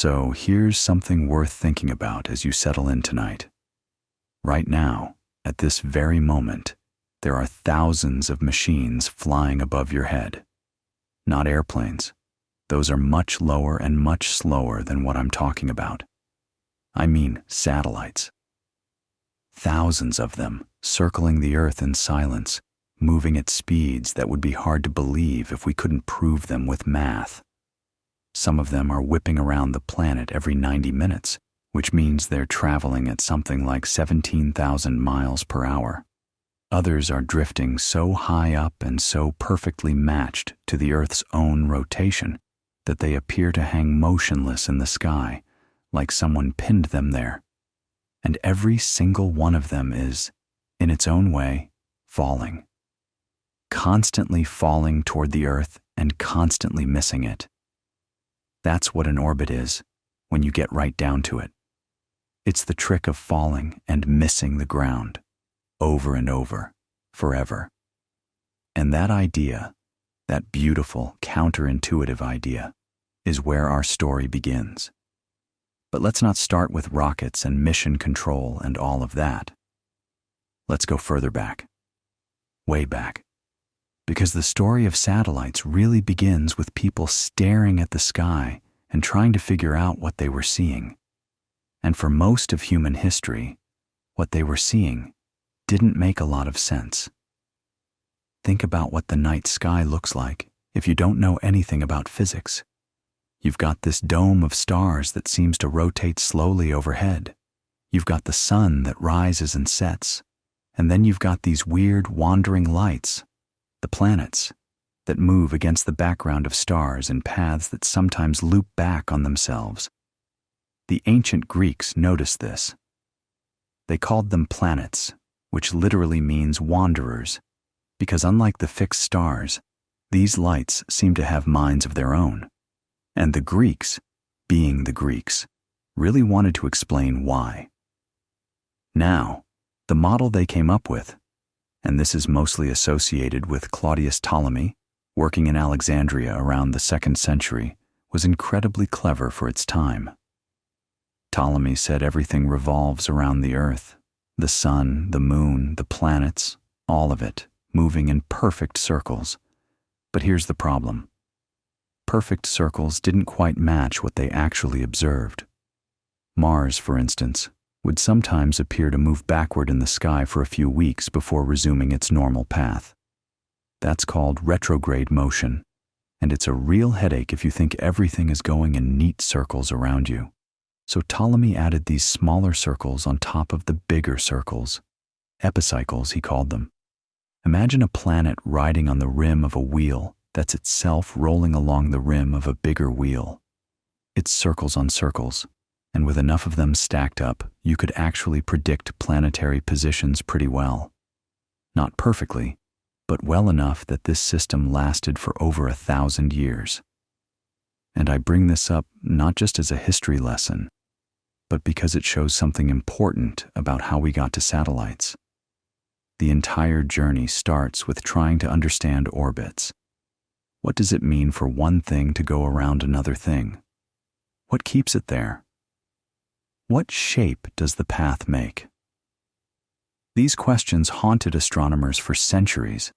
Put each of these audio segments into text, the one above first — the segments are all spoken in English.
So here's something worth thinking about as you settle in tonight. Right now, at this very moment, there are thousands of machines flying above your head. Not airplanes. Those are much lower and much slower than what I'm talking about. I mean satellites. Thousands of them circling the Earth in silence, moving at speeds that would be hard to believe if we couldn't prove them with math. Some of them are whipping around the planet every 90 minutes, which means they're traveling at something like 17,000 miles per hour. Others are drifting so high up and so perfectly matched to the Earth's own rotation that they appear to hang motionless in the sky, like someone pinned them there. And every single one of them is, in its own way, falling. Constantly falling toward the Earth and constantly missing it. That's what an orbit is, when you get right down to it. It's the trick of falling and missing the ground, over and over, forever. And that idea, that beautiful, counterintuitive idea, is where our story begins. But let's not start with rockets and mission control and all of that. Let's go further back. Way back. Because the story of satellites really begins with people staring at the sky and trying to figure out what they were seeing. And for most of human history, what they were seeing didn't make a lot of sense. Think about what the night sky looks like if you don't know anything about physics. You've got this dome of stars that seems to rotate slowly overhead. You've got the sun that rises and sets. And then you've got these weird wandering lights, the planets, that move against the background of stars in paths that sometimes loop back on themselves. The ancient Greeks noticed this. They called them planets, which literally means wanderers, because unlike the fixed stars, these lights seem to have minds of their own. And the Greeks, being the Greeks, really wanted to explain why. Now, the model they came up with, and this is mostly associated with Claudius Ptolemy, working in Alexandria around the 2nd century, was incredibly clever for its time. Ptolemy said everything revolves around the Earth, the sun, the moon, the planets, all of it, moving in perfect circles. But here's the problem. Perfect circles didn't quite match what they actually observed. Mars, for instance, would sometimes appear to move backward in the sky for a few weeks before resuming its normal path. That's called retrograde motion, and it's a real headache if you think everything is going in neat circles around you. So Ptolemy added these smaller circles on top of the bigger circles. Epicycles, he called them. Imagine a planet riding on the rim of a wheel that's itself rolling along the rim of a bigger wheel. It's circles on circles, and with enough of them stacked up, you could actually predict planetary positions pretty well. Not perfectly, but well enough that this system lasted for over 1,000 years. And I bring this up not just as a history lesson, but because it shows something important about how we got to satellites. The entire journey starts with trying to understand orbits. What does it mean for one thing to go around another thing? What keeps it there? What shape does the path make? These questions haunted astronomers for centuries,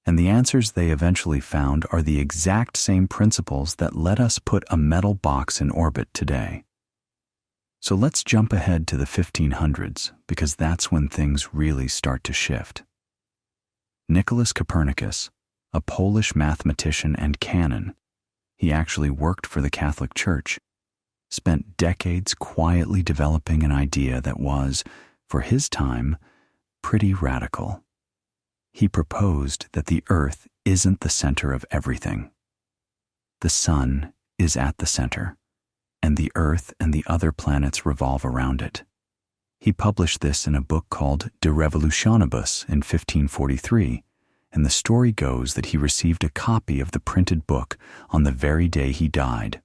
and the answers they eventually found are the exact same principles that let us put a metal box in orbit today. So let's jump ahead to the 1500s, because that's when things really start to shift. Nicholas Copernicus, a Polish mathematician and canon, he actually worked for the Catholic Church, spent decades quietly developing an idea that was, for his time, pretty radical. He proposed that the Earth isn't the center of everything. The sun is at the center, and the Earth and the other planets revolve around it. He published this in a book called De Revolutionibus in 1543, and the story goes that he received a copy of the printed book on the very day he died.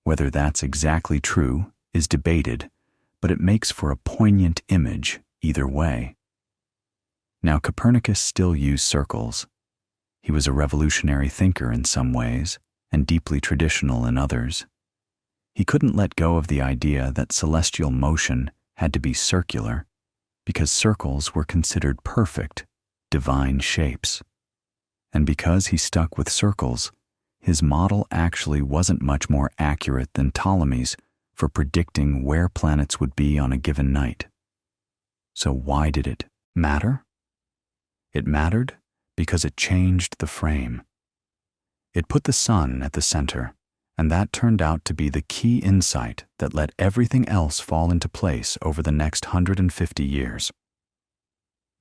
Whether that's exactly true is debated, but it makes for a poignant image either way. Now, Copernicus still used circles. He was a revolutionary thinker in some ways, and deeply traditional in others. He couldn't let go of the idea that celestial motion had to be circular because circles were considered perfect, divine shapes. And because he stuck with circles, his model actually wasn't much more accurate than Ptolemy's for predicting where planets would be on a given night. So why did it matter? It mattered because it changed the frame. It put the sun at the center, and that turned out to be the key insight that let everything else fall into place over the next 150 years.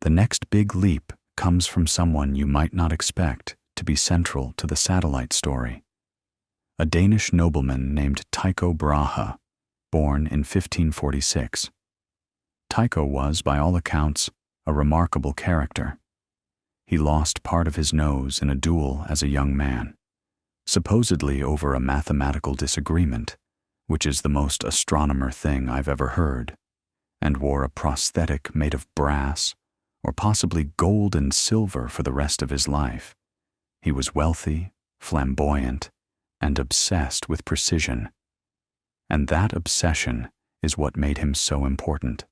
The next big leap comes from someone you might not expect to be central to the satellite story. A Danish nobleman named Tycho Brahe, born in 1546. Tycho was, by all accounts, a remarkable character. He lost part of his nose in a duel as a young man, supposedly over a mathematical disagreement, which is the most astronomer thing I've ever heard, and wore a prosthetic made of brass or possibly gold and silver for the rest of his life. He was wealthy, flamboyant, and obsessed with precision. And that obsession is what made him so important.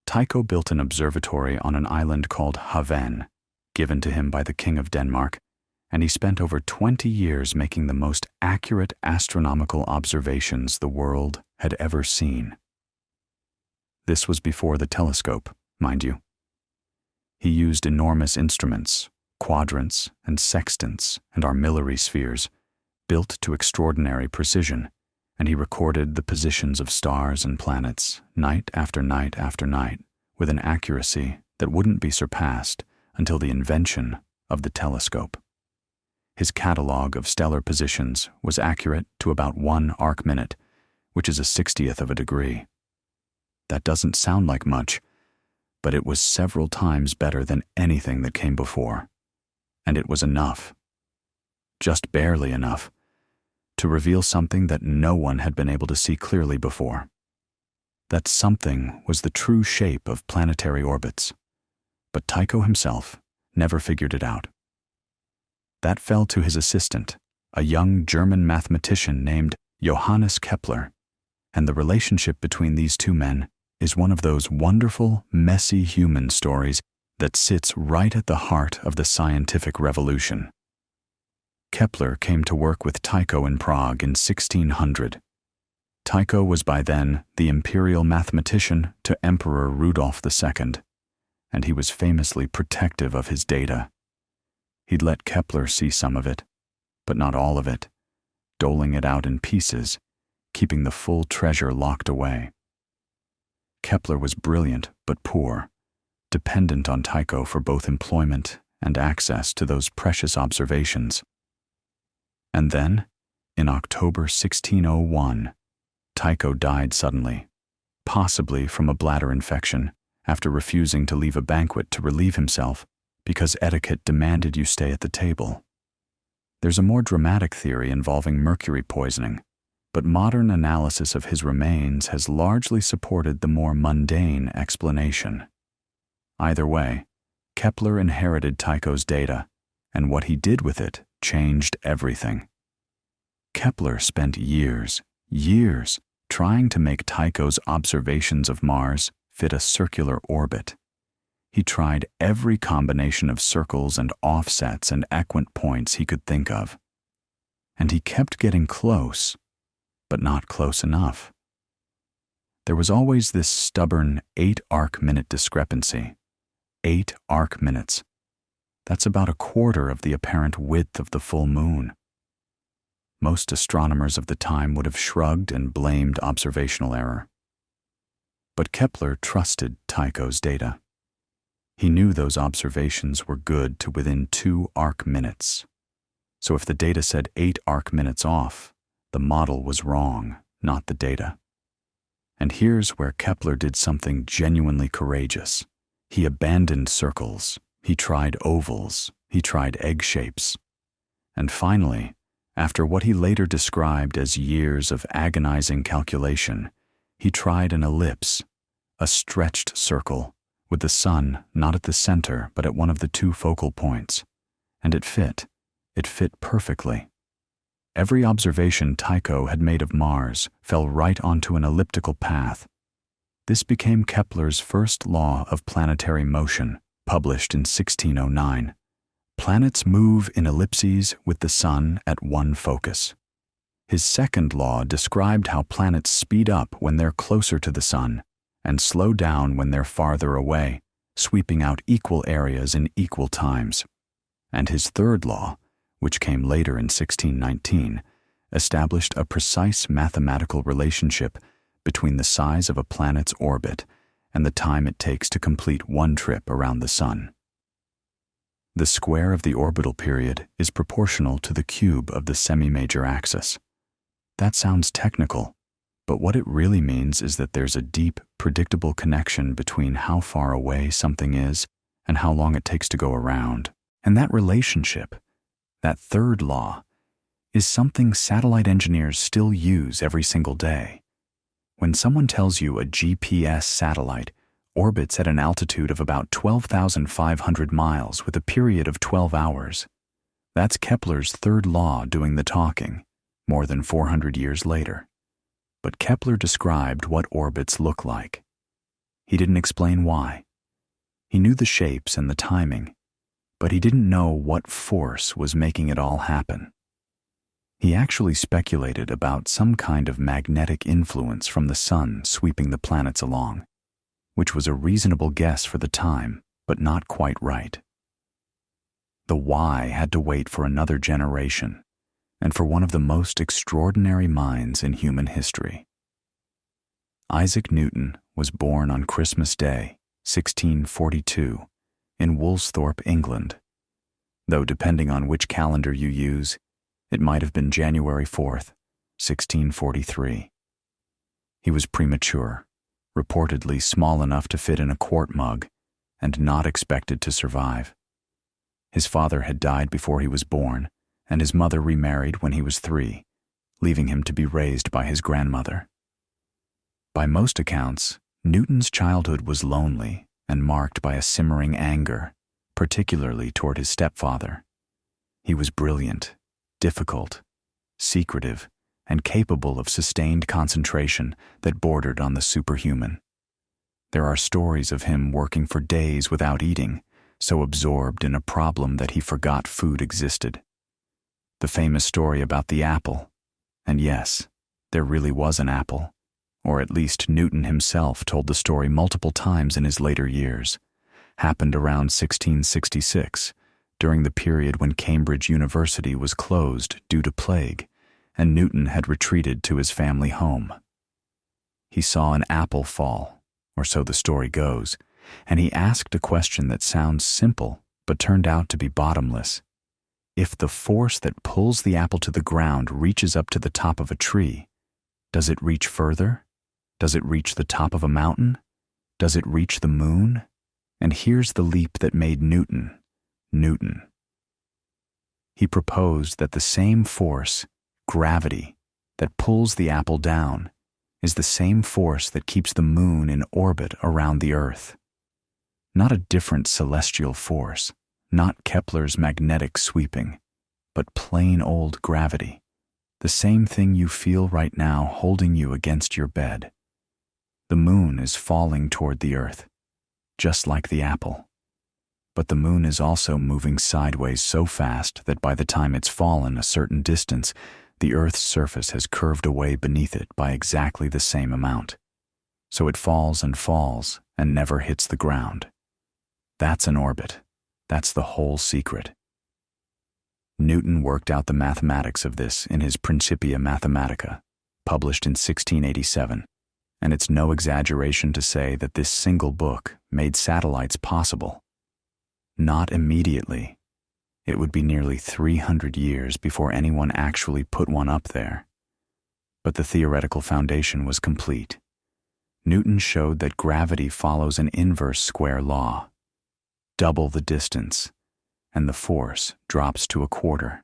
Tycho built an observatory on an island called Haven, given to him by the King of Denmark, and he spent over 20 years making the most accurate astronomical observations the world had ever seen. This was before the telescope, mind you. He used enormous instruments, quadrants and sextants and armillary spheres, built to extraordinary precision, and he recorded the positions of stars and planets night after night after night with an accuracy that wouldn't be surpassed until the invention of the telescope. His catalogue of stellar positions was accurate to about 1 arc-minute, which is a 60th of a degree. That doesn't sound like much, but it was several times better than anything that came before. And it was enough, just barely enough, to reveal something that no one had been able to see clearly before. That something was the true shape of planetary orbits, but Tycho himself never figured it out. That fell to his assistant, a young German mathematician named Johannes Kepler, and the relationship between these two men is one of those wonderful, messy human stories that sits right at the heart of the scientific revolution. Kepler came to work with Tycho in Prague in 1600. Tycho was by then the imperial mathematician to Emperor Rudolf II, and he was famously protective of his data. He'd let Kepler see some of it, but not all of it, doling it out in pieces, keeping the full treasure locked away. Kepler was brilliant but poor, dependent on Tycho for both employment and access to those precious observations. And then, in October 1601, Tycho died suddenly, possibly from a bladder infection, after refusing to leave a banquet to relieve himself because etiquette demanded you stay at the table. There's a more dramatic theory involving mercury poisoning, but modern analysis of his remains has largely supported the more mundane explanation. Either way, Kepler inherited Tycho's data, and what he did with it changed everything. Kepler spent years trying to make Tycho's observations of Mars fit a circular orbit. He tried every combination of circles and offsets and equant points he could think of. And he kept getting close, but not close enough. There was always this stubborn 8 arc-minute discrepancy. 8 arc-minutes. That's about a quarter of the apparent width of the full moon. Most astronomers of the time would have shrugged and blamed observational error. But Kepler trusted Tycho's data. He knew those observations were good to within 2 arc-minutes. So if the data said 8 arc-minutes off, the model was wrong, not the data. And here's where Kepler did something genuinely courageous. He abandoned circles, he tried ovals, he tried egg shapes. And finally, after what he later described as years of agonizing calculation, he tried an ellipse, a stretched circle, with the sun not at the center but at one of the 2 focal points. And it fit perfectly. Every observation Tycho had made of Mars fell right onto an elliptical path. This became Kepler's first law of planetary motion, published in 1609. Planets move in ellipses with the Sun at one focus. His second law described how planets speed up when they're closer to the Sun and slow down when they're farther away, sweeping out equal areas in equal times. And his third law, which came later in 1619, established a precise mathematical relationship between the size of a planet's orbit and the time it takes to complete one trip around the Sun. The square of the orbital period is proportional to the cube of the semi-major axis. That sounds technical, but what it really means is that there's a deep, predictable connection between how far away something is and how long it takes to go around. And that relationship, that third law, is something satellite engineers still use every single day. When someone tells you a GPS satellite orbits at an altitude of about 12,500 miles with a period of 12 hours, that's Kepler's third law doing the talking, more than 400 years later. But Kepler described what orbits look like. He didn't explain why. He knew the shapes and the timing, but he didn't know what force was making it all happen. He actually speculated about some kind of magnetic influence from the Sun sweeping the planets along, which was a reasonable guess for the time, but not quite right. The why had to wait for another generation, and for one of the most extraordinary minds in human history. Isaac Newton was born on Christmas Day, 1642, in Woolsthorpe, England, though depending on which calendar you use, it might have been January 4th, 1643. He was premature, reportedly small enough to fit in a quart mug, and not expected to survive. His father had died before he was born, and his mother remarried when he was 3, leaving him to be raised by his grandmother. By most accounts, Newton's childhood was lonely and marked by a simmering anger, particularly toward his stepfather. He was brilliant, difficult, secretive, and capable of sustained concentration that bordered on the superhuman. There are stories of him working for days without eating, so absorbed in a problem that he forgot food existed. The famous story about the apple, and yes, there really was an apple, or at least Newton himself told the story multiple times in his later years, happened around 1666, during the period when Cambridge University was closed due to plague, and Newton had retreated to his family home. He saw an apple fall, or so the story goes, and he asked a question that sounds simple but turned out to be bottomless. If the force that pulls the apple to the ground reaches up to the top of a tree, does it reach further? Does it reach the top of a mountain? Does it reach the moon? And here's the leap that made Newton, Newton. He proposed that the same force, gravity, that pulls the apple down is the same force that keeps the moon in orbit around the Earth. Not a different celestial force, not Kepler's magnetic sweeping, but plain old gravity, the same thing you feel right now holding you against your bed. The moon is falling toward the Earth, just like the apple. But the moon is also moving sideways so fast that by the time it's fallen a certain distance, the Earth's surface has curved away beneath it by exactly the same amount. So it falls and never hits the ground. That's an orbit. That's the whole secret. Newton worked out the mathematics of this in his Principia Mathematica, published in 1687, and it's no exaggeration to say that this single book made satellites possible. Not immediately. It would be nearly 300 years before anyone actually put one up there. But the theoretical foundation was complete. Newton showed that gravity follows an inverse square law. Double the distance, and the force drops to a quarter.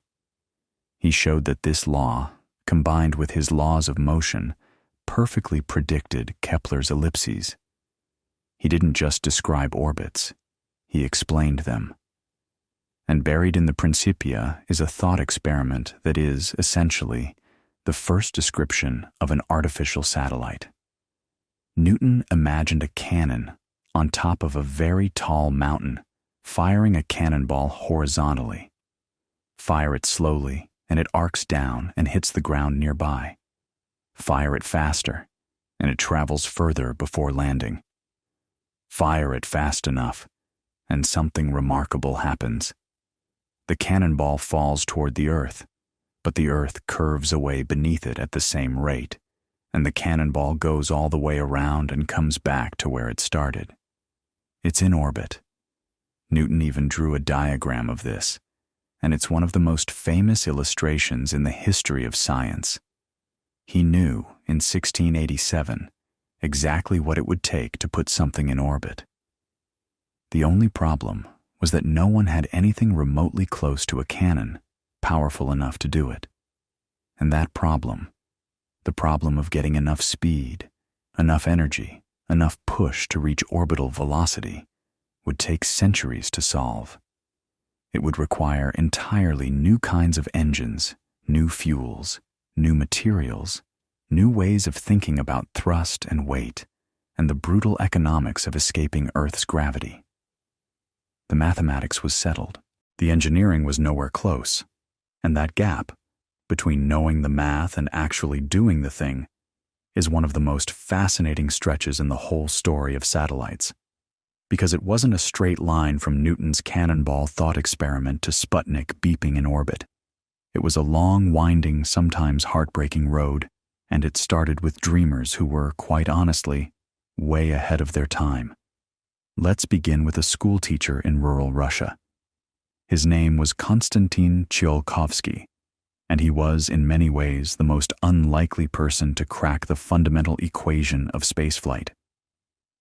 He showed that this law, combined with his laws of motion, perfectly predicted Kepler's ellipses. He didn't just describe orbits, he explained them. And buried in the Principia is a thought experiment that is, essentially, the first description of an artificial satellite. Newton imagined a cannon on top of a very tall mountain, firing a cannonball horizontally. Fire it slowly, and it arcs down and hits the ground nearby. Fire it faster, and it travels further before landing. Fire it fast enough, and something remarkable happens. The cannonball falls toward the Earth, but the Earth curves away beneath it at the same rate, and the cannonball goes all the way around and comes back to where it started. It's in orbit. Newton even drew a diagram of this, and it's one of the most famous illustrations in the history of science. He knew, in 1687, exactly what it would take to put something in orbit. The only problem was that no one had anything remotely close to a cannon powerful enough to do it. And that problem, the problem of getting enough speed, enough energy, enough push to reach orbital velocity, would take centuries to solve. It would require entirely new kinds of engines, new fuels, new materials, new ways of thinking about thrust and weight, and the brutal economics of escaping Earth's gravity. The mathematics was settled. The engineering was nowhere close. And that gap, between knowing the math and actually doing the thing, is one of the most fascinating stretches in the whole story of satellites. Because it wasn't a straight line from Newton's cannonball thought experiment to Sputnik beeping in orbit. It was a long, winding, sometimes heartbreaking road, and it started with dreamers who were, quite honestly, way ahead of their time. Let's begin with a schoolteacher in rural Russia. His name was Konstantin Tsiolkovsky, and he was, in many ways, the most unlikely person to crack the fundamental equation of spaceflight.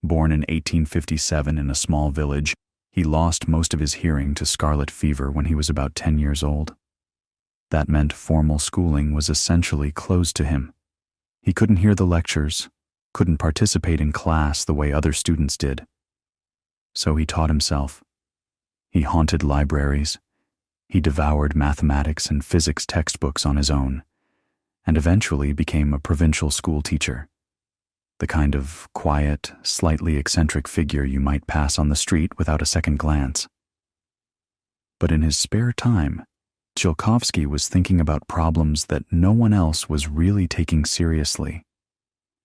Born in 1857 in a small village, he lost most of his hearing to scarlet fever when he was about 10 years old. That meant formal schooling was essentially closed to him. He couldn't hear the lectures, couldn't participate in class the way other students did. So he taught himself. He haunted libraries. He devoured mathematics and physics textbooks on his own, and eventually became a provincial school teacher. The kind of quiet, slightly eccentric figure you might pass on the street without a second glance. But in his spare time, Tsiolkovsky was thinking about problems that no one else was really taking seriously.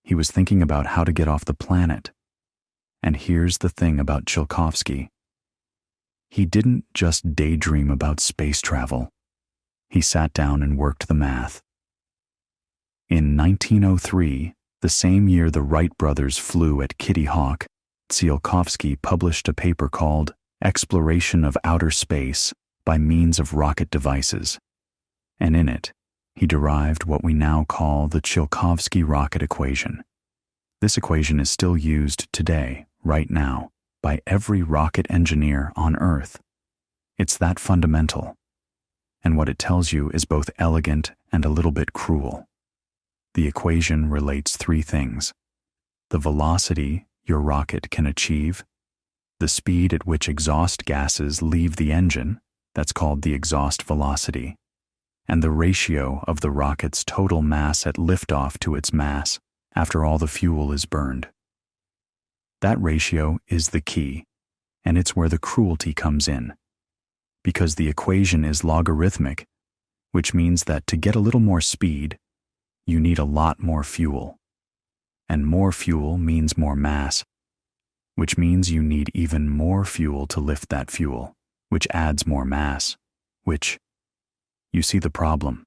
He was thinking about how to get off the planet. And here's the thing about Tsiolkovsky. He didn't just daydream about space travel. He sat down and worked the math. In 1903, the same year the Wright brothers flew at Kitty Hawk, Tsiolkovsky published a paper called Exploration of Outer Space by Means of Rocket Devices, and in it, he derived what we now call the Tsiolkovsky rocket equation. This equation is still used today, right now, by every rocket engineer on Earth. It's that fundamental, and what it tells you is both elegant and a little bit cruel. The equation relates three things: the velocity your rocket can achieve, the speed at which exhaust gases leave the engine, that's called the exhaust velocity, and the ratio of the rocket's total mass at liftoff to its mass after all the fuel is burned. That ratio is the key, and it's where the cruelty comes in. Because the equation is logarithmic, which means that to get a little more speed, you need a lot more fuel. And more fuel means more mass, which means you need even more fuel to lift that fuel, which adds more mass, which, you see the problem.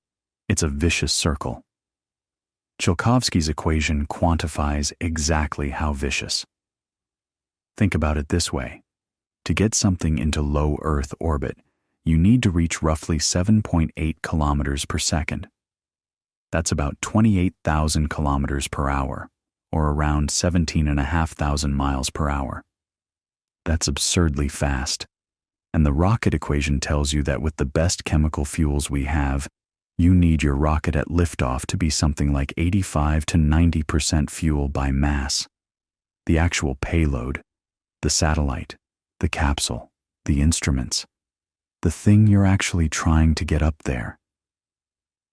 It's a vicious circle. Tsiolkovsky's equation quantifies exactly how vicious. Think about it this way. To get something into low Earth orbit, you need to reach roughly 7.8 kilometers per second. That's about 28,000 kilometers per hour, or around 17,500 miles per hour. That's absurdly fast. And the rocket equation tells you that with the best chemical fuels we have, you need your rocket at liftoff to be something like 85 to 90% fuel by mass. The actual payload, the satellite, the capsule, the instruments. the thing you're actually trying to get up there,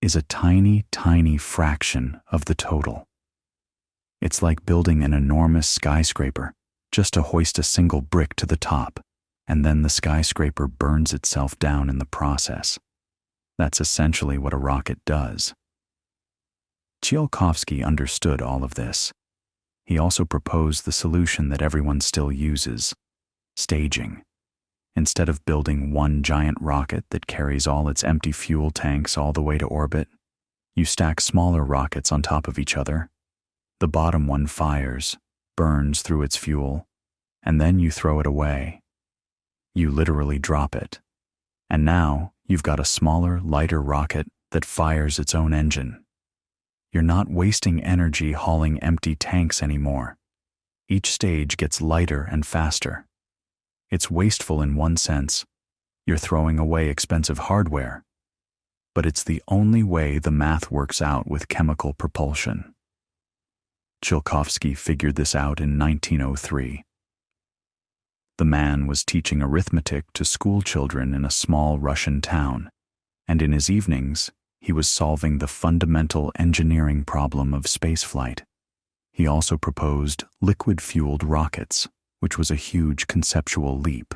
is a tiny, tiny fraction of the total. It's like building an enormous skyscraper just to hoist a single brick to the top, and then the skyscraper burns itself down in the process. That's essentially what a rocket does. Tsiolkovsky understood all of this. He also proposed the solution that everyone still uses: staging. Instead of building one giant rocket that carries all its empty fuel tanks all the way to orbit, you stack smaller rockets on top of each other. The bottom one fires, burns through its fuel, and then you throw it away. You literally drop it. And now you've got a smaller, lighter rocket that fires its own engine. You're not wasting energy hauling empty tanks anymore. Each stage gets lighter and faster. It's wasteful in one sense. You're throwing away expensive hardware. But it's the only way the math works out with chemical propulsion. Tsiolkovsky figured this out in 1903. The man was teaching arithmetic to school children in a small Russian town, and in his evenings, he was solving the fundamental engineering problem of spaceflight. He also proposed liquid-fueled rockets, which was a huge conceptual leap.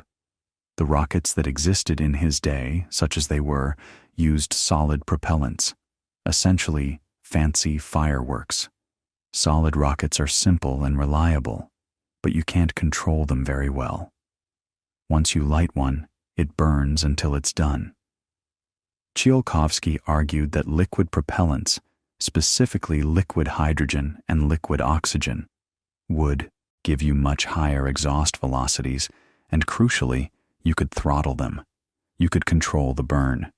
The rockets that existed in his day, such as they were, used solid propellants, essentially fancy fireworks. Solid rockets are simple and reliable, but you can't control them very well. Once you light one, it burns until it's done. Tsiolkovsky argued that liquid propellants, specifically liquid hydrogen and liquid oxygen, would give you much higher exhaust velocities, and crucially, you could throttle them. You could control the burn.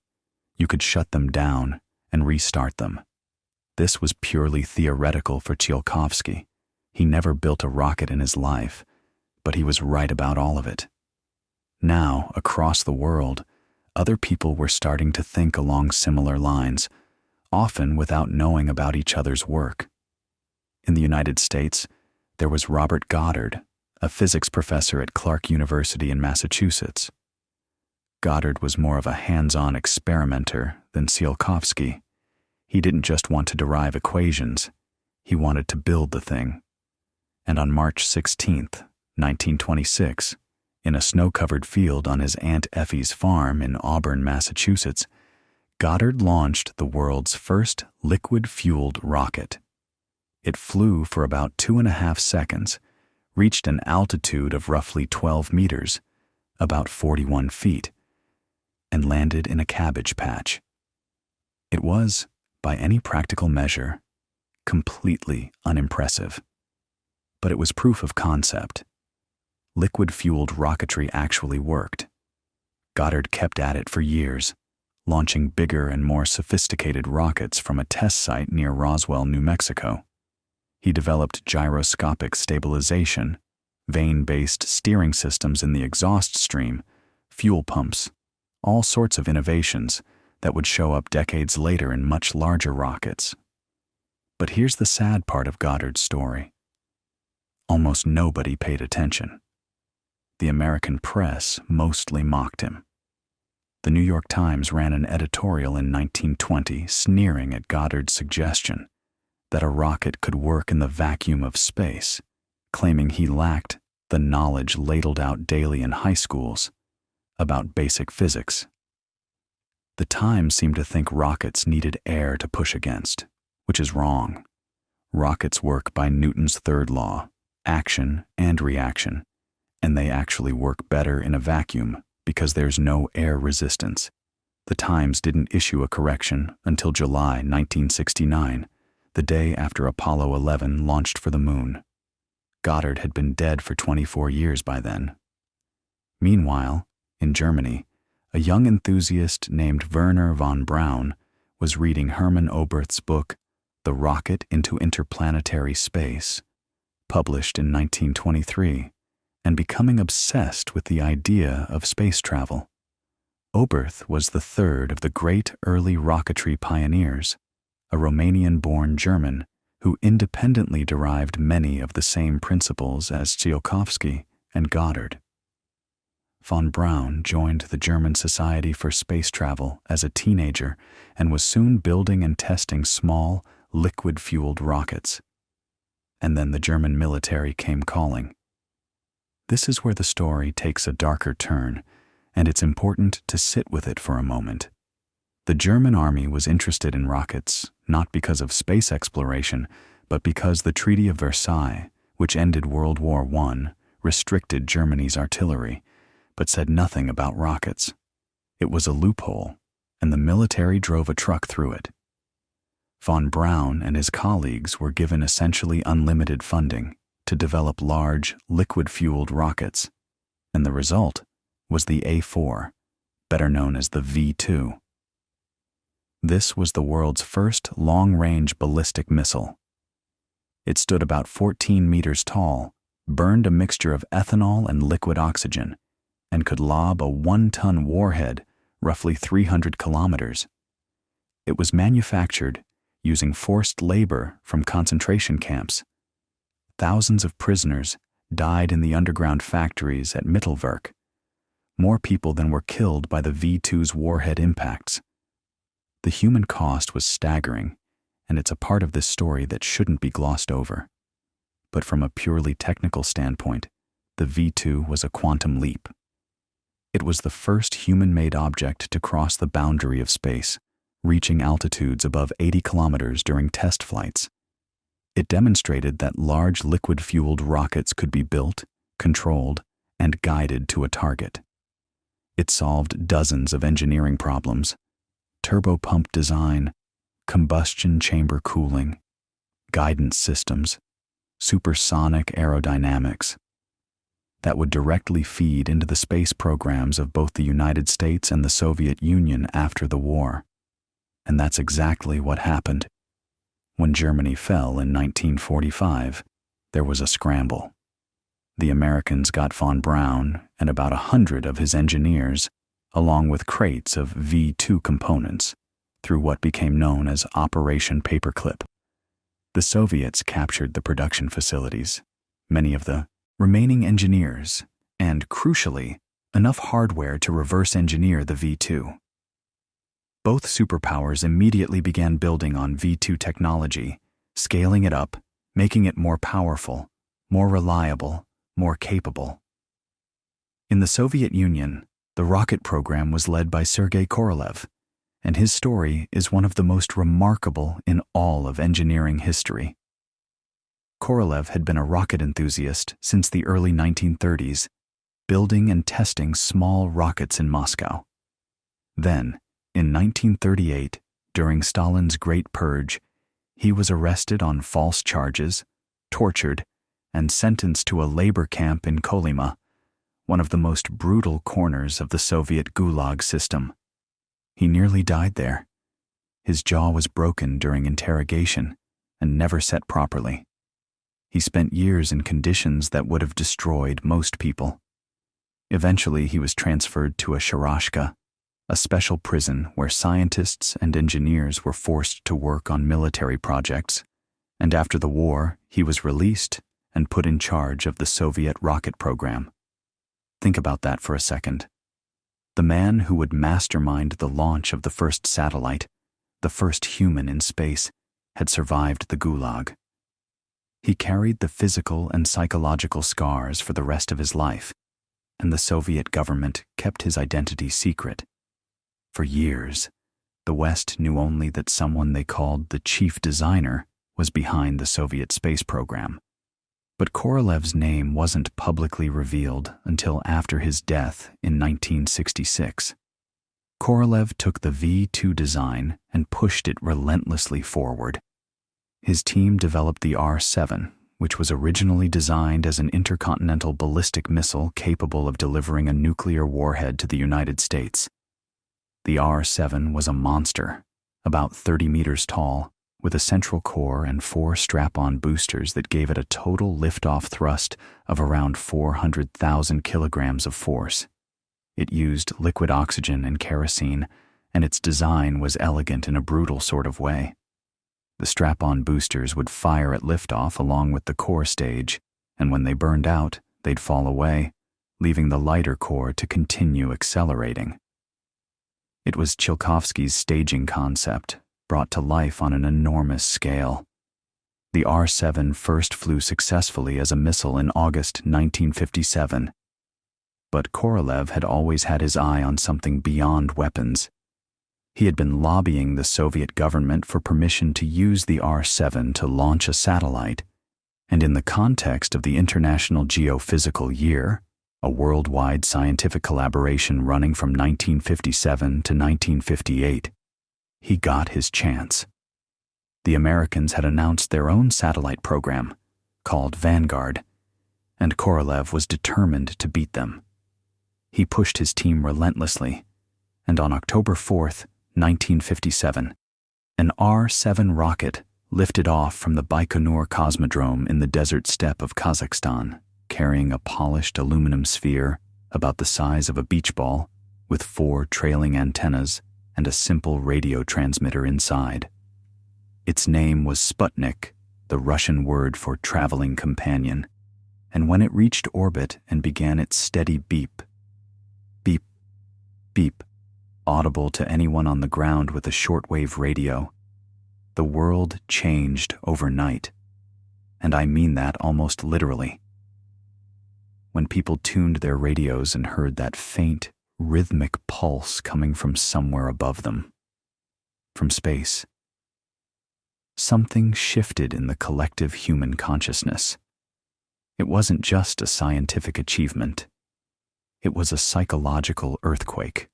You could shut them down and restart them. This was purely theoretical for Tsiolkovsky. He never built a rocket in his life, but he was right about all of it. Now, across the world, other people were starting to think along similar lines, often without knowing about each other's work. In the United States, there was Robert Goddard, a physics professor at Clarke University in Massachusetts. Goddard was more of a hands-on experimenter than Tsiolkovsky. He didn't just want to derive equations, he wanted to build the thing. And on March 16, 1926, in a snow-covered field on his Aunt Effie's farm in Auburn, Massachusetts, Goddard launched the world's first liquid-fueled rocket. It flew for about 2.5 seconds, reached an altitude of roughly 12 meters, about 41 feet, and landed in a cabbage patch. It was, by any practical measure, completely unimpressive. But it was proof of concept. Liquid-fueled rocketry actually worked. Goddard kept at it for years, launching bigger and more sophisticated rockets from a test site near Roswell, New Mexico. He developed gyroscopic stabilization, vane-based steering systems in the exhaust stream, fuel pumps, all sorts of innovations that would show up decades later in much larger rockets. But here's the sad part of Goddard's story. Almost nobody paid attention. The American press mostly mocked him. The New York Times ran an editorial in 1920 sneering at Goddard's suggestion that a rocket could work in the vacuum of space, claiming he lacked the knowledge ladled out daily in high schools about basic physics. The Times seemed to think rockets needed air to push against, which is wrong. Rockets work by Newton's third law, action and reaction, and they actually work better in a vacuum because there's no air resistance. The Times didn't issue a correction until July 1969, the day after Apollo 11 launched for the moon. Goddard had been dead for 24 years by then. Meanwhile, in Germany, a young enthusiast named Werner von Braun was reading Hermann Oberth's book, The Rocket into Interplanetary Space, published in 1923, and becoming obsessed with the idea of space travel. Oberth was the third of the great early rocketry pioneers, a Romanian-born German who independently derived many of the same principles as Tsiolkovsky and Goddard. Von Braun joined the German Society for Space Travel as a teenager and was soon building and testing small, liquid-fueled rockets. And then the German military came calling. This is where the story takes a darker turn, and it's important to sit with it for a moment. The German army was interested in rockets, not because of space exploration, but because the Treaty of Versailles, which ended World War I, restricted Germany's artillery, but said nothing about rockets. It was a loophole, and the military drove a truck through it. Von Braun and his colleagues were given essentially unlimited funding to develop large, liquid-fueled rockets, and the result was the A4, better known as the V2. This was the world's first long-range ballistic missile. It stood about 14 meters tall, burned a mixture of ethanol and liquid oxygen, and could lob a 1-ton warhead roughly 300 kilometers. It was manufactured using forced labor from concentration camps. Thousands of prisoners died in the underground factories at Mittelwerk, more people than were killed by the V2's warhead impacts. The human cost was staggering, and it's a part of this story that shouldn't be glossed over. But from a purely technical standpoint, the V2 was a quantum leap. It was the first human-made object to cross the boundary of space, reaching altitudes above 80 kilometers during test flights. It demonstrated that large liquid-fueled rockets could be built, controlled, and guided to a target. It solved dozens of engineering problems: turbopump design, combustion chamber cooling, guidance systems, supersonic aerodynamics, that would directly feed into the space programs of both the United States and the Soviet Union after the war. And that's exactly what happened. When Germany fell in 1945, there was a scramble. The Americans got von Braun and about 100 of his engineers, along with crates of V2 components, through what became known as Operation Paperclip. The Soviets captured the production facilities, many of the remaining engineers, and, crucially, enough hardware to reverse engineer the V2. Both superpowers immediately began building on V2 technology, scaling it up, making it more powerful, more reliable, more capable. In the Soviet Union, the rocket program was led by Sergei Korolev, and his story is one of the most remarkable in all of engineering history. Korolev had been a rocket enthusiast since the early 1930s, building and testing small rockets in Moscow. Then, in 1938, during Stalin's Great Purge, he was arrested on false charges, tortured, and sentenced to a labor camp in Kolyma, one of the most brutal corners of the Soviet Gulag system. He nearly died there. His jaw was broken during interrogation and never set properly. He spent years in conditions that would have destroyed most people. Eventually, he was transferred to a sharashka, a special prison where scientists and engineers were forced to work on military projects, and after the war, he was released and put in charge of the Soviet rocket program. Think about that for a second. The man who would mastermind the launch of the first satellite, the first human in space, had survived the Gulag. He carried the physical and psychological scars for the rest of his life, and the Soviet government kept his identity secret. For years, the West knew only that someone they called the chief designer was behind the Soviet space program. But Korolev's name wasn't publicly revealed until after his death in 1966. Korolev took the V2 design and pushed it relentlessly forward. His team developed the R-7, which was originally designed as an intercontinental ballistic missile capable of delivering a nuclear warhead to the United States. The R-7 was a monster, about 30 meters tall, with a central core and 4 strap-on boosters that gave it a total lift-off thrust of around 400,000 kilograms of force. It used liquid oxygen and kerosene, and its design was elegant in a brutal sort of way. The strap-on boosters would fire at liftoff along with the core stage, and when they burned out, they'd fall away, leaving the lighter core to continue accelerating. It was Tsiolkovsky's staging concept, brought to life on an enormous scale. The R-7 first flew successfully as a missile in August 1957. But Korolev had always had his eye on something beyond weapons. He had been lobbying the Soviet government for permission to use the R-7 to launch a satellite, and in the context of the International Geophysical Year, a worldwide scientific collaboration running from 1957 to 1958, he got his chance. The Americans had announced their own satellite program, called Vanguard, and Korolev was determined to beat them. He pushed his team relentlessly, and on October 4th, 1957, an R-7 rocket lifted off from the Baikonur Cosmodrome in the desert steppe of Kazakhstan, carrying a polished aluminum sphere about the size of a beach ball with 4 trailing antennas and a simple radio transmitter inside. Its name was Sputnik, the Russian word for traveling companion, and when it reached orbit and began its steady beep, beep, beep, audible to anyone on the ground with a shortwave radio, the world changed overnight, and I mean that almost literally. When people tuned their radios and heard that faint, rhythmic pulse coming from somewhere above them, from space, something shifted in the collective human consciousness. It wasn't just a scientific achievement. It was a psychological earthquake.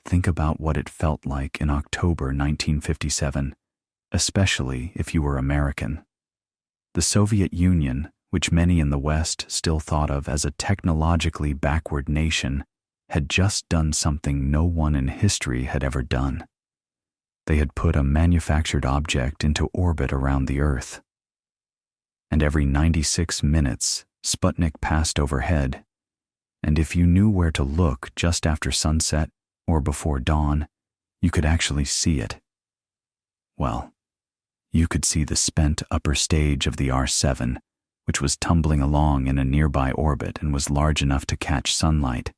Think about what it felt like in October 1957, especially if you were American. The Soviet Union, which many in the West still thought of as a technologically backward nation, had just done something no one in history had ever done. They had put a manufactured object into orbit around the Earth. And every 96 minutes, Sputnik passed overhead, and if you knew where to look just after sunset or before dawn, you could actually see it. Well, you could see the spent upper stage of the R-7, which was tumbling along in a nearby orbit and was large enough to catch sunlight.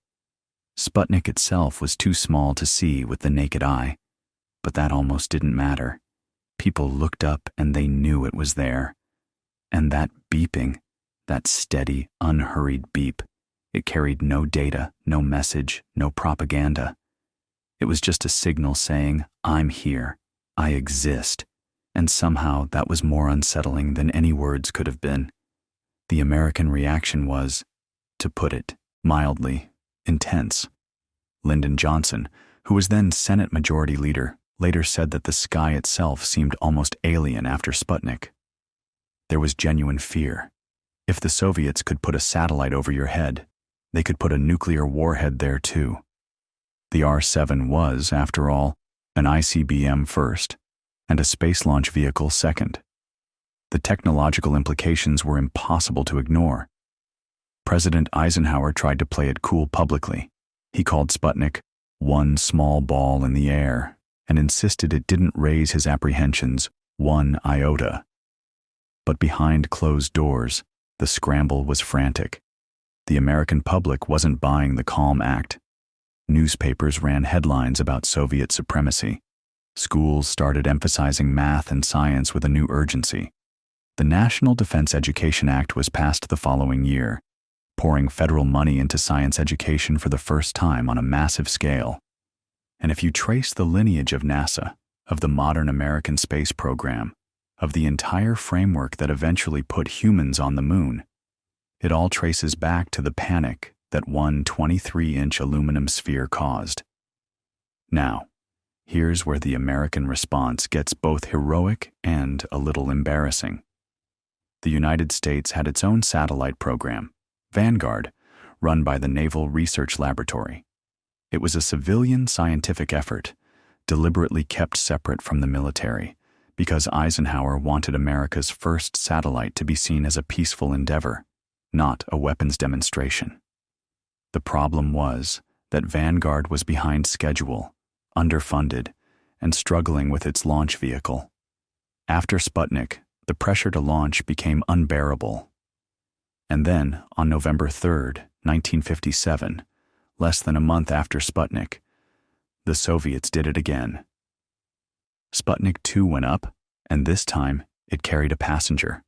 Sputnik itself was too small to see with the naked eye, but that almost didn't matter. People looked up and they knew it was there. And that beeping, that steady, unhurried beep, it carried no data, no message, no propaganda. It was just a signal saying, I'm here, I exist, and somehow that was more unsettling than any words could have been. The American reaction was, to put it mildly, intense. Lyndon Johnson, who was then Senate Majority Leader, later said that the sky itself seemed almost alien after Sputnik. There was genuine fear. If the Soviets could put a satellite over your head, they could put a nuclear warhead there too. The R-7 was, after all, an ICBM first, and a space launch vehicle second. The technological implications were impossible to ignore. President Eisenhower tried to play it cool publicly. He called Sputnik one small ball in the air and insisted it didn't raise his apprehensions one iota. But behind closed doors, the scramble was frantic. The American public wasn't buying the calm act. Newspapers ran headlines about Soviet supremacy. Schools started emphasizing math and science with a new urgency. The National Defense Education Act was passed the following year, pouring federal money into science education for the first time on a massive scale. And if you trace the lineage of NASA, of the modern American space program, of the entire framework that eventually put humans on the moon, it all traces back to the panic that one 23-inch aluminum sphere caused. Now, here's where the American response gets both heroic and a little embarrassing. The United States had its own satellite program, Vanguard, run by the Naval Research Laboratory. It was a civilian scientific effort, deliberately kept separate from the military, because Eisenhower wanted America's first satellite to be seen as a peaceful endeavor, not a weapons demonstration. The problem was that Vanguard was behind schedule, underfunded, and struggling with its launch vehicle. After Sputnik, the pressure to launch became unbearable. And then, on November 3rd, 1957, less than a month after Sputnik, the Soviets did it again. Sputnik 2 went up, and this time it carried a passenger.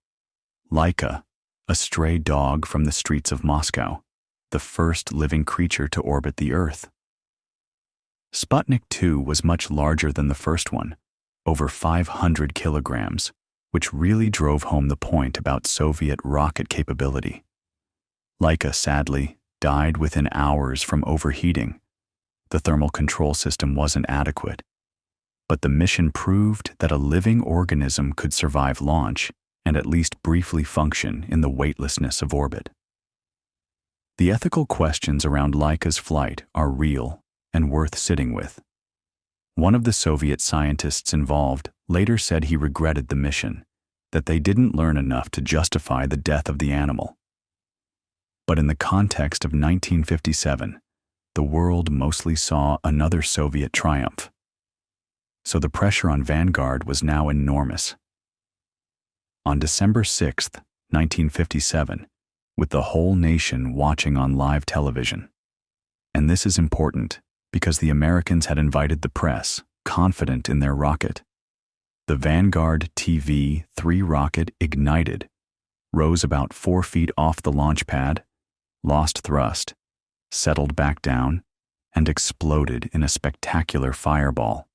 Laika, a stray dog from the streets of Moscow, the first living creature to orbit the Earth. Sputnik 2 was much larger than the first one, over 500 kilograms, which really drove home the point about Soviet rocket capability. Laika, sadly, died within hours from overheating. The thermal control system wasn't adequate, but the mission proved that a living organism could survive launch and at least briefly function in the weightlessness of orbit. The ethical questions around Laika's flight are real and worth sitting with. One of the Soviet scientists involved later said he regretted the mission, that they didn't learn enough to justify the death of the animal. But in the context of 1957, the world mostly saw another Soviet triumph. So the pressure on Vanguard was now enormous. On December 6, 1957, with the whole nation watching on live television. And this is important because the Americans had invited the press, confident in their rocket. The Vanguard TV-3 rocket ignited, rose about 4 feet off the launch pad, lost thrust, settled back down, and exploded in a spectacular fireball.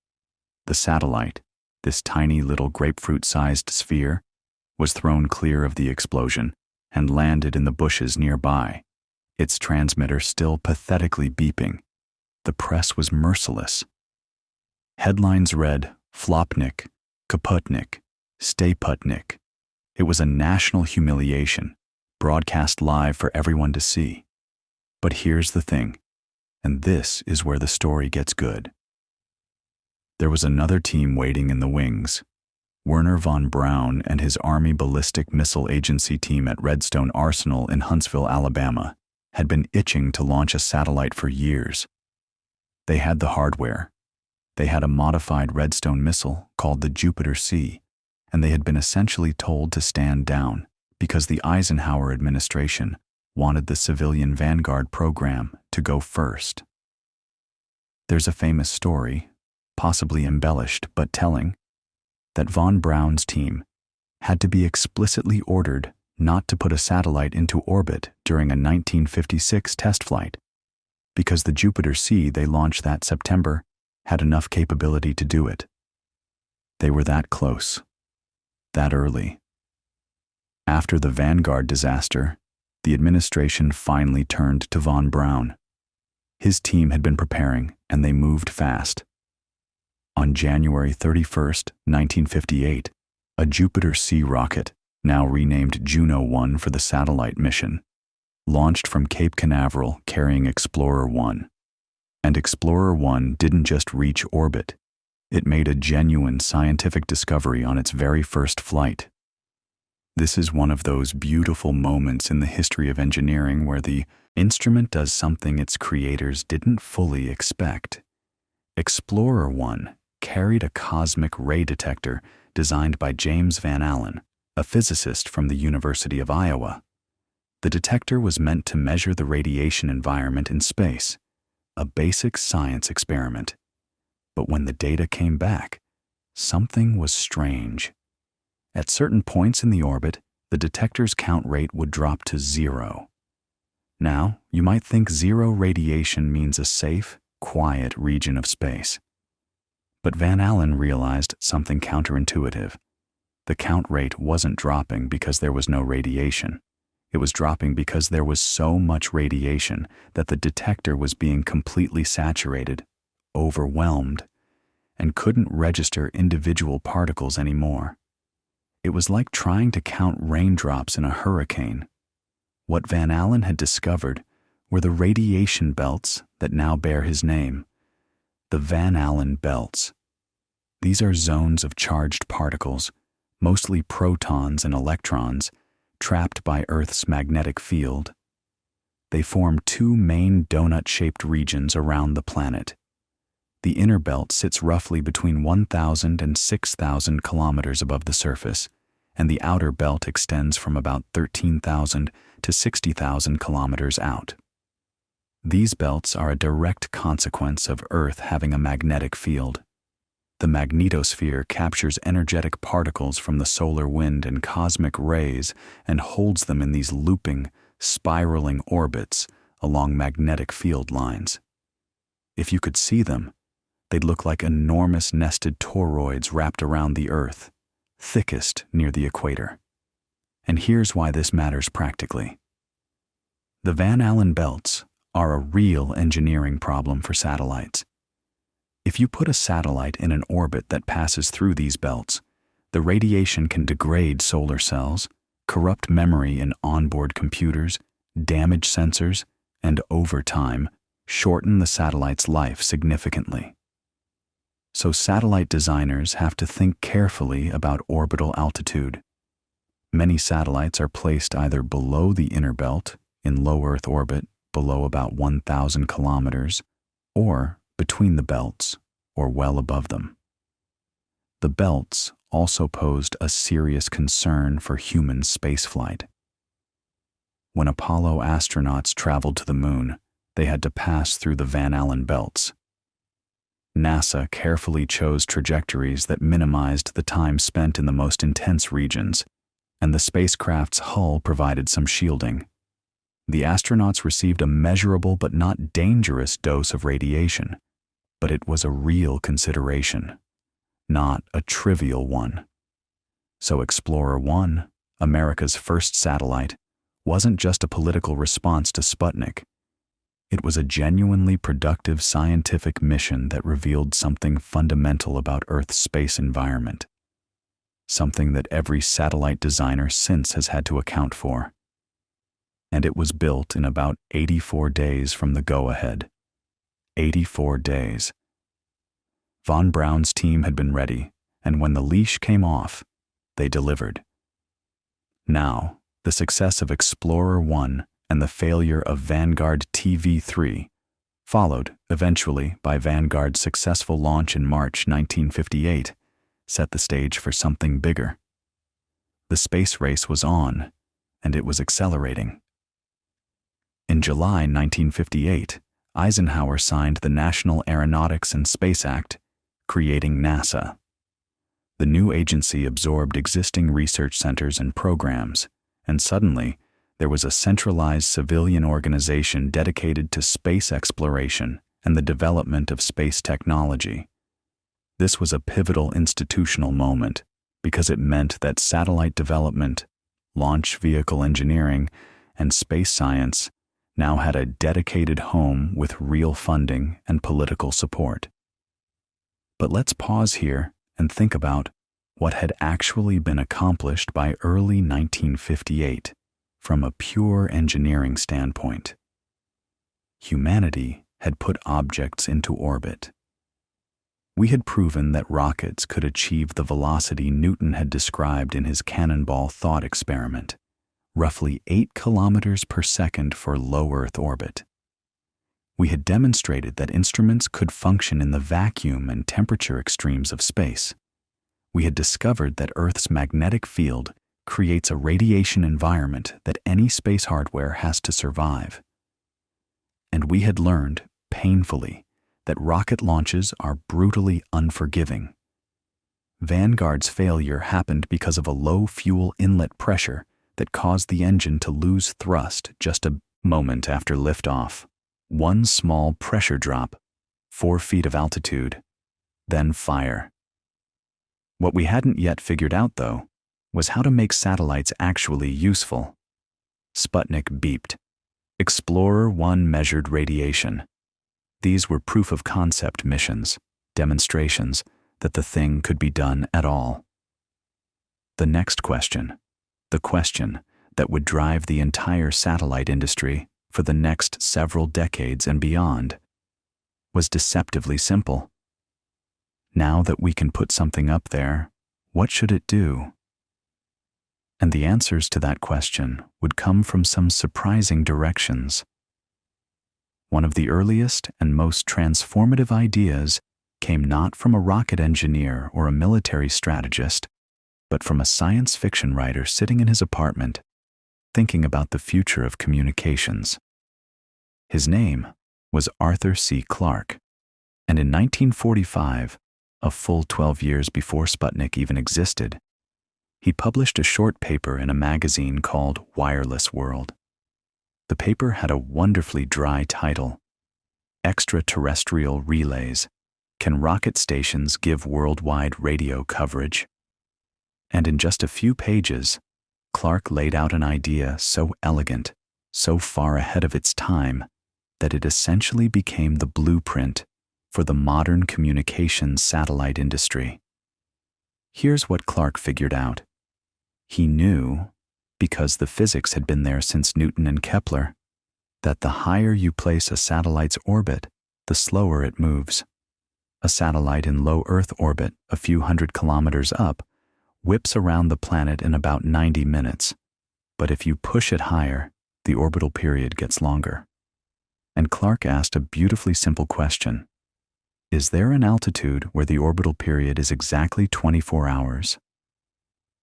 The satellite, this tiny little grapefruit-sized sphere, was thrown clear of the explosion and landed in the bushes nearby, its transmitter still pathetically beeping. The press was merciless. Headlines read, "Flopnik, Kaputnik, Stayputnik." It was a national humiliation, broadcast live for everyone to see. But here's the thing, and this is where the story gets good. There was another team waiting in the wings. Werner von Braun and his Army Ballistic Missile Agency team at Redstone Arsenal in Huntsville, Alabama, had been itching to launch a satellite for years. They had the hardware. They had a modified Redstone missile called the Jupiter-C, and they had been essentially told to stand down because the Eisenhower administration wanted the civilian Vanguard program to go first. There's a famous story, possibly embellished but telling, that von Braun's team had to be explicitly ordered not to put a satellite into orbit during a 1956 test flight, because the Jupiter-C they launched that September had enough capability to do it. They were that close, that early. After the Vanguard disaster, the administration finally turned to von Braun. His team had been preparing, and they moved fast. On January 31st, 1958, a Jupiter-C rocket, now renamed Juno 1 for the satellite mission, launched from Cape Canaveral carrying Explorer 1. And Explorer 1 didn't just reach orbit, it made a genuine scientific discovery on its very first flight. This is one of those beautiful moments in the history of engineering where the instrument does something its creators didn't fully expect. Explorer 1 carried a cosmic ray detector designed by James Van Allen, a physicist from the University of Iowa. The detector was meant to measure the radiation environment in space, a basic science experiment. But when the data came back, something was strange. At certain points in the orbit, the detector's count rate would drop to 0. Now, you might think zero radiation means a safe, quiet region of space. But Van Allen realized something counterintuitive. The count rate wasn't dropping because there was no radiation. It was dropping because there was so much radiation that the detector was being completely saturated, overwhelmed, and couldn't register individual particles anymore. It was like trying to count raindrops in a hurricane. What Van Allen had discovered were the radiation belts that now bear his name, the Van Allen belts. These are zones of charged particles, mostly protons and electrons, trapped by Earth's magnetic field. They form two main donut-shaped regions around the planet. The inner belt sits roughly between 1,000 and 6,000 kilometers above the surface, and the outer belt extends from about 13,000 to 60,000 kilometers out. These belts are a direct consequence of Earth having a magnetic field. The magnetosphere captures energetic particles from the solar wind and cosmic rays and holds them in these looping, spiraling orbits along magnetic field lines. If you could see them, they'd look like enormous nested toroids wrapped around the Earth, thickest near the equator. And here's why this matters practically. The Van Allen belts are a real engineering problem for satellites. If you put a satellite in an orbit that passes through these belts, the radiation can degrade solar cells, corrupt memory in onboard computers, damage sensors, and over time, shorten the satellite's life significantly. So satellite designers have to think carefully about orbital altitude. Many satellites are placed either below the inner belt, in low Earth orbit, below about 1,000 kilometers, or between the belts, or well above them. The belts also posed a serious concern for human spaceflight. When Apollo astronauts traveled to the moon, they had to pass through the Van Allen belts. NASA carefully chose trajectories that minimized the time spent in the most intense regions, and the spacecraft's hull provided some shielding. The astronauts received a measurable but not dangerous dose of radiation, but it was a real consideration, not a trivial one. So Explorer 1, America's first satellite, wasn't just a political response to Sputnik. It was a genuinely productive scientific mission that revealed something fundamental about Earth's space environment, something that every satellite designer since has had to account for. And it was built in about 84 days from the go-ahead. 84 days. Von Braun's team had been ready, and when the leash came off, they delivered. Now, the success of Explorer 1 and the failure of Vanguard TV3, followed eventually by Vanguard's successful launch in March 1958, set the stage for something bigger. The space race was on, and it was accelerating. In July 1958, Eisenhower signed the National Aeronautics and Space Act, creating NASA. The new agency absorbed existing research centers and programs, and suddenly, there was a centralized civilian organization dedicated to space exploration and the development of space technology. This was a pivotal institutional moment because it meant that satellite development, launch vehicle engineering, and space science now had a dedicated home with real funding and political support. But let's pause here and think about what had actually been accomplished by early 1958 from a pure engineering standpoint. Humanity had put objects into orbit. We had proven that rockets could achieve the velocity Newton had described in his cannonball thought experiment, roughly 8 kilometers per second for low Earth orbit. We had demonstrated that instruments could function in the vacuum and temperature extremes of space. We had discovered that Earth's magnetic field creates a radiation environment that any space hardware has to survive. And we had learned, painfully, that rocket launches are brutally unforgiving. Vanguard's failure happened because of a low fuel inlet pressure that caused the engine to lose thrust just a moment after liftoff. One small pressure drop, 4 feet of altitude, then fire. What we hadn't yet figured out, though, was how to make satellites actually useful. Sputnik beeped. Explorer 1 measured radiation. These were proof-of-concept missions, demonstrations that the thing could be done at all. The next question, the question that would drive the entire satellite industry for the next several decades and beyond, was deceptively simple. Now that we can put something up there, what should it do? And the answers to that question would come from some surprising directions. One of the earliest and most transformative ideas came not from a rocket engineer or a military strategist, but from a science fiction writer sitting in his apartment, thinking about the future of communications. His name was Arthur C. Clarke, and in 1945, a full 12 years before Sputnik even existed, he published a short paper in a magazine called Wireless World. The paper had a wonderfully dry title, Extraterrestrial Relays: Can Rocket Stations Give Worldwide Radio Coverage? And in just a few pages, Clarke laid out an idea so elegant, so far ahead of its time, that it essentially became the blueprint for the modern communications satellite industry. Here's what Clarke figured out. He knew, because the physics had been there since Newton and Kepler, that the higher you place a satellite's orbit, the slower it moves. A satellite in low Earth orbit, a few hundred kilometers up, whips around the planet in about 90 minutes. But if you push it higher, the orbital period gets longer. And Clarke asked a beautifully simple question. Is there an altitude where the orbital period is exactly 24 hours?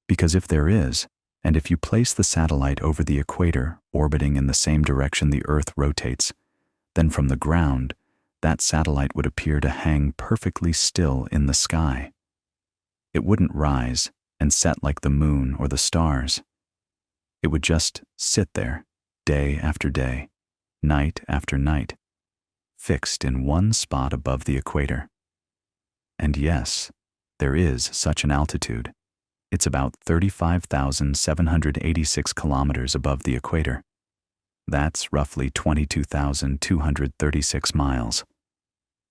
Because if there is, and if you place the satellite over the equator, orbiting in the same direction the Earth rotates, then from the ground, that satellite would appear to hang perfectly still in the sky. It wouldn't rise and set like the moon or the stars. It would just sit there, day after day, night after night, fixed in one spot above the equator. And yes, there is such an altitude. It's about 35,786 kilometers above the equator. That's roughly 22,236 miles.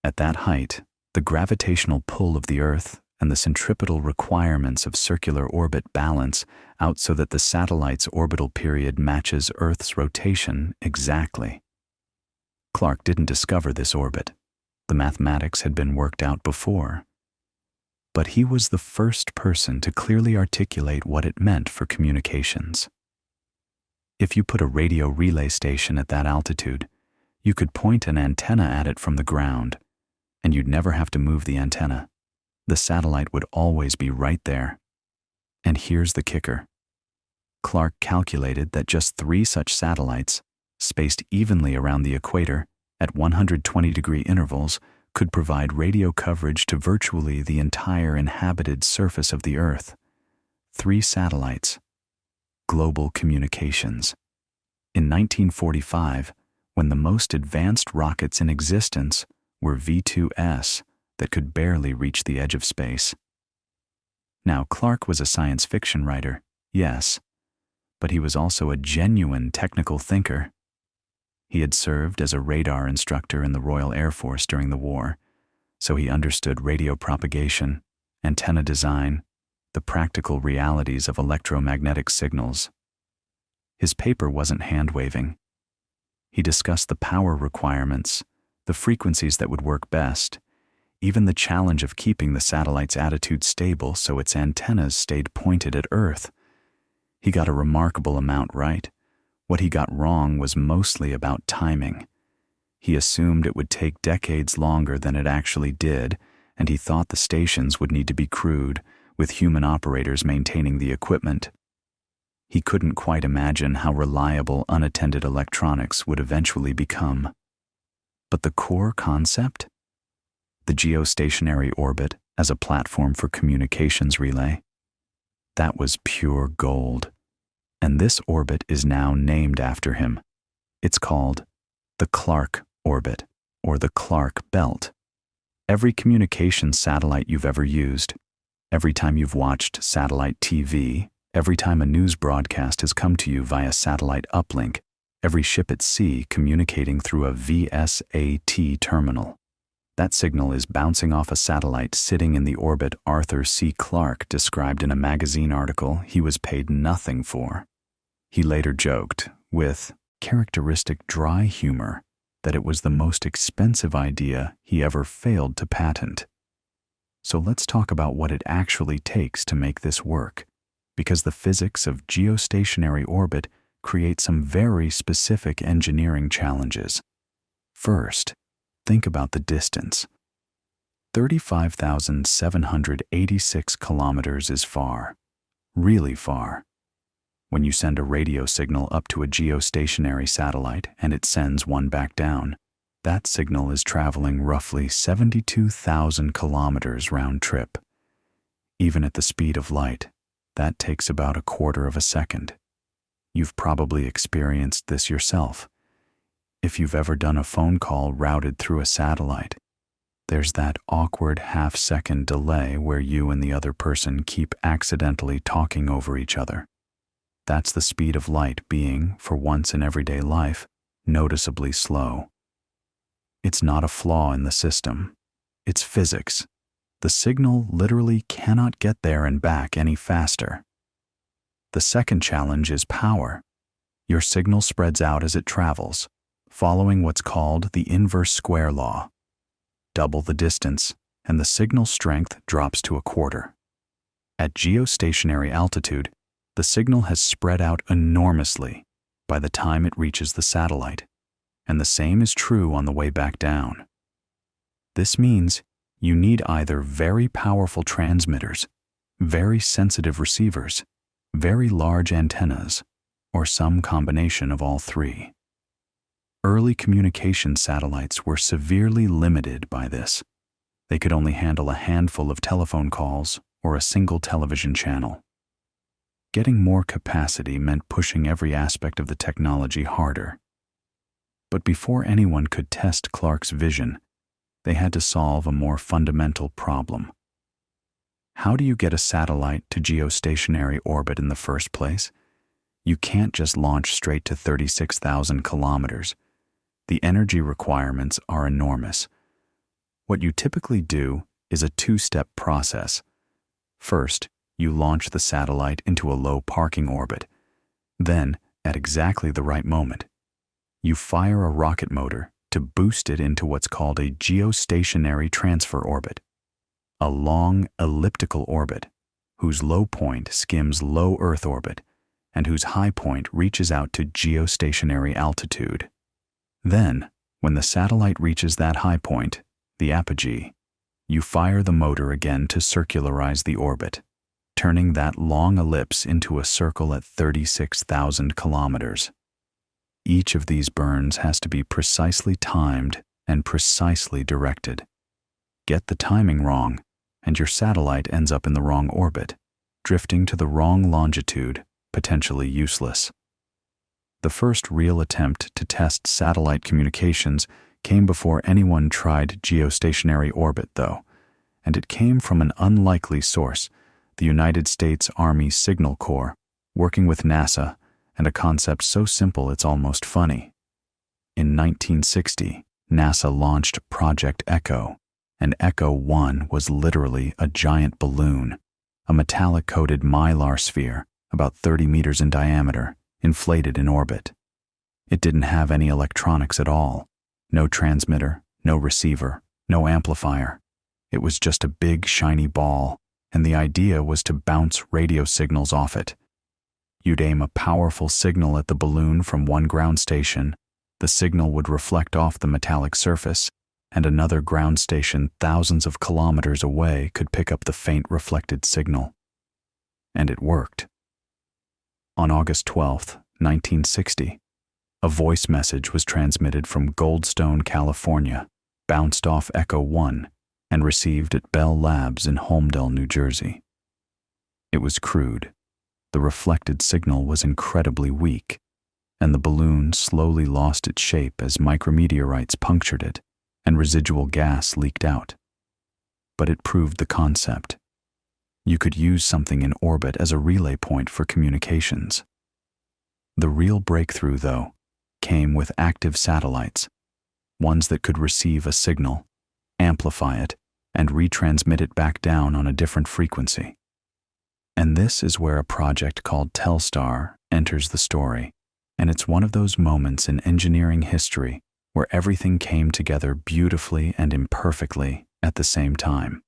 At that height, the gravitational pull of the Earth and the centripetal requirements of circular orbit balance out so that the satellite's orbital period matches Earth's rotation exactly. Clarke didn't discover this orbit. The mathematics had been worked out before. But he was the first person to clearly articulate what it meant for communications. If you put a radio relay station at that altitude, you could point an antenna at it from the ground, and you'd never have to move the antenna. The satellite would always be right there. And here's the kicker. Clarke calculated that just 3 such satellites, spaced evenly around the equator at 120-degree intervals, could provide radio coverage to virtually the entire inhabited surface of the Earth. 3 satellites. Global communications. In 1945, when the most advanced rockets in existence were V2S that could barely reach the edge of space. Now, Clarke was a science fiction writer, yes, but he was also a genuine technical thinker. He had served as a radar instructor in the Royal Air Force during the war, so he understood radio propagation, antenna design, the practical realities of electromagnetic signals. His paper wasn't hand-waving. He discussed the power requirements, the frequencies that would work best, even the challenge of keeping the satellite's attitude stable so its antennas stayed pointed at Earth. He got a remarkable amount right. What he got wrong was mostly about timing. He assumed it would take decades longer than it actually did, and he thought the stations would need to be crewed, with human operators maintaining the equipment. He couldn't quite imagine how reliable unattended electronics would eventually become. But the core concept? The geostationary orbit as a platform for communications relay? That was pure gold. And this orbit is now named after him. It's called the Clarke orbit, or the Clarke belt. Every communications satellite you've ever used, every time you've watched satellite TV, every time a news broadcast has come to you via satellite uplink, every ship at sea communicating through a VSAT terminal. That signal is bouncing off a satellite sitting in the orbit Arthur C. Clarke described in a magazine article he was paid nothing for. He later joked, with characteristic dry humor, that it was the most expensive idea he ever failed to patent. So let's talk about what it actually takes to make this work, because the physics of geostationary orbit create some very specific engineering challenges. First, think about the distance. 35,786 kilometers is far, really far. When you send a radio signal up to a geostationary satellite and it sends one back down, that signal is traveling roughly 72,000 kilometers round trip. Even at the speed of light, that takes about a quarter of a second. You've probably experienced this yourself. If you've ever done a phone call routed through a satellite, there's that awkward half-second delay where you and the other person keep accidentally talking over each other. That's the speed of light being, for once in everyday life, noticeably slow. It's not a flaw in the system. It's physics. The signal literally cannot get there and back any faster. The second challenge is power. Your signal spreads out as it travels, following what's called the inverse square law. Double the distance, and the signal strength drops to a quarter. At geostationary altitude, the signal has spread out enormously by the time it reaches the satellite, and the same is true on the way back down. This means you need either very powerful transmitters, very sensitive receivers, very large antennas, or some combination of all three. Early communication satellites were severely limited by this. They could only handle a handful of telephone calls or a single television channel. Getting more capacity meant pushing every aspect of the technology harder. But before anyone could test Clarke's vision, they had to solve a more fundamental problem. How do you get a satellite to geostationary orbit in the first place? You can't just launch straight to 36,000 kilometers. The energy requirements are enormous. What you typically do is a two-step process. First, you launch the satellite into a low parking orbit. Then, at exactly the right moment, you fire a rocket motor to boost it into what's called a geostationary transfer orbit, a long elliptical orbit whose low point skims low Earth orbit and whose high point reaches out to geostationary altitude. Then, when the satellite reaches that high point, the apogee, you fire the motor again to circularize the orbit, turning that long ellipse into a circle at 36,000 kilometers. Each of these burns has to be precisely timed and precisely directed. Get the timing wrong, and your satellite ends up in the wrong orbit, drifting to the wrong longitude, potentially useless. The first real attempt to test satellite communications came before anyone tried geostationary orbit, though, and it came from an unlikely source, the United States Army Signal Corps, working with NASA, and a concept so simple it's almost funny. In 1960, NASA launched Project Echo, and Echo 1 was literally a giant balloon, a metallic-coated mylar sphere about 30 meters in diameter, inflated in orbit. It didn't have any electronics at all, no transmitter, no receiver, no amplifier. It was just a big shiny ball, and the idea was to bounce radio signals off it. You'd aim a powerful signal at the balloon from one ground station, the signal would reflect off the metallic surface, and another ground station thousands of kilometers away could pick up the faint reflected signal. And it worked. On August 12, 1960, a voice message was transmitted from Goldstone, California, bounced off Echo 1, and received at Bell Labs in Holmdel, New Jersey. It was crude. The reflected signal was incredibly weak, and the balloon slowly lost its shape as micrometeorites punctured it and residual gas leaked out. But it proved the concept. You could use something in orbit as a relay point for communications. The real breakthrough, though, came with active satellites, ones that could receive a signal, amplify it, and retransmit it back down on a different frequency. And this is where a project called Telstar enters the story, and it's one of those moments in engineering history where everything came together beautifully and imperfectly at the same time.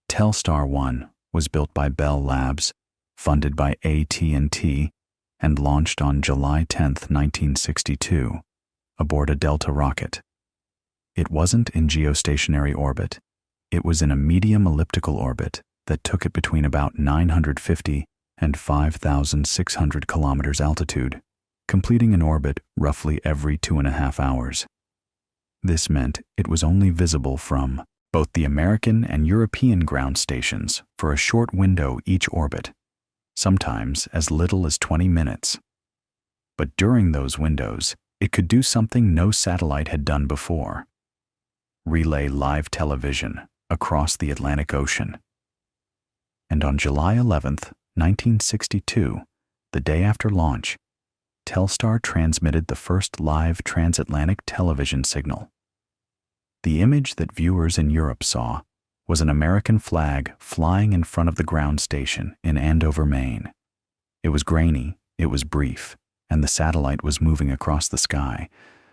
Telstar 1 was built by Bell Labs, funded by AT&T, and launched on July 10, 1962, aboard a Delta rocket. It wasn't in geostationary orbit. It was in a medium elliptical orbit that took it between about 950 and 5,600 kilometers altitude, completing an orbit roughly every 2.5 hours. This meant it was only visible from both the American and European ground stations for a short window each orbit, sometimes as little as 20 minutes. But during those windows, it could do something no satellite had done before: relay live television across the Atlantic Ocean. And on July 11th, 1962, the day after launch, Telstar transmitted the first live transatlantic television signal. The image that viewers in Europe saw was an American flag flying in front of the ground station in Andover, Maine. It was grainy, it was brief, and the satellite was moving across the sky,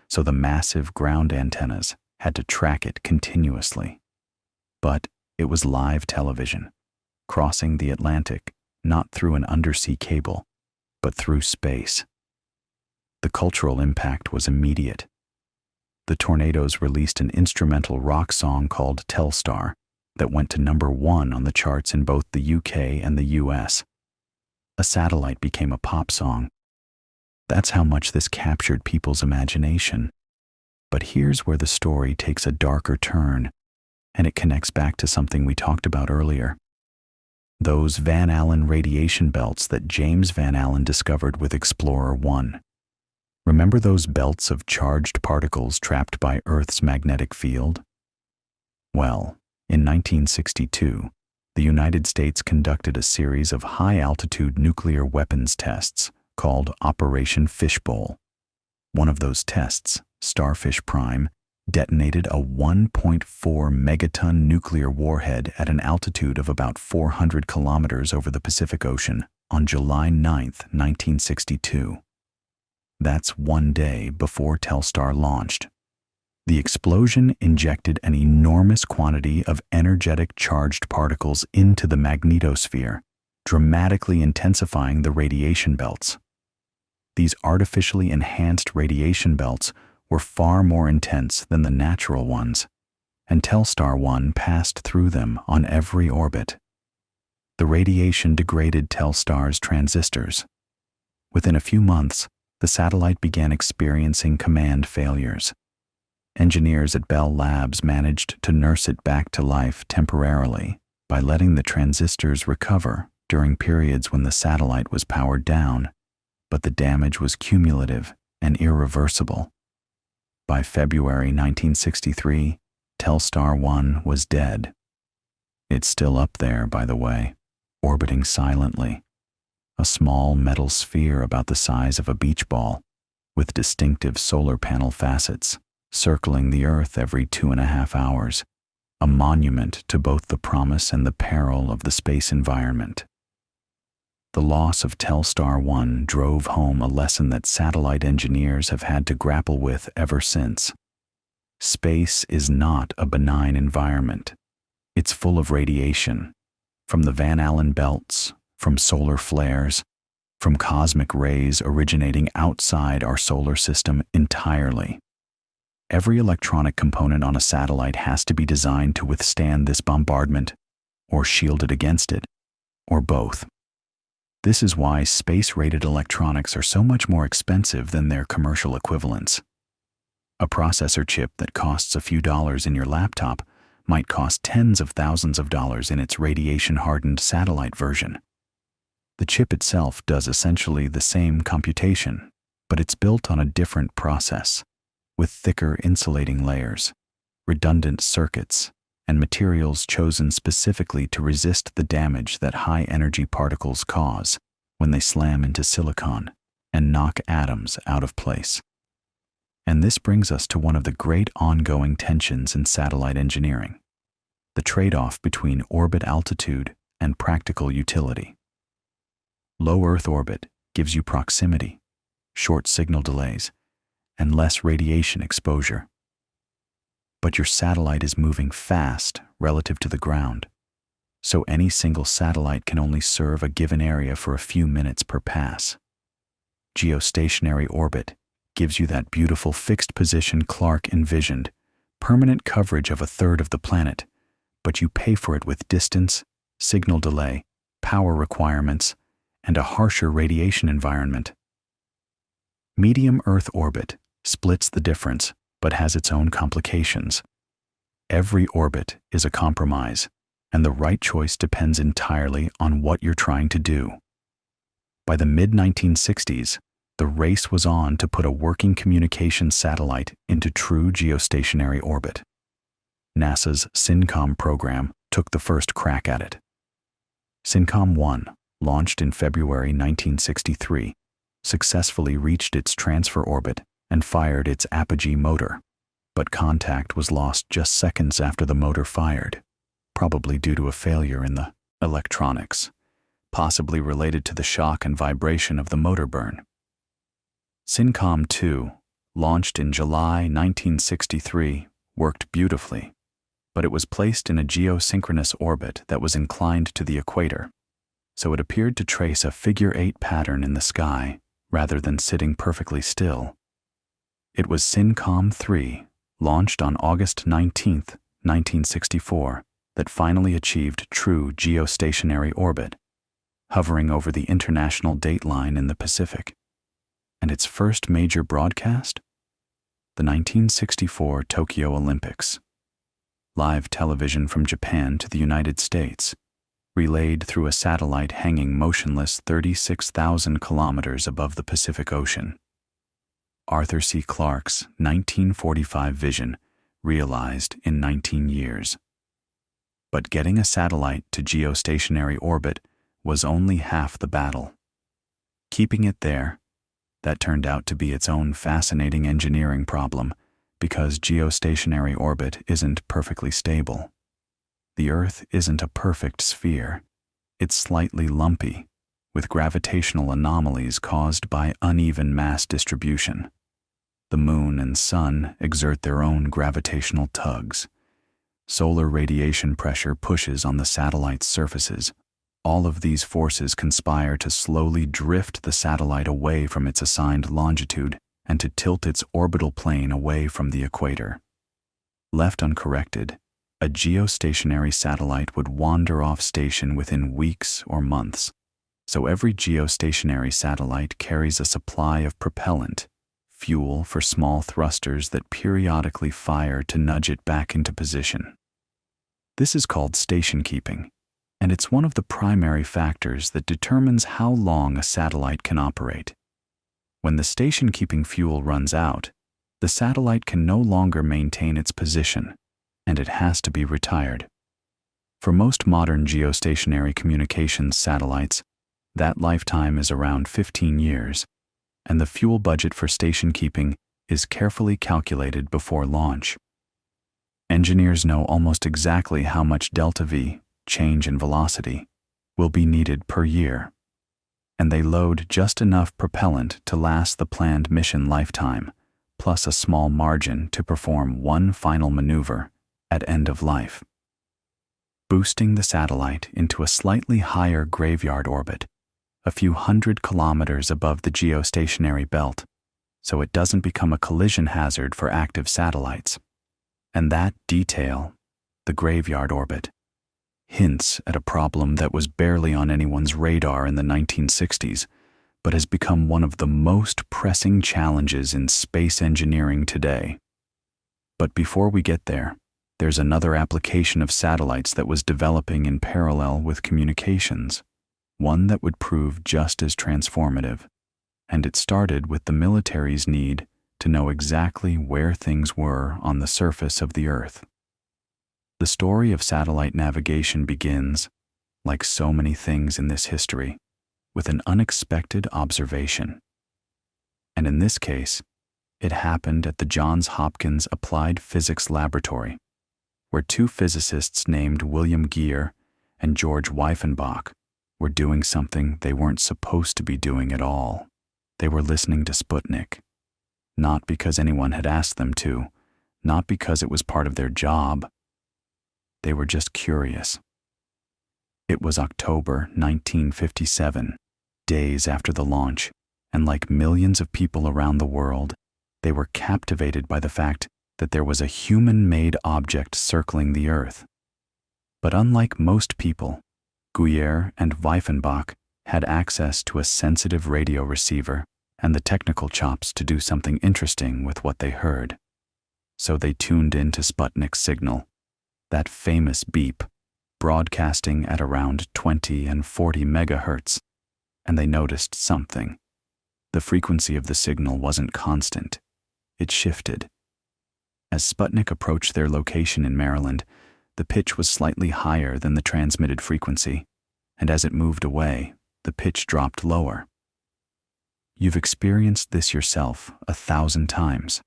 so the massive ground antennas had to track it continuously. But it was live television, crossing the Atlantic not through an undersea cable, but through space. The cultural impact was immediate. The Tornadoes released an instrumental rock song called Telstar that went to #1 on the charts in both the UK and the US. A satellite became a pop song. That's how much this captured people's imagination. But here's where the story takes a darker turn, and it connects back to something we talked about earlier. Those Van Allen radiation belts that James Van Allen discovered with Explorer 1. Remember those belts of charged particles trapped by Earth's magnetic field? Well, in 1962, the United States conducted a series of high-altitude nuclear weapons tests called Operation Fishbowl. One of those tests, Starfish Prime, detonated a 1.4 megaton nuclear warhead at an altitude of about 400 kilometers over the Pacific Ocean on July 9, 1962. That's one day before Telstar launched. The explosion injected an enormous quantity of energetic charged particles into the magnetosphere, dramatically intensifying the radiation belts. These artificially enhanced radiation belts were far more intense than the natural ones, and Telstar 1 passed through them on every orbit. The radiation degraded Telstar's transistors. Within a few months, the satellite began experiencing command failures. Engineers at Bell Labs managed to nurse it back to life temporarily by letting the transistors recover during periods when the satellite was powered down, but the damage was cumulative and irreversible. By February 1963, Telstar 1 was dead. It's still up there, by the way, orbiting silently. A small metal sphere about the size of a beach ball, with distinctive solar panel facets, circling the Earth every 2.5 hours, a monument to both the promise and the peril of the space environment. The loss of Telstar 1 drove home a lesson that satellite engineers have had to grapple with ever since. Space is not a benign environment. It's full of radiation, from the Van Allen belts, from solar flares, from cosmic rays originating outside our solar system entirely. Every electronic component on a satellite has to be designed to withstand this bombardment, or shielded against it, or both. This is why space-rated electronics are so much more expensive than their commercial equivalents. A processor chip that costs a few dollars in your laptop might cost tens of thousands of dollars in its radiation-hardened satellite version. The chip itself does essentially the same computation, but it's built on a different process, with thicker insulating layers, redundant circuits, and materials chosen specifically to resist the damage that high-energy particles cause when they slam into silicon and knock atoms out of place. And this brings us to one of the great ongoing tensions in satellite engineering: the trade-off between orbit altitude and practical utility. Low Earth orbit gives you proximity, short signal delays, and less radiation exposure. But your satellite is moving fast relative to the ground, so any single satellite can only serve a given area for a few minutes per pass. Geostationary orbit gives you that beautiful fixed position Clarke envisioned, permanent coverage of a third of the planet, but you pay for it with distance, signal delay, power requirements, and a harsher radiation environment. Medium Earth orbit splits the difference, but has its own complications. Every orbit is a compromise, and the right choice depends entirely on what you're trying to do. By the mid-1960s, the race was on to put a working communications satellite into true geostationary orbit. NASA's SYNCOM program took the first crack at it. SYNCOM-1, launched in February 1963, successfully reached its transfer orbit and fired its apogee motor, but contact was lost just seconds after the motor fired, probably due to a failure in the electronics, possibly related to the shock and vibration of the motor burn. SYNCOM-2, launched in July 1963, worked beautifully, but it was placed in a geosynchronous orbit that was inclined to the equator, so it appeared to trace a figure-8 pattern in the sky rather than sitting perfectly still. It was SYNCOM-3, launched on August 19, 1964, that finally achieved true geostationary orbit, hovering over the international dateline in the Pacific. And its first major broadcast? The 1964 Tokyo Olympics. Live television from Japan to the United States, relayed through a satellite hanging motionless 36,000 kilometers above the Pacific Ocean. Arthur C. Clarke's 1945 vision realized in 19 years. But getting a satellite to geostationary orbit was only half the battle. Keeping it there, that turned out to be its own fascinating engineering problem, because geostationary orbit isn't perfectly stable. The Earth isn't a perfect sphere. It's slightly lumpy, with gravitational anomalies caused by uneven mass distribution. The Moon and Sun exert their own gravitational tugs. Solar radiation pressure pushes on the satellite's surfaces. All of these forces conspire to slowly drift the satellite away from its assigned longitude and to tilt its orbital plane away from the equator. Left uncorrected, a geostationary satellite would wander off station within weeks or months, so every geostationary satellite carries a supply of propellant, fuel for small thrusters that periodically fire to nudge it back into position. This is called station keeping, and it's one of the primary factors that determines how long a satellite can operate. When the station-keeping fuel runs out, the satellite can no longer maintain its position, and it has to be retired. For most modern geostationary communications satellites, that lifetime is around 15 years, and the fuel budget for station-keeping is carefully calculated before launch. Engineers know almost exactly how much delta-v, change in velocity, will be needed per year, and they load just enough propellant to last the planned mission lifetime, plus a small margin to perform one final maneuver at end of life. Boosting the satellite into a slightly higher graveyard orbit, a few hundred kilometers above the geostationary belt, so it doesn't become a collision hazard for active satellites. And that detail, the graveyard orbit, hints at a problem that was barely on anyone's radar in the 1960s, but has become one of the most pressing challenges in space engineering today. But before we get there, there's another application of satellites that was developing in parallel with communications, one that would prove just as transformative, and it started with the military's need to know exactly where things were on the surface of the Earth. The story of satellite navigation begins, like so many things in this history, with an unexpected observation. And in this case, it happened at the Johns Hopkins Applied Physics Laboratory, where two physicists named William Geer and George Weifenbach were doing something they weren't supposed to be doing at all. They were listening to Sputnik, not because anyone had asked them to, not because it was part of their job. They were just curious. It was October 1957, days after the launch, and like millions of people around the world, they were captivated by the fact that there was a human-made object circling the Earth. But unlike most people, Geer and Weifenbach had access to a sensitive radio receiver and the technical chops to do something interesting with what they heard. So they tuned into Sputnik's signal, that famous beep, broadcasting at around 20 and 40 megahertz, and they noticed something. The frequency of the signal wasn't constant. It shifted. As Sputnik approached their location in Maryland, the pitch was slightly higher than the transmitted frequency, and as it moved away, the pitch dropped lower. You've experienced this yourself 1,000 times.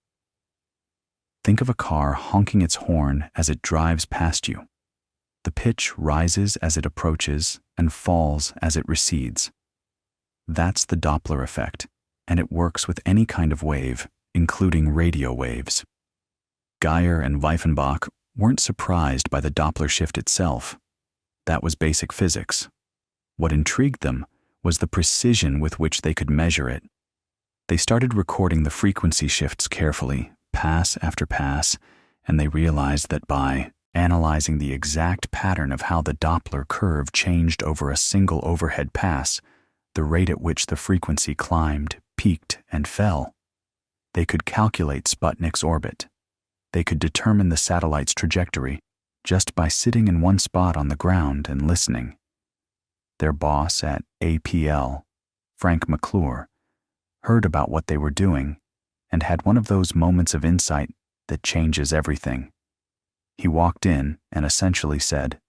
Think of a car honking its horn as it drives past you. The pitch rises as it approaches and falls as it recedes. That's the Doppler effect, and it works with any kind of wave, including radio waves. Geyer and Weifenbach weren't surprised by the Doppler shift itself. That was basic physics. What intrigued them was the precision with which they could measure it. They started recording the frequency shifts carefully, pass after pass, and they realized that by analyzing the exact pattern of how the Doppler curve changed over a single overhead pass, the rate at which the frequency climbed, peaked, and fell, they could calculate Sputnik's orbit. They could determine the satellite's trajectory just by sitting in one spot on the ground and listening. Their boss at APL, Frank McClure, heard about what they were doing and had one of those moments of insight that changes everything. He walked in and essentially said,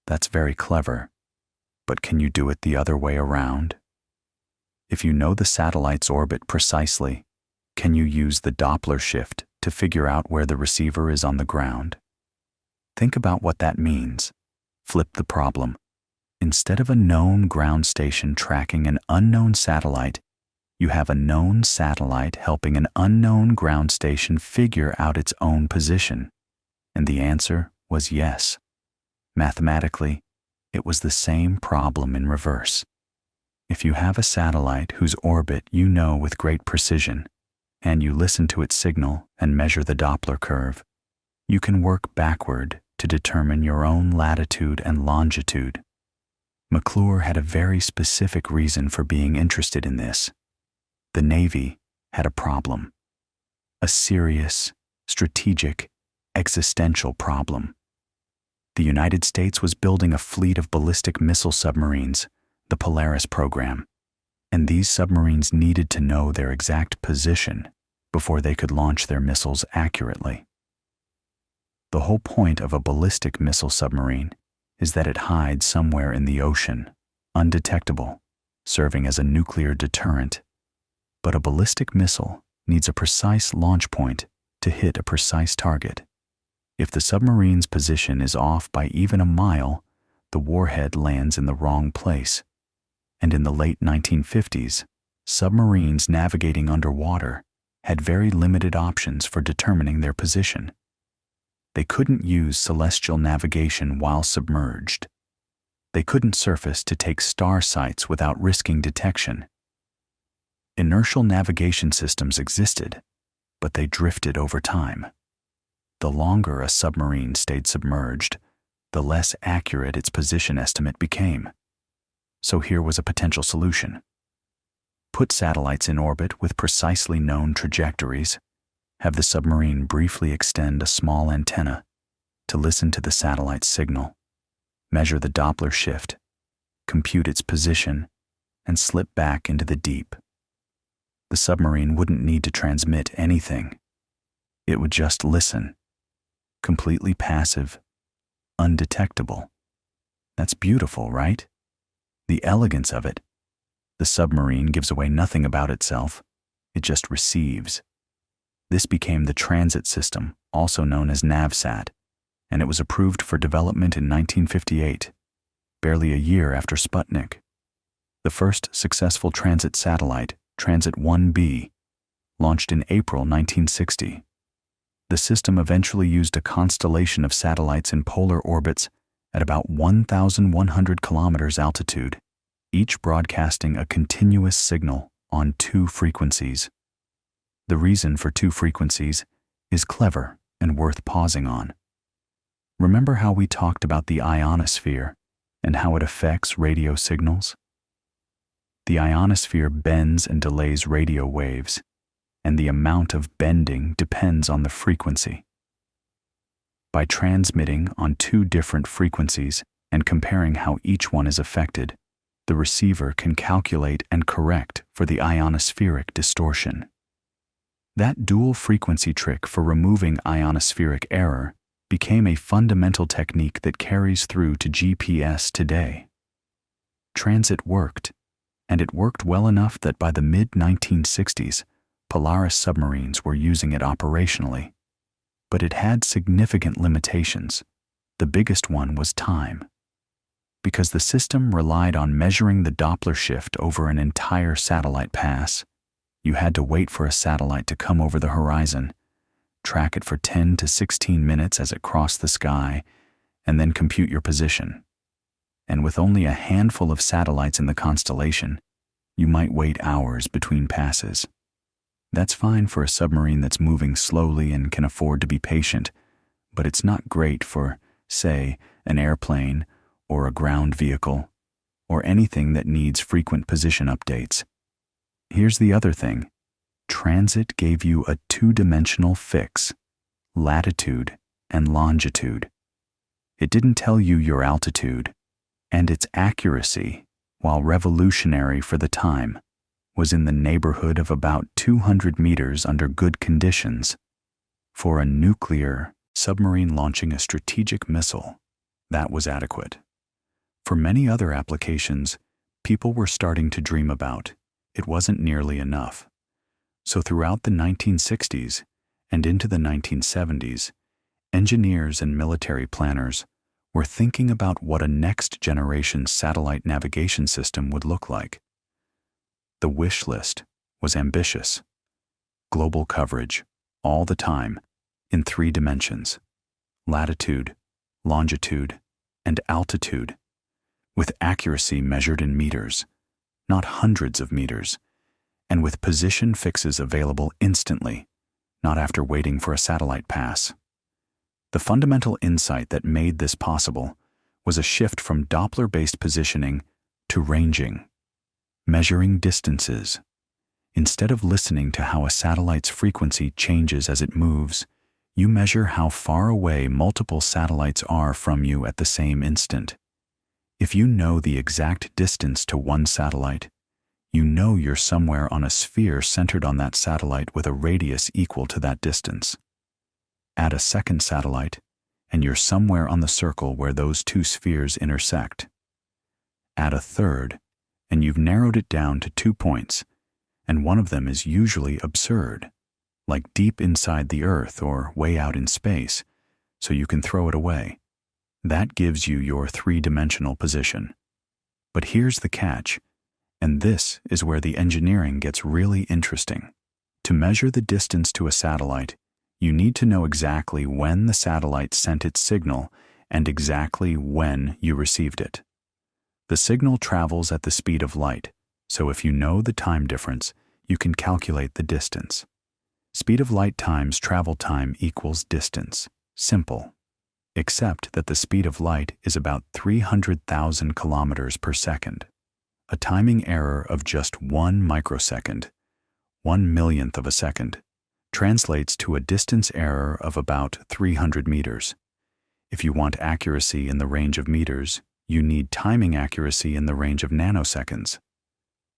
"That's very clever, but can you do it the other way around? If you know the satellite's orbit precisely, can you use the Doppler shift to figure out where the receiver is on the ground?" Think about what that means. Flip the problem. Instead of a known ground station tracking an unknown satellite, you have a known satellite helping an unknown ground station figure out its own position. And the answer was yes. Mathematically, it was the same problem in reverse. If you have a satellite whose orbit you know with great precision, and you listen to its signal and measure the Doppler curve, you can work backward to determine your own latitude and longitude. McClure had a very specific reason for being interested in this. The Navy had a problem. A serious, strategic, existential problem. The United States was building a fleet of ballistic missile submarines, the Polaris program, and these submarines needed to know their exact position before they could launch their missiles accurately. The whole point of a ballistic missile submarine is that it hides somewhere in the ocean, undetectable, serving as a nuclear deterrent. But a ballistic missile needs a precise launch point to hit a precise target. If the submarine's position is off by even a mile, the warhead lands in the wrong place. And in the late 1950s, submarines navigating underwater had very limited options for determining their position. They couldn't use celestial navigation while submerged. They couldn't surface to take star sights without risking detection. Inertial navigation systems existed, but they drifted over time. The longer a submarine stayed submerged, the less accurate its position estimate became. So here was a potential solution. Put satellites in orbit with precisely known trajectories, have the submarine briefly extend a small antenna to listen to the satellite's signal, measure the Doppler shift, compute its position, and slip back into the deep. The submarine wouldn't need to transmit anything. It would just listen, completely passive, undetectable. That's beautiful, right? The elegance of it. The submarine gives away nothing about itself. It just receives. This became the transit system, also known as NavSat, and it was approved for development in 1958, barely a year after Sputnik. The first successful transit satellite, Transit 1B, launched in April 1960. The system eventually used a constellation of satellites in polar orbits at about 1,100 kilometers altitude, each broadcasting a continuous signal on 2 frequencies. The reason for 2 frequencies is clever and worth pausing on. Remember how we talked about the ionosphere and how it affects radio signals? The ionosphere bends and delays radio waves, and the amount of bending depends on the frequency. By transmitting on two different frequencies and comparing how each one is affected, the receiver can calculate and correct for the ionospheric distortion. That dual frequency trick for removing ionospheric error became a fundamental technique that carries through to GPS today. Transit worked, and it worked well enough that by the mid-1960s, Polaris submarines were using it operationally. But it had significant limitations. The biggest one was time. Because the system relied on measuring the Doppler shift over an entire satellite pass, you had to wait for a satellite to come over the horizon, track it for 10 to 16 minutes as it crossed the sky, and then compute your position. And with only a handful of satellites in the constellation, you might wait hours between passes. That's fine for a submarine that's moving slowly and can afford to be patient, but it's not great for, say, an airplane or a ground vehicle, or anything that needs frequent position updates. Here's the other thing. Transit gave you a two-dimensional fix, latitude and longitude. It didn't tell you your altitude, and its accuracy, while revolutionary for the time, was in the neighborhood of about 200 meters under good conditions. For a nuclear submarine launching a strategic missile, that was adequate. For many other applications, people were starting to dream about, it wasn't nearly enough. So throughout the 1960s and into the 1970s, engineers and military planners were thinking about what a next-generation satellite navigation system would look like. The wish list was ambitious. Global coverage, all the time, in 3 dimensions: latitude, longitude, and altitude, with accuracy measured in meters, not hundreds of meters, and with position fixes available instantly, not after waiting for a satellite pass. The fundamental insight that made this possible was a shift from Doppler-based positioning to ranging, measuring distances. Instead of listening to how a satellite's frequency changes as it moves, you measure how far away multiple satellites are from you at the same instant. If you know the exact distance to one satellite, you know you're somewhere on a sphere centered on that satellite with a radius equal to that distance. Add a second satellite, and you're somewhere on the circle where those 2 spheres intersect. Add a third, and you've narrowed it down to 2 points, and one of them is usually absurd, like deep inside the Earth or way out in space, so you can throw it away. That gives you your 3-dimensional position. But here's the catch, and this is where the engineering gets really interesting. To measure the distance to a satellite, you need to know exactly when the satellite sent its signal and exactly when you received it. The signal travels at the speed of light, so if you know the time difference, you can calculate the distance. Speed of light times travel time equals distance. Simple. Except that the speed of light is about 300,000 kilometers per second. A timing error of just 1 microsecond, 1/1,000,000th of a second, translates to a distance error of about 300 meters. If you want accuracy in the range of meters, you need timing accuracy in the range of nanoseconds,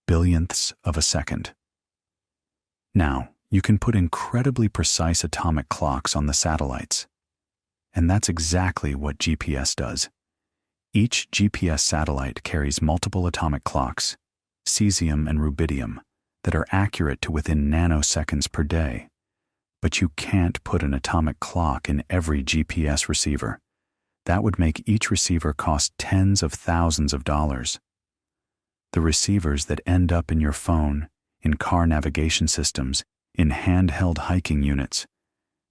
billionths of a second. Now, you can put incredibly precise atomic clocks on the satellites. And that's exactly what GPS does. Each GPS satellite carries multiple atomic clocks, cesium and rubidium, that are accurate to within nanoseconds per day. But you can't put an atomic clock in every GPS receiver. That would make each receiver cost tens of thousands of dollars. The receivers that end up in your phone, in car navigation systems, in handheld hiking units,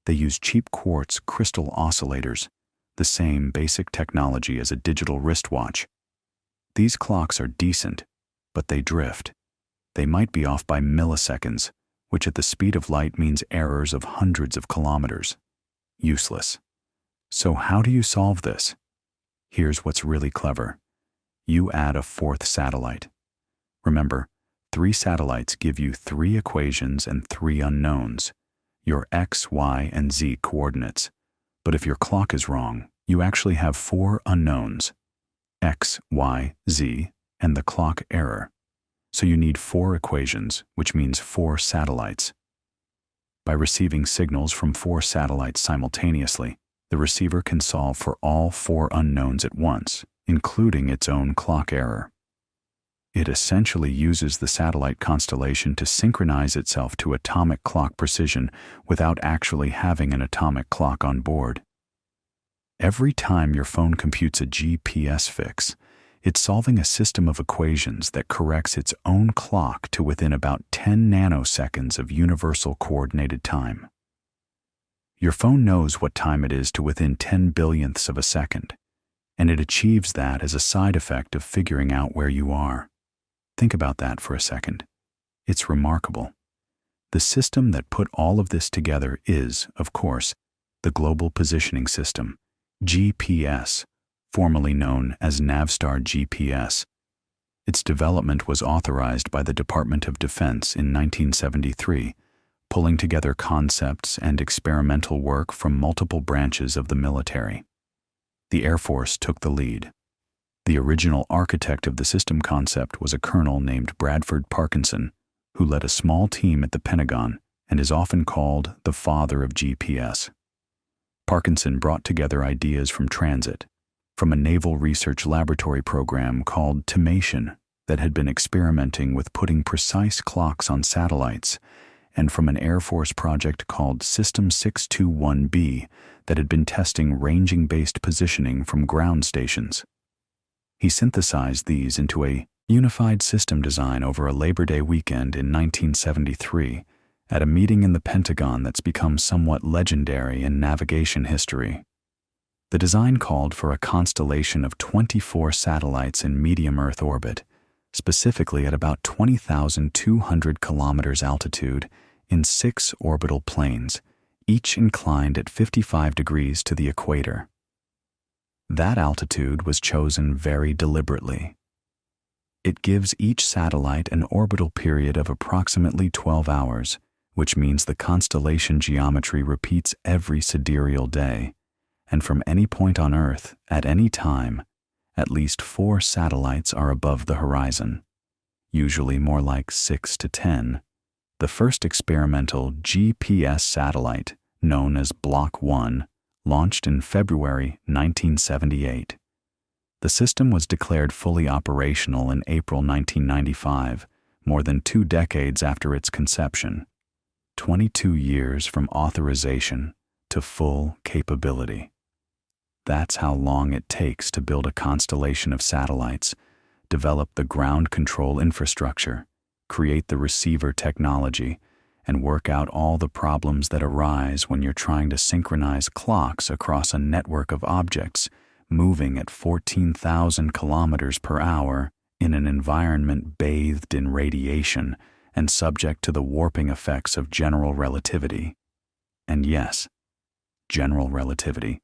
they use cheap quartz crystal oscillators, the same basic technology as a digital wristwatch. These clocks are decent, but they drift. They might be off by milliseconds, which at the speed of light means errors of hundreds of kilometers. Useless. So how do you solve this? Here's what's really clever. You add a 4th satellite. Remember, 3 satellites give you 3 equations and 3 unknowns, your x, y, and z coordinates. But if your clock is wrong, you actually have 4 unknowns, x, y, z, and the clock error. So you need 4 equations, which means 4 satellites. By receiving signals from 4 satellites simultaneously, the receiver can solve for all 4 unknowns at once, including its own clock error. It essentially uses the satellite constellation to synchronize itself to atomic clock precision without actually having an atomic clock on board. Every time your phone computes a GPS fix, it's solving a system of equations that corrects its own clock to within about 10 nanoseconds of universal coordinated time. Your phone knows what time it is to within 10 billionths of a second, and it achieves that as a side effect of figuring out where you are. Think about that for a second. It's remarkable. The system that put all of this together is, of course, the Global Positioning System, GPS, formerly known as Navstar GPS. Its development was authorized by the Department of Defense in 1973, pulling together concepts and experimental work from multiple branches of the military. The Air Force took the lead. The original architect of the system concept was a colonel named Bradford Parkinson, who led a small team at the Pentagon and is often called the father of GPS. Parkinson brought together ideas from transit, from a naval research laboratory program called Timation that had been experimenting with putting precise clocks on satellites, and from an Air Force project called System 621B that had been testing ranging-based positioning from ground stations. He synthesized these into a unified system design over a Labor Day weekend in 1973 at a meeting in the Pentagon that's become somewhat legendary in navigation history. The design called for a constellation of 24 satellites in medium Earth orbit, specifically at about 20,200 kilometers altitude in 6 orbital planes, each inclined at 55 degrees to the equator. That altitude was chosen very deliberately. It gives each satellite an orbital period of approximately 12 hours, which means the constellation geometry repeats every sidereal day, and from any point on Earth, at any time, at least 4 satellites are above the horizon, usually more like 6 to 10. The first experimental GPS satellite, known as Block 1, launched in February 1978. The system was declared fully operational in April 1995, more than 2 decades after its conception. 22 years from authorization to full capability. That's how long it takes to build a constellation of satellites, develop the ground control infrastructure, create the receiver technology, and work out all the problems that arise when you're trying to synchronize clocks across a network of objects moving at 14,000 kilometers per hour in an environment bathed in radiation and subject to the warping effects of general relativity. And yes, general relativity.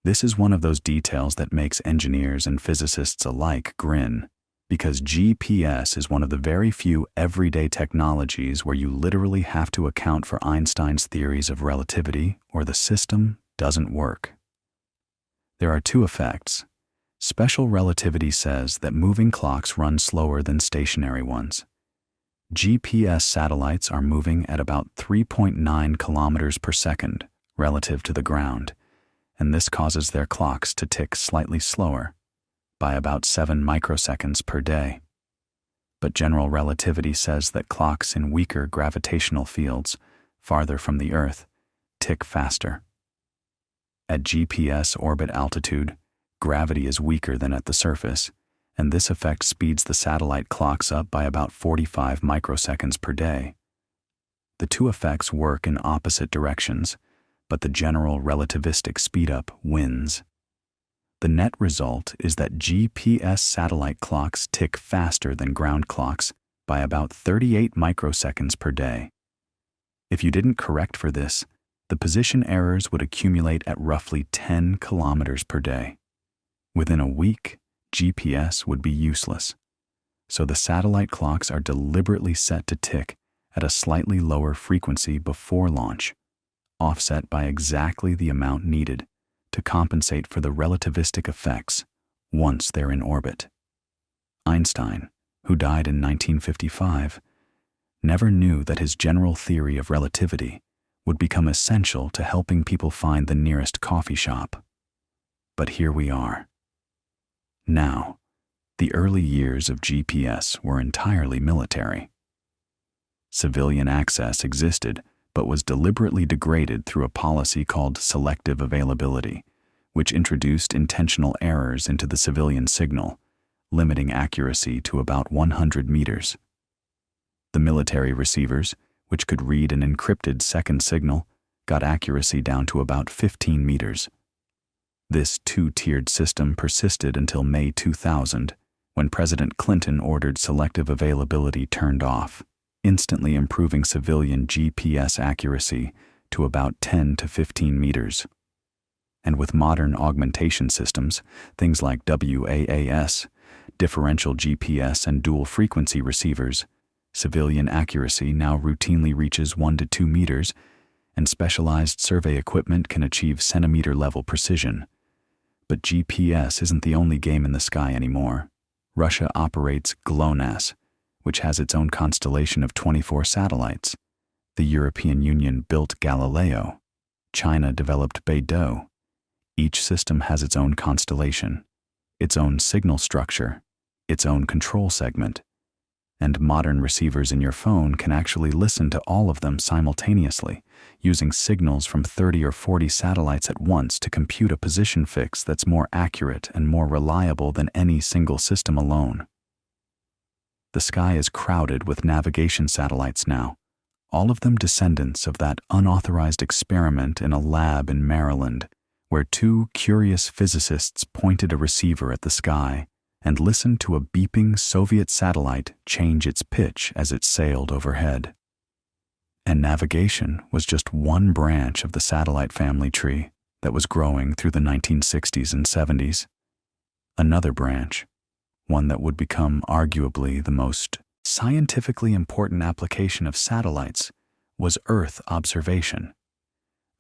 This is one of those details that makes engineers and physicists alike grin, because GPS is one of the very few everyday technologies where you literally have to account for Einstein's theories of relativity or the system doesn't work. There are 2 effects. Special relativity says that moving clocks run slower than stationary ones. GPS satellites are moving at about 3.9 kilometers per second relative to the ground, and this causes their clocks to tick slightly slower, by about 7 microseconds per day. But general relativity says that clocks in weaker gravitational fields, farther from the Earth, tick faster. At GPS orbit altitude, gravity is weaker than at the surface, and this effect speeds the satellite clocks up by about 45 microseconds per day. The 2 effects work in opposite directions, but the general relativistic speedup wins. The net result is that GPS satellite clocks tick faster than ground clocks by about 38 microseconds per day. If you didn't correct for this, the position errors would accumulate at roughly 10 kilometers per day. Within a week, GPS would be useless. So the satellite clocks are deliberately set to tick at a slightly lower frequency before launch, offset by exactly the amount needed to compensate for the relativistic effects once they're in orbit. Einstein, who died in 1955, never knew that his general theory of relativity would become essential to helping people find the nearest coffee shop. But here we are. Now, the early years of GPS were entirely military. Civilian access existed, but was deliberately degraded through a policy called selective availability, which introduced intentional errors into the civilian signal, limiting accuracy to about 100 meters. The military receivers, which could read an encrypted second signal, got accuracy down to about 15 meters. This two-tiered system persisted until May 2000, when President Clinton ordered selective availability turned off, instantly improving civilian GPS accuracy to about 10 to 15 meters. And with modern augmentation systems, things like WAAS, differential GPS and dual-frequency receivers, civilian accuracy now routinely reaches 1 to 2 meters, and specialized survey equipment can achieve centimeter-level precision. But GPS isn't the only game in the sky anymore. Russia operates GLONASS, which has its own constellation of 24 satellites. The European Union built Galileo. China developed Beidou. Each system has its own constellation, its own signal structure, its own control segment. And modern receivers in your phone can actually listen to all of them simultaneously, using signals from 30 or 40 satellites at once to compute a position fix that's more accurate and more reliable than any single system alone. The sky is crowded with navigation satellites now, all of them descendants of that unauthorized experiment in a lab in Maryland, where two curious physicists pointed a receiver at the sky and listened to a beeping Soviet satellite change its pitch as it sailed overhead. And navigation was just one branch of the satellite family tree that was growing through the 1960s and 70s. Another branch, one that would become arguably the most scientifically important application of satellites, was Earth observation.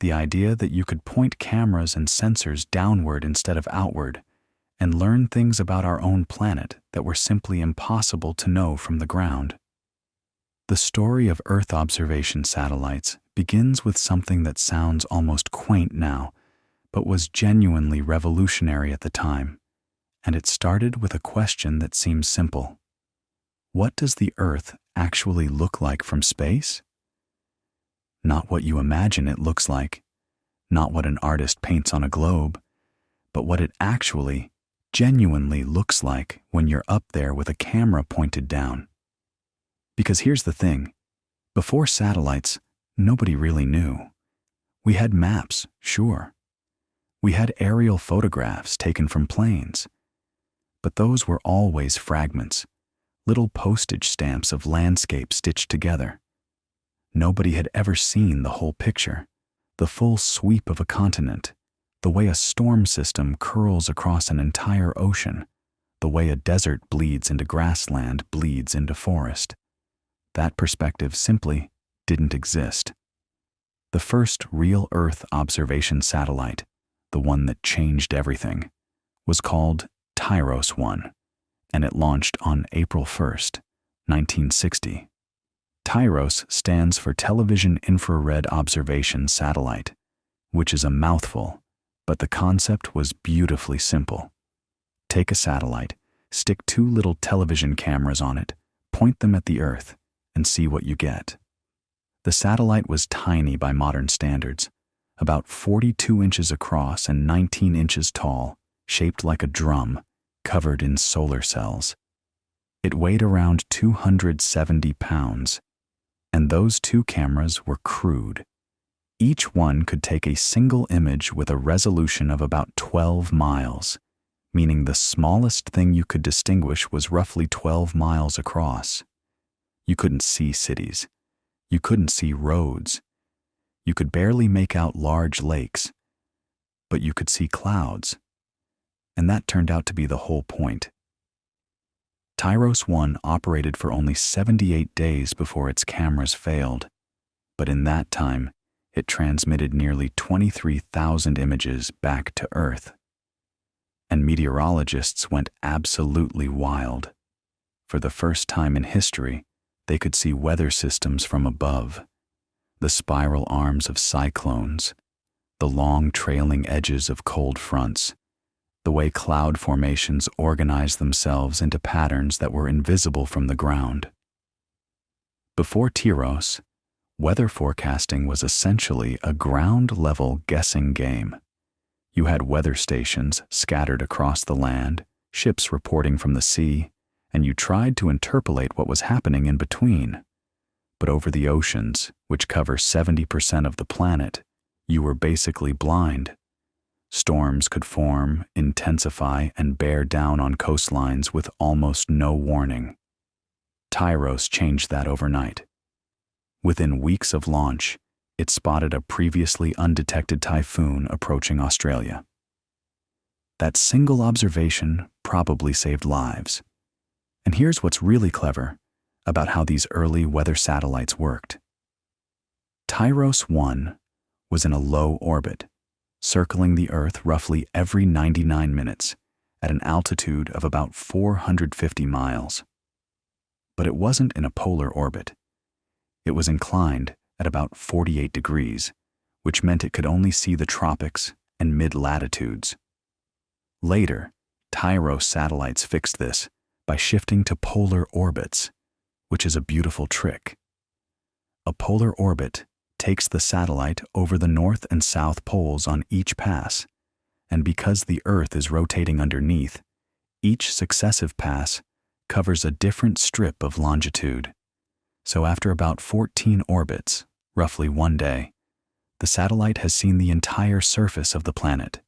The idea that you could point cameras and sensors downward instead of outward and learn things about our own planet that were simply impossible to know from the ground. The story of Earth observation satellites begins with something that sounds almost quaint now, but was genuinely revolutionary at the time, and it started with a question that seems simple. What does the Earth actually look like from space? Not what you imagine it looks like, not what an artist paints on a globe, but what it actually, genuinely looks like when you're up there with a camera pointed down. Because here's the thing, before satellites, nobody really knew. We had maps, sure. We had aerial photographs taken from planes. But those were always fragments, little postage stamps of landscape stitched together. Nobody had ever seen the whole picture, the full sweep of a continent, the way a storm system curls across an entire ocean, the way a desert bleeds into grassland bleeds into forest. That perspective simply didn't exist. The first real Earth observation satellite, the one that changed everything, was called Tyros 1, and it launched on April 1st, 1960. Tyros stands for Television Infrared Observation Satellite, which is a mouthful, but the concept was beautifully simple. Take a satellite, stick two little television cameras on it, point them at the Earth, and see what you get. The satellite was tiny by modern standards, about 42 inches across and 19 inches tall, shaped like a drum, covered in solar cells. It weighed around 270 pounds, and those two cameras were crude. Each one could take a single image with a resolution of about 12 miles, meaning the smallest thing you could distinguish was roughly 12 miles across. You couldn't see cities. You couldn't see roads. You could barely make out large lakes, but you could see clouds. And that turned out to be the whole point. Tyros 1 operated for only 78 days before its cameras failed, but in that time, it transmitted nearly 23,000 images back to Earth. And meteorologists went absolutely wild. For the first time in history, they could see weather systems from above, the spiral arms of cyclones, the long trailing edges of cold fronts, the way cloud formations organized themselves into patterns that were invisible from the ground. Before Tyros, weather forecasting was essentially a ground-level guessing game. You had weather stations scattered across the land, ships reporting from the sea, and you tried to interpolate what was happening in between. But over the oceans, which cover 70% of the planet, you were basically blind. Storms could form, intensify, and bear down on coastlines with almost no warning. Tyros changed that overnight. Within weeks of launch, it spotted a previously undetected typhoon approaching Australia. That single observation probably saved lives. And here's what's really clever about how these early weather satellites worked. Tyros 1 was in a low orbit, circling the Earth roughly every 99 minutes at an altitude of about 450 miles. But it wasn't in a polar orbit. It was inclined at about 48 degrees, which meant it could only see the tropics and mid-latitudes. Later, Tyros satellites fixed this by shifting to polar orbits, which is a beautiful trick. A polar orbit takes the satellite over the north and south poles on each pass, and because the Earth is rotating underneath, each successive pass covers a different strip of longitude. So after about 14 orbits, roughly one day, the satellite has seen the entire surface of the planet,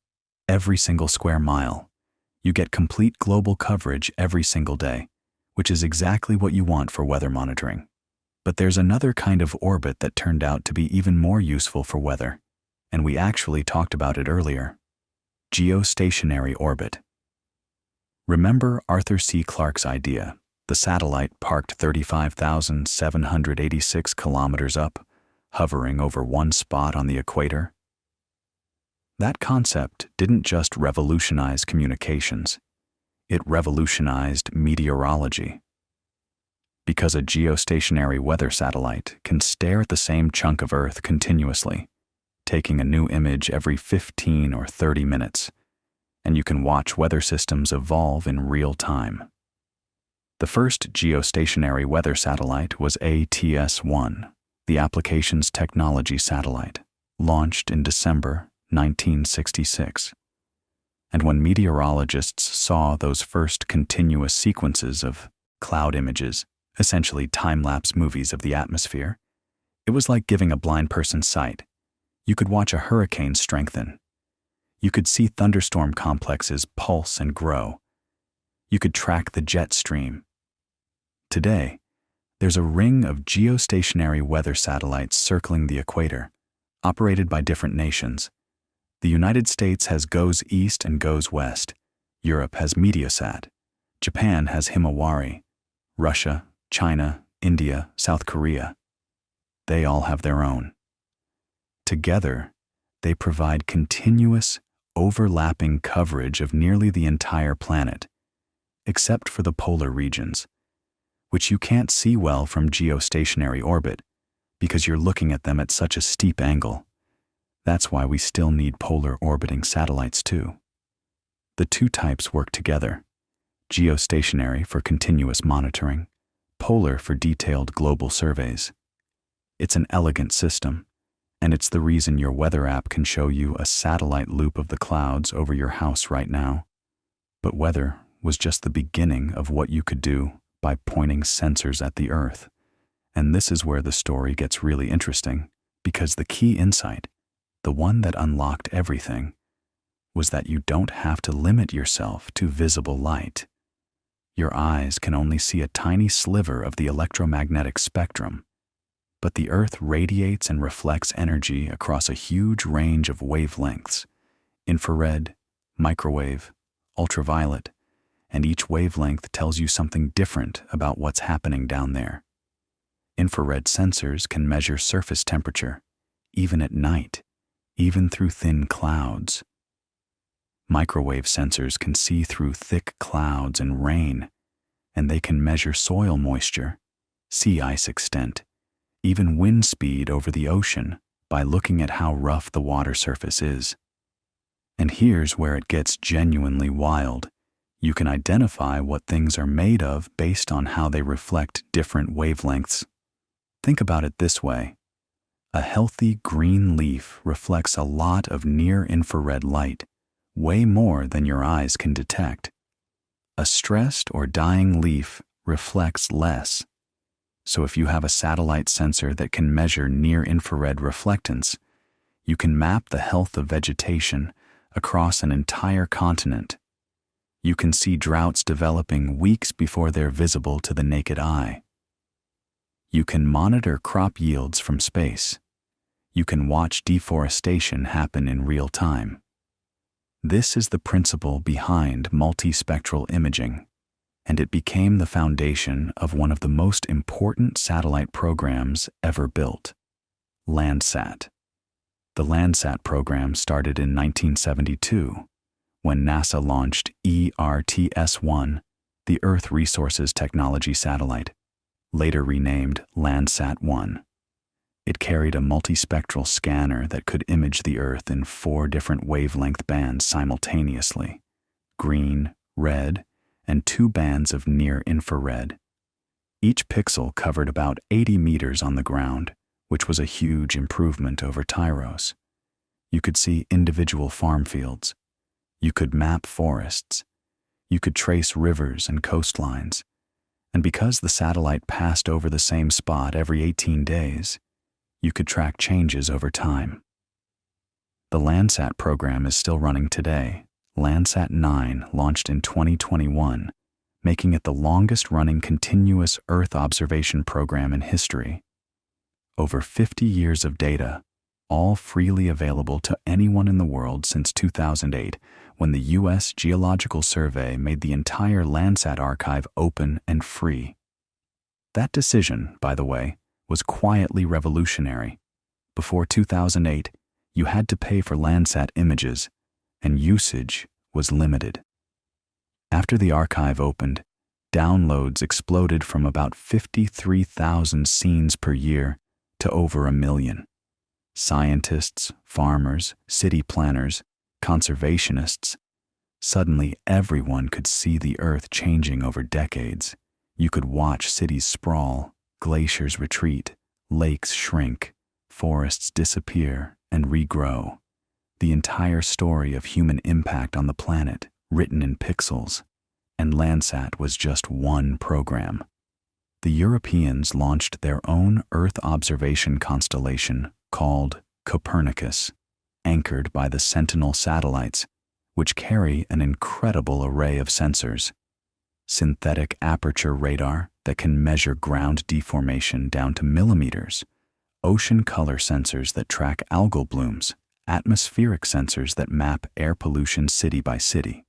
every single square mile. You get complete global coverage every single day, which is exactly what you want for weather monitoring. But there's another kind of orbit that turned out to be even more useful for weather, and we actually talked about it earlier. Geostationary orbit. Remember Arthur C. Clarke's idea, the satellite parked 35,786 kilometers up, hovering over one spot on the equator? That concept didn't just revolutionize communications, it revolutionized meteorology. Because a geostationary weather satellite can stare at the same chunk of Earth continuously, taking a new image every 15 or 30 minutes, and you can watch weather systems evolve in real time. The first geostationary weather satellite was ATS-1, the Applications Technology Satellite, launched in December 1966. And when meteorologists saw those first continuous sequences of cloud images, essentially time-lapse movies of the atmosphere, it was like giving a blind person sight. You could watch a hurricane strengthen. You could see thunderstorm complexes pulse and grow. You could track the jet stream. Today, there's a ring of geostationary weather satellites circling the equator, operated by different nations. The United States has GOES East and GOES West. Europe has Meteosat. Japan has Himawari. Russia, China, India, South Korea. They all have their own. Together, they provide continuous, overlapping coverage of nearly the entire planet, except for the polar regions, which you can't see well from geostationary orbit because you're looking at them at such a steep angle. That's why we still need polar orbiting satellites too. The two types work together: geostationary for continuous monitoring, polar for detailed global surveys. It's an elegant system, and it's the reason your weather app can show you a satellite loop of the clouds over your house right now. But weather was just the beginning of what you could do by pointing sensors at the Earth. And this is where the story gets really interesting, because the key insight, the one that unlocked everything, was that you don't have to limit yourself to visible light. Your eyes can only see a tiny sliver of the electromagnetic spectrum, but the Earth radiates and reflects energy across a huge range of wavelengths: infrared, microwave, ultraviolet, and each wavelength tells you something different about what's happening down there. Infrared sensors can measure surface temperature, even at night, even through thin clouds. Microwave sensors can see through thick clouds and rain, and they can measure soil moisture, sea ice extent, even wind speed over the ocean by looking at how rough the water surface is. And here's where it gets genuinely wild. You can identify what things are made of based on how they reflect different wavelengths. Think about it this way. A healthy green leaf reflects a lot of near-infrared light, way more than your eyes can detect. A stressed or dying leaf reflects less. So if you have a satellite sensor that can measure near-infrared reflectance, you can map the health of vegetation across an entire continent. You can see droughts developing weeks before they're visible to the naked eye. You can monitor crop yields from space. You can watch deforestation happen in real time. This is the principle behind multispectral imaging, and it became the foundation of one of the most important satellite programs ever built, Landsat. The Landsat program started in 1972, when NASA launched ERTS-1, the Earth Resources Technology Satellite, later renamed Landsat-1. It carried a multispectral scanner that could image the Earth in 4 different wavelength bands simultaneously: green, red, and 2 bands of near-infrared. Each pixel covered about 80 meters on the ground, which was a huge improvement over Tyros. You could see individual farm fields. You could map forests. You could trace rivers and coastlines. And because the satellite passed over the same spot every 18 days, you could track changes over time. The Landsat program is still running today. Landsat 9 launched in 2021, making it the longest-running continuous Earth observation program in history. Over 50 years of data, all freely available to anyone in the world since 2008, when the U.S. Geological Survey made the entire Landsat archive open and free. That decision, by the way, was quietly revolutionary. Before 2008, you had to pay for Landsat images, and usage was limited. After the archive opened, downloads exploded from about 53,000 scenes per year to over 1 million. Scientists, farmers, city planners, conservationists, suddenly everyone could see the Earth changing over decades. You could watch cities sprawl, glaciers retreat, lakes shrink, forests disappear and regrow. The entire story of human impact on the planet, written in pixels. And Landsat was just one program. The Europeans launched their own Earth observation constellation called Copernicus, anchored by the Sentinel satellites, which carry an incredible array of sensors. Synthetic aperture radar that can measure ground deformation down to millimeters, ocean color sensors that track algal blooms, atmospheric sensors that map air pollution city by city.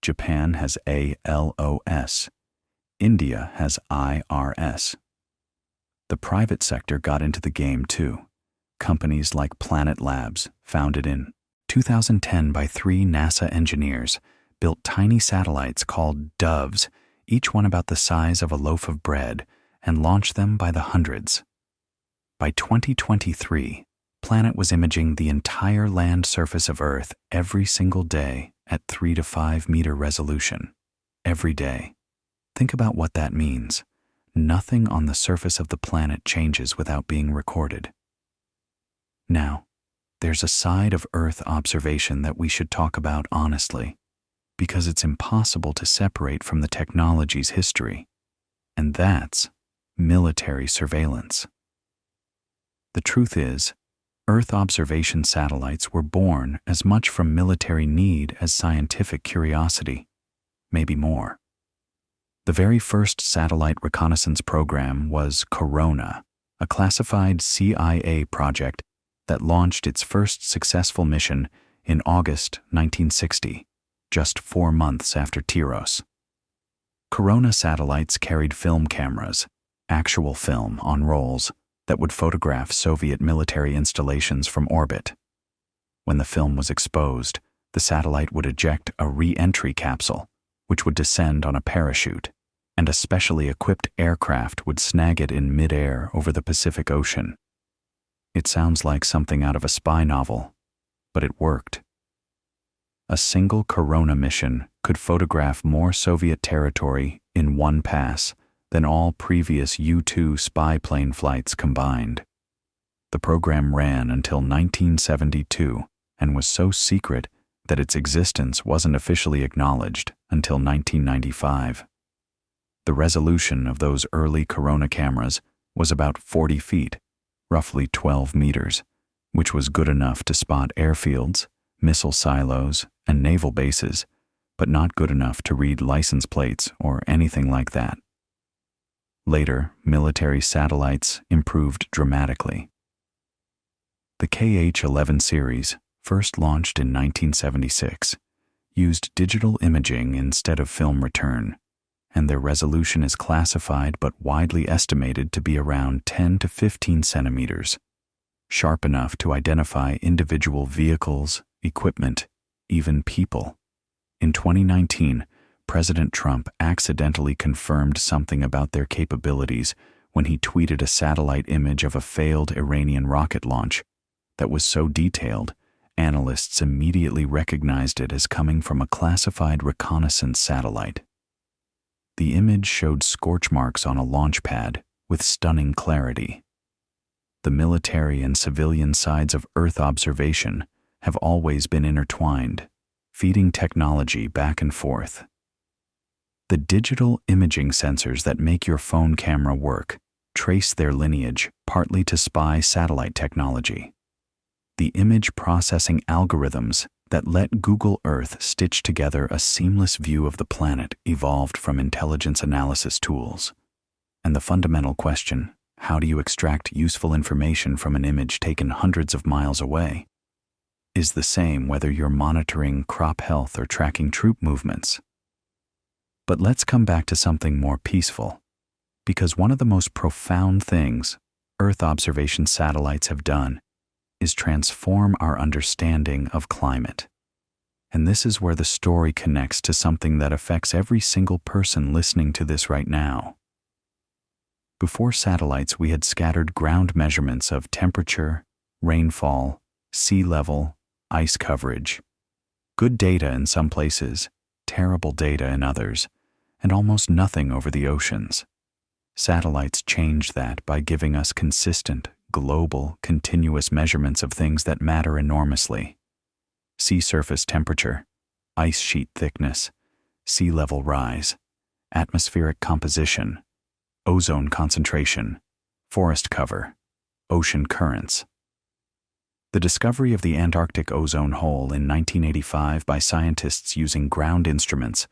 Japan has ALOS. India has IRS. The private sector got into the game too. Companies like Planet Labs, founded in 2010 by 3 NASA engineers, built tiny satellites called Doves, each one about the size of a loaf of bread, and launched them by the hundreds. By 2023, Planet was imaging the entire land surface of Earth every single day at 3 to 5 meter resolution. Every day. Think about what that means. Nothing on the surface of the planet changes without being recorded. Now, there's a side of Earth observation that we should talk about honestly, because it's impossible to separate from the technology's history, and that's military surveillance. The truth is, Earth observation satellites were born as much from military need as scientific curiosity, maybe more. The very first satellite reconnaissance program was Corona, a classified CIA project that launched its first successful mission in August 1960. just 4 months after Tyros. Corona satellites carried film cameras, actual film on rolls, that would photograph Soviet military installations from orbit. When the film was exposed, the satellite would eject a re-entry capsule, which would descend on a parachute, and a specially equipped aircraft would snag it in mid-air over the Pacific Ocean. It sounds like something out of a spy novel, but it worked. A single Corona mission could photograph more Soviet territory in one pass than all previous U-2 spy plane flights combined. The program ran until 1972 and was so secret that its existence wasn't officially acknowledged until 1995. The resolution of those early Corona cameras was about 40 feet, roughly 12 meters, which was good enough to spot airfields, missile silos, and naval bases, but not good enough to read license plates or anything like that. Later, military satellites improved dramatically. The KH-11 series, first launched in 1976, used digital imaging instead of film return, and their resolution is classified but widely estimated to be around 10 to 15 centimeters, sharp enough to identify individual vehicles, equipment, even people. In 2019, President Trump accidentally confirmed something about their capabilities when he tweeted a satellite image of a failed Iranian rocket launch that was so detailed, analysts immediately recognized it as coming from a classified reconnaissance satellite. The image showed scorch marks on a launch pad with stunning clarity. The military and civilian sides of Earth observation have always been intertwined, feeding technology back and forth. The digital imaging sensors that make your phone camera work trace their lineage partly to spy satellite technology. The image processing algorithms that let Google Earth stitch together a seamless view of the planet evolved from intelligence analysis tools. And the fundamental question, how do you extract useful information from an image taken hundreds of miles away, is the same whether you're monitoring crop health or tracking troop movements. But let's come back to something more peaceful, because one of the most profound things Earth observation satellites have done is transform our understanding of climate. And this is where the story connects to something that affects every single person listening to this right now. Before satellites, we had scattered ground measurements of temperature, rainfall, sea level, ice coverage. Good data in some places, terrible data in others, and almost nothing over the oceans. Satellites changed that by giving us consistent, global, continuous measurements of things that matter enormously. Sea surface temperature, ice sheet thickness, sea level rise, atmospheric composition, ozone concentration, forest cover, ocean currents. The discovery of the Antarctic ozone hole in 1985 by scientists using ground instruments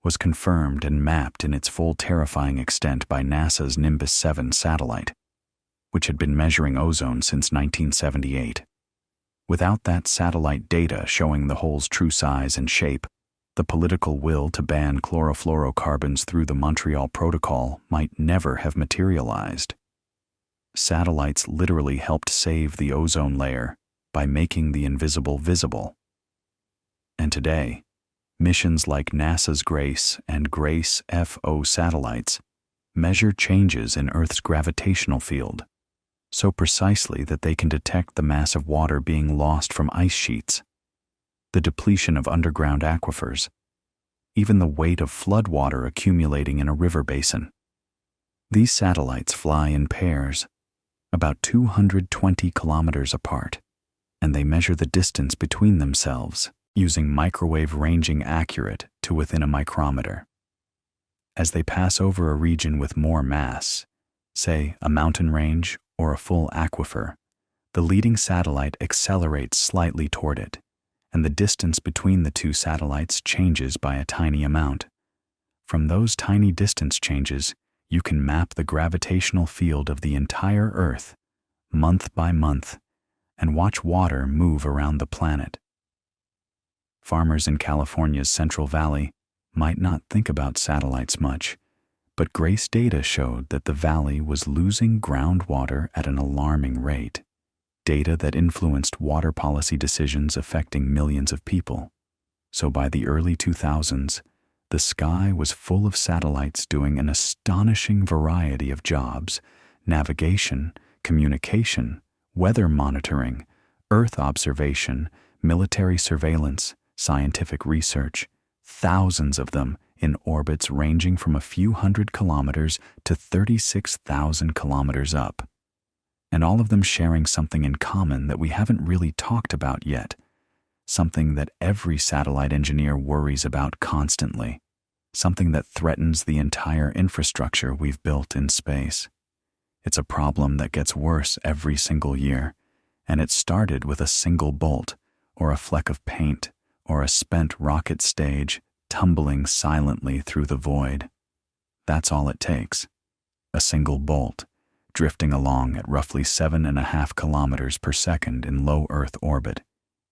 was confirmed and mapped in its full terrifying extent by NASA's Nimbus 7 satellite, which had been measuring ozone since 1978. Without that satellite data showing the hole's true size and shape, the political will to ban chlorofluorocarbons through the Montreal Protocol might never have materialized. Satellites literally helped save the ozone layer by making the invisible visible. And today, missions like NASA's GRACE and GRACE-FO satellites measure changes in Earth's gravitational field so precisely that they can detect the mass of water being lost from ice sheets, the depletion of underground aquifers, even the weight of flood water accumulating in a river basin. These satellites fly in pairs, about 220 kilometers apart, and they measure the distance between themselves using microwave ranging accurate to within a micrometer. As they pass over a region with more mass, say a mountain range or a full aquifer, the leading satellite accelerates slightly toward it, and the distance between the two satellites changes by a tiny amount. From those tiny distance changes, you can map the gravitational field of the entire Earth, month by month, and watch water move around the planet. Farmers in California's Central Valley might not think about satellites much, but GRACE data showed that the valley was losing groundwater at an alarming rate, data that influenced water policy decisions affecting millions of people. So by the early 2000s, the sky was full of satellites doing an astonishing variety of jobs: navigation, communication, weather monitoring, Earth observation, military surveillance, scientific research, thousands of them in orbits ranging from a few hundred kilometers to 36,000 kilometers up. And all of them sharing something in common that we haven't really talked about yet, something that every satellite engineer worries about constantly, something that threatens the entire infrastructure we've built in space. It's a problem that gets worse every single year, and it started with a single bolt, or a fleck of paint, or a spent rocket stage tumbling silently through the void. That's all it takes. A single bolt, drifting along at roughly 7.5 kilometers per second in low Earth orbit,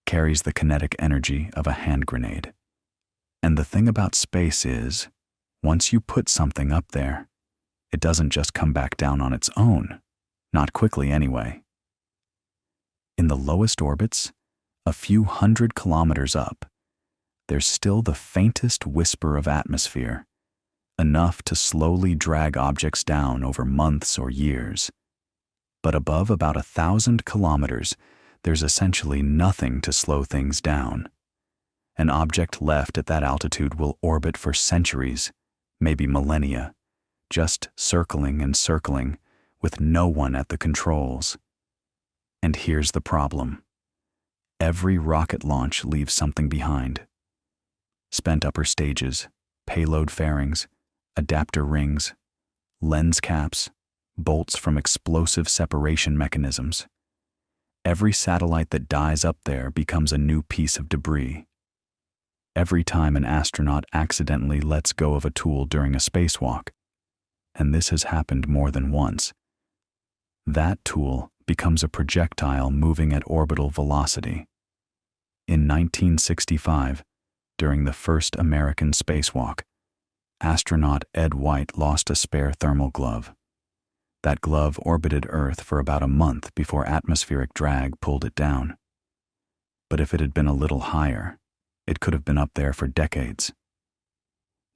carries the kinetic energy of a hand grenade. And the thing about space is, once you put something up there, it doesn't just come back down on its own, not quickly anyway. In the lowest orbits, a few hundred kilometers up, there's still the faintest whisper of atmosphere, enough to slowly drag objects down over months or years. But above about 1,000 kilometers, there's essentially nothing to slow things down. An object left at that altitude will orbit for centuries, maybe millennia, just circling and circling, with no one at the controls. And here's the problem. Every rocket launch leaves something behind. Spent upper stages, payload fairings, adapter rings, lens caps, bolts from explosive separation mechanisms. Every satellite that dies up there becomes a new piece of debris. Every time an astronaut accidentally lets go of a tool during a spacewalk, and this has happened more than once, that tool becomes a projectile moving at orbital velocity. In 1965, during the first American spacewalk, astronaut Ed White lost a spare thermal glove. That glove orbited Earth for about a month before atmospheric drag pulled it down. But if it had been a little higher, it could have been up there for decades.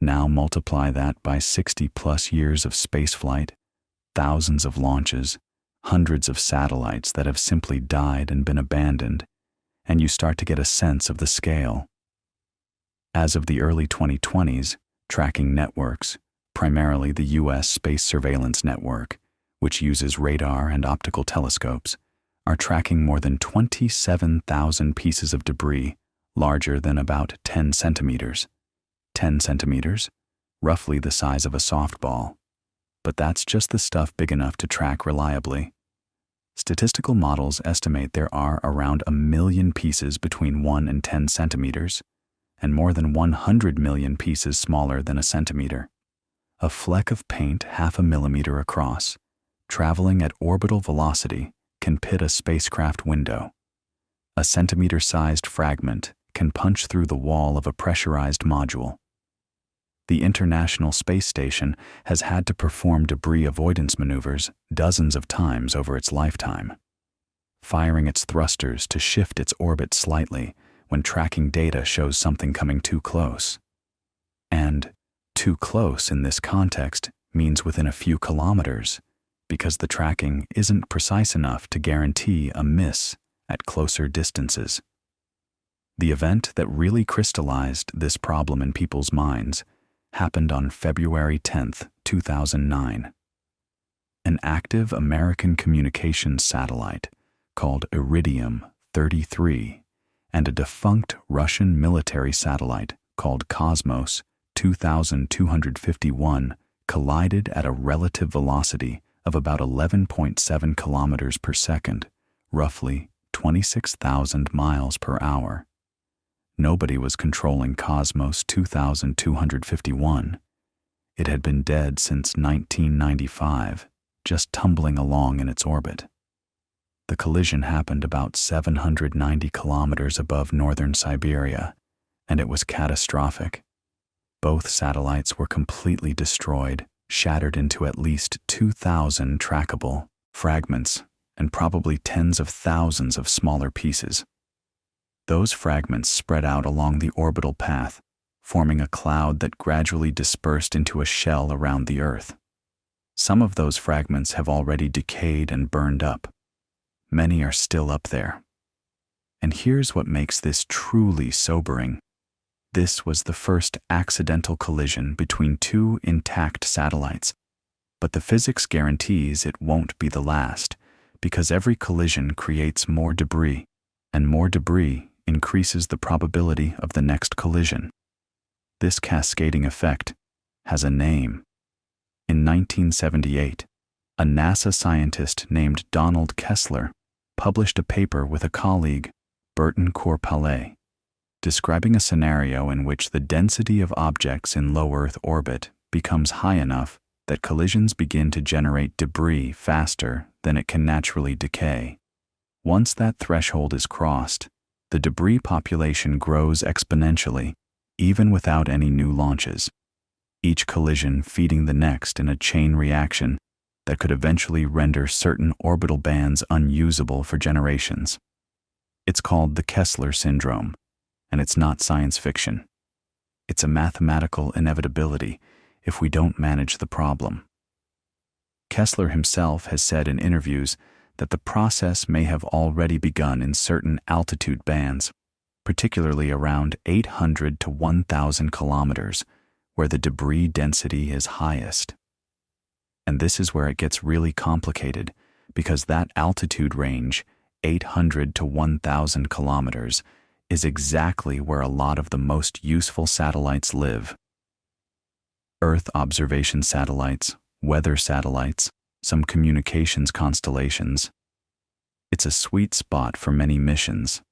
Now multiply that by 60-plus years of spaceflight, thousands of launches, hundreds of satellites that have simply died and been abandoned, and you start to get a sense of the scale. As of the early 2020s, tracking networks, primarily the U.S. Space Surveillance Network, which uses radar and optical telescopes, are tracking more than 27,000 pieces of debris larger than about 10 centimeters. 10 centimeters? Roughly the size of a softball. But that's just the stuff big enough to track reliably. Statistical models estimate there are around 1 million pieces between 1 and 10 centimeters, and more than 100 million pieces smaller than a centimeter. A fleck of paint 0.5 millimeter across, traveling at orbital velocity, can pit a spacecraft window. A centimeter-sized fragment can punch through the wall of a pressurized module. The International Space Station has had to perform debris avoidance maneuvers dozens of times over its lifetime, firing its thrusters to shift its orbit slightly when tracking data shows something coming too close. And too close in this context means within a few kilometers, because the tracking isn't precise enough to guarantee a miss at closer distances. The event that really crystallized this problem in people's minds happened on February 10, 2009. An active American communications satellite called Iridium-33 and a defunct Russian military satellite called Cosmos 2251 collided at a relative velocity of about 11.7 kilometers per second, roughly 26,000 miles per hour. Nobody was controlling Cosmos 2251. It had been dead since 1995, just tumbling along in its orbit. The collision happened about 790 kilometers above northern Siberia, and it was catastrophic. Both satellites were completely destroyed, shattered into at least 2,000 trackable fragments and probably tens of thousands of smaller pieces. Those fragments spread out along the orbital path, forming a cloud that gradually dispersed into a shell around the Earth. Some of those fragments have already decayed and burned up. Many are still up there. And here's what makes this truly sobering. This was the first accidental collision between two intact satellites, but the physics guarantees it won't be the last, because every collision creates more debris, and more debris increases the probability of the next collision. This cascading effect has a name. In 1978, a NASA scientist named Donald Kessler published a paper with a colleague, Burton Corpallet, describing a scenario in which the density of objects in low Earth orbit becomes high enough that collisions begin to generate debris faster than it can naturally decay. Once that threshold is crossed, the debris population grows exponentially, even without any new launches, each collision feeding the next in a chain reaction that could eventually render certain orbital bands unusable for generations. It's called the Kessler syndrome, and it's not science fiction. It's a mathematical inevitability if we don't manage the problem. Kessler himself has said in interviews that the process may have already begun in certain altitude bands, particularly around 800 to 1,000 kilometers, where the debris density is highest. And this is where it gets really complicated, because that altitude range, 800 to 1,000 kilometers, is exactly where a lot of the most useful satellites live. Earth observation satellites, weather satellites, some communications constellations. It's a sweet spot for many missions.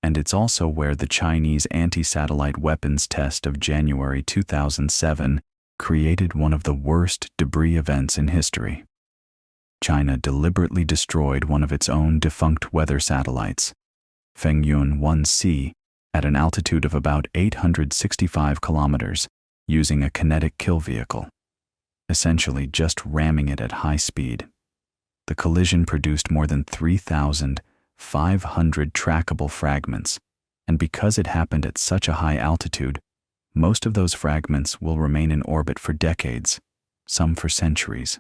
And it's also where the Chinese anti-satellite weapons test of January 2007 created one of the worst debris events in history. China deliberately destroyed one of its own defunct weather satellites, Fengyun 1C, at an altitude of about 865 kilometers, using a kinetic kill vehicle, essentially just ramming it at high speed. The collision produced more than 3,500 trackable fragments, and because it happened at such a high altitude, most of those fragments will remain in orbit for decades, some for centuries.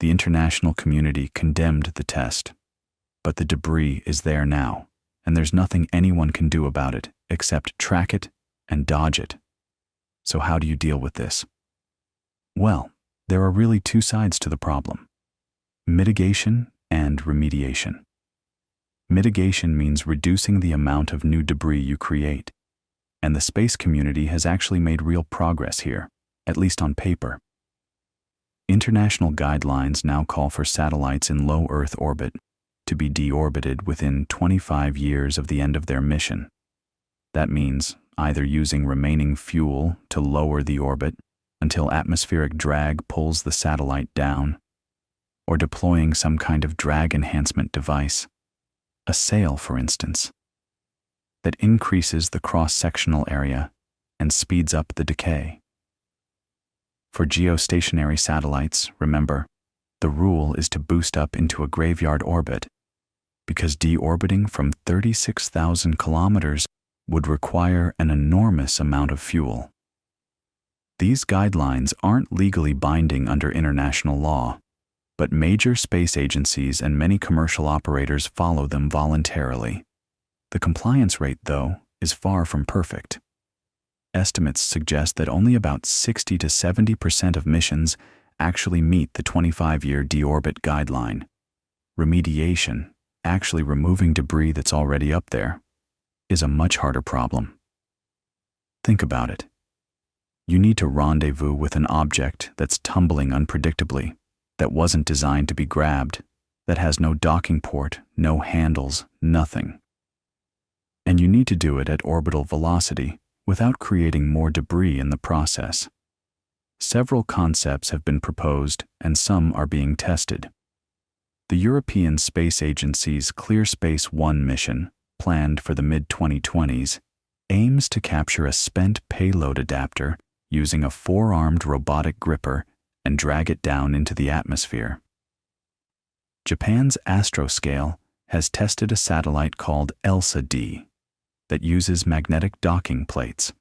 The international community condemned the test, but the debris is there now, and there's nothing anyone can do about it except track it and dodge it. So how do you deal with this? Well, there are really two sides to the problem: mitigation and remediation. Mitigation means reducing the amount of new debris you create, and the space community has actually made real progress here, at least on paper. International guidelines now call for satellites in low Earth orbit to be deorbited within 25 years of the end of their mission. That means either using remaining fuel to lower the orbit until atmospheric drag pulls the satellite down, or deploying some kind of drag enhancement device, a sail for instance, that increases the cross-sectional area and speeds up the decay. For geostationary satellites, remember, the rule is to boost up into a graveyard orbit, because deorbiting from 36,000 kilometers would require an enormous amount of fuel. These guidelines aren't legally binding under international law, but major space agencies and many commercial operators follow them voluntarily. The compliance rate, though, is far from perfect. Estimates suggest that only about 60 to 70% of missions actually meet the 25-year deorbit guideline. Remediation, actually removing debris that's already up there, is a much harder problem. Think about it. You need to rendezvous with an object that's tumbling unpredictably, that wasn't designed to be grabbed, that has no docking port, no handles, nothing. And you need to do it at orbital velocity without creating more debris in the process. Several concepts have been proposed and some are being tested. The European Space Agency's Clear Space 1 mission, planned for the mid-2020s, aims to capture a spent payload adapter using a four-armed robotic gripper and drag it down into the atmosphere. Japan's Astroscale has tested a satellite called ELSA-D that uses magnetic docking plates.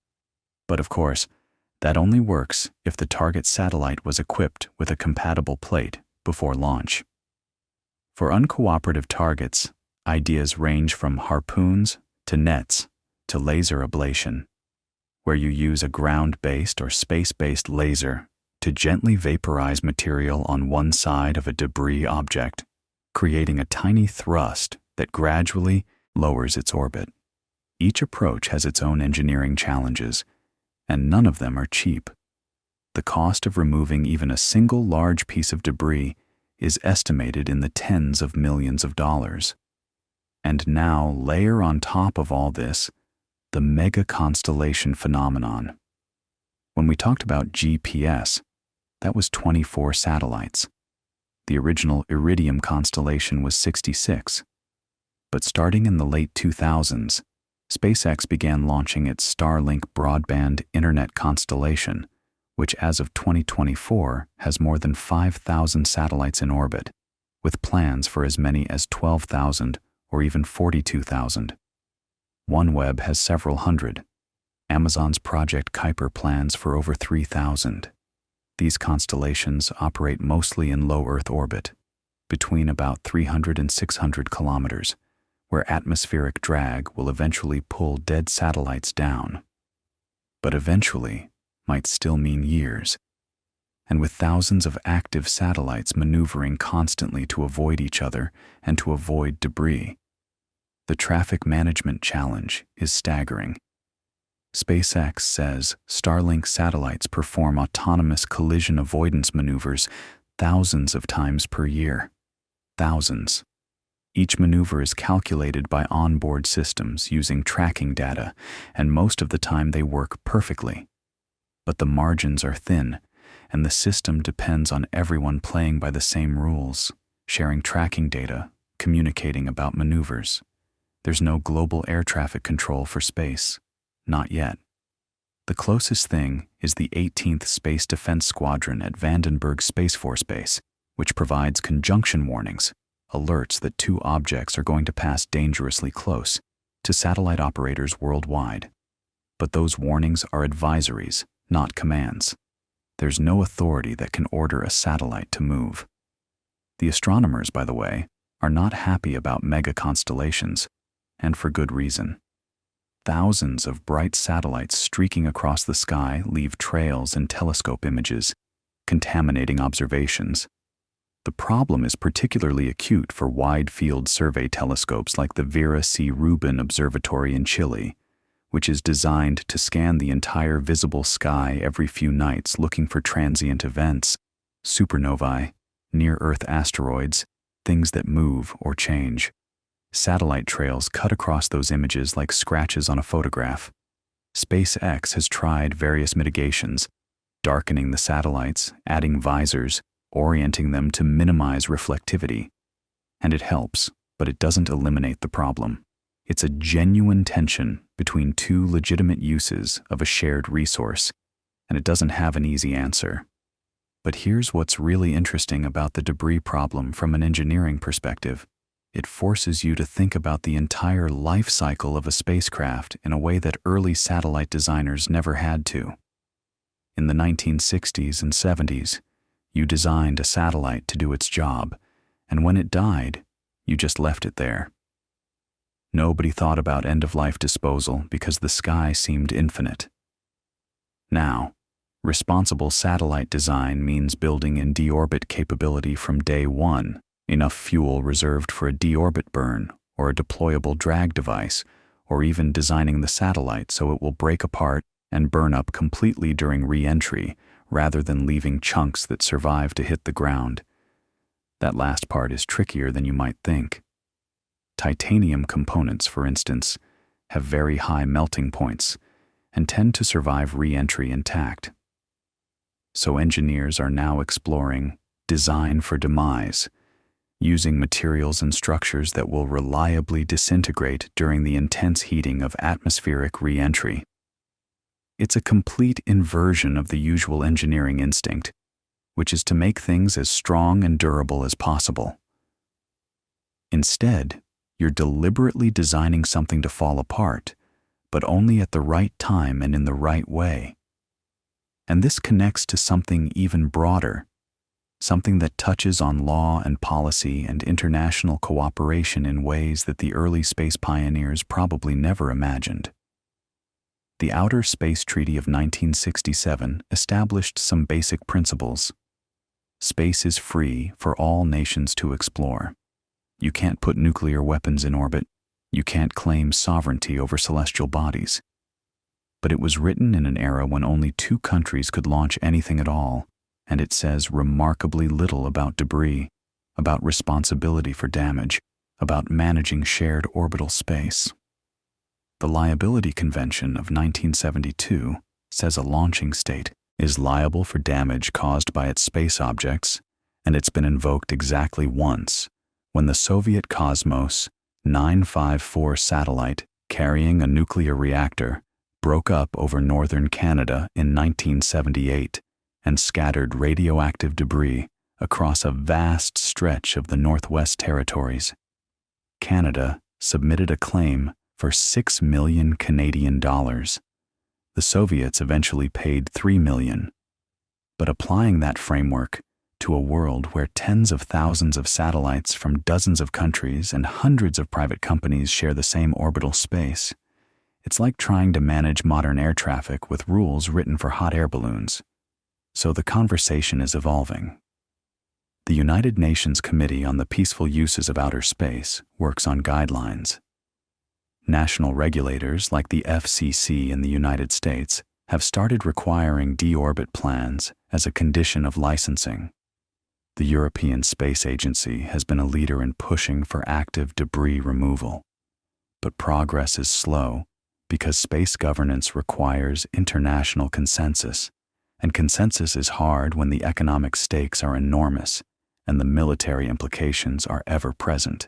But of course, that only works if the target satellite was equipped with a compatible plate before launch. For uncooperative targets, ideas range from harpoons to nets to laser ablation, where you use a ground-based or space-based laser to gently vaporize material on one side of a debris object, creating a tiny thrust that gradually lowers its orbit. Each approach has its own engineering challenges, and none of them are cheap. The cost of removing even a single large piece of debris is estimated in the tens of millions of dollars. And now layer on top of all this the mega constellation phenomenon. When we talked about GPS, that was 24 satellites. The original Iridium constellation was 66. But starting in the late 2000s, SpaceX began launching its Starlink broadband internet constellation, which as of 2024 has more than 5,000 satellites in orbit, with plans for as many as 12,000 or even 42,000. OneWeb has several hundred. Amazon's Project Kuiper plans for over 3,000. These constellations operate mostly in low Earth orbit, between about 300 and 600 kilometers, where atmospheric drag will eventually pull dead satellites down. But eventually might still mean years. And with thousands of active satellites maneuvering constantly to avoid each other and to avoid debris, the traffic management challenge is staggering. SpaceX says Starlink satellites perform autonomous collision avoidance maneuvers thousands of times per year. Thousands. Each maneuver is calculated by onboard systems using tracking data, and most of the time they work perfectly. But the margins are thin, and the system depends on everyone playing by the same rules, sharing tracking data, communicating about maneuvers. There's no global air traffic control for space. Not yet. The closest thing is the 18th Space Defense Squadron at Vandenberg Space Force Base, which provides conjunction warnings, alerts that two objects are going to pass dangerously close, to satellite operators worldwide. But those warnings are advisories, not commands. There's no authority that can order a satellite to move. The astronomers, by the way, are not happy about mega constellations, and for good reason. Thousands of bright satellites streaking across the sky leave trails in telescope images, contaminating observations. The problem is particularly acute for wide-field survey telescopes like the Vera C. Rubin Observatory in Chile, which is designed to scan the entire visible sky every few nights looking for transient events, supernovae, near-Earth asteroids, things that move or change. Satellite trails cut across those images like scratches on a photograph. SpaceX has tried various mitigations, darkening the satellites, adding visors, orienting them to minimize reflectivity. And it helps, but it doesn't eliminate the problem. It's a genuine tension between two legitimate uses of a shared resource, and it doesn't have an easy answer. But here's what's really interesting about the debris problem from an engineering perspective. It forces you to think about the entire life cycle of a spacecraft in a way that early satellite designers never had to. In the 1960s and 70s, you designed a satellite to do its job, and when it died, you just left it there. Nobody thought about end-of-life disposal because the sky seemed infinite. Now, responsible satellite design means building in deorbit capability from day one, enough fuel reserved for a deorbit burn or a deployable drag device, or even designing the satellite so it will break apart and burn up completely during re-entry rather than leaving chunks that survive to hit the ground. That last part is trickier than you might think. Titanium components, for instance, have very high melting points and tend to survive re-entry intact. So engineers are now exploring design for demise, using materials and structures that will reliably disintegrate during the intense heating of atmospheric re-entry. It's a complete inversion of the usual engineering instinct, which is to make things as strong and durable as possible. Instead, you're deliberately designing something to fall apart, but only at the right time and in the right way. And this connects to something even broader, something that touches on law and policy and international cooperation in ways that the early space pioneers probably never imagined. The Outer Space Treaty of 1967 established some basic principles. Space is free for all nations to explore. You can't put nuclear weapons in orbit. You can't claim sovereignty over celestial bodies. But it was written in an era when only 2 countries could launch anything at all, and it says remarkably little about debris, about responsibility for damage, about managing shared orbital space. The Liability Convention of 1972 says a launching state is liable for damage caused by its space objects, and it's been invoked exactly once, when the Soviet Cosmos 954 satellite carrying a nuclear reactor broke up over northern Canada in 1978 and scattered radioactive debris across a vast stretch of the Northwest Territories. Canada submitted a claim for $6 million Canadian dollars. The Soviets eventually paid $3 million. But applying that framework to a world where tens of thousands of satellites from dozens of countries and hundreds of private companies share the same orbital space, it's like trying to manage modern air traffic with rules written for hot air balloons. So the conversation is evolving. The United Nations Committee on the Peaceful Uses of Outer Space works on guidelines. National regulators like the FCC in the United States have started requiring deorbit plans as a condition of licensing. The European Space Agency has been a leader in pushing for active debris removal. But progress is slow because space governance requires international consensus, and consensus is hard when the economic stakes are enormous and the military implications are ever present.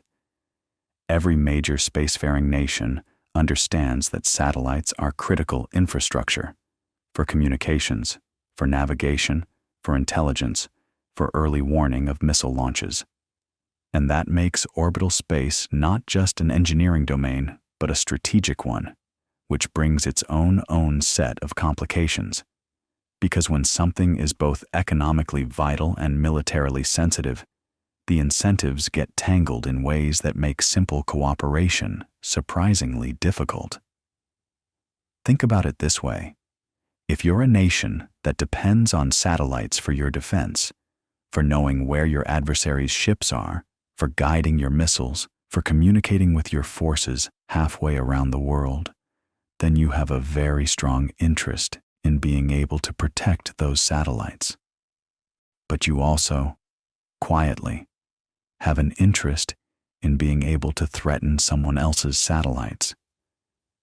Every major spacefaring nation understands that satellites are critical infrastructure for communications, for navigation, for intelligence, for early warning of missile launches. And that makes orbital space not just an engineering domain, but a strategic one, which brings its own set of complications. Because when something is both economically vital and militarily sensitive, the incentives get tangled in ways that make simple cooperation surprisingly difficult. Think about it this way. If you're a nation that depends on satellites for your defense, for knowing where your adversaries' ships are, for guiding your missiles, for communicating with your forces halfway around the world, then you have a very strong interest in being able to protect those satellites. But you also, quietly, have an interest in being able to threaten someone else's satellites.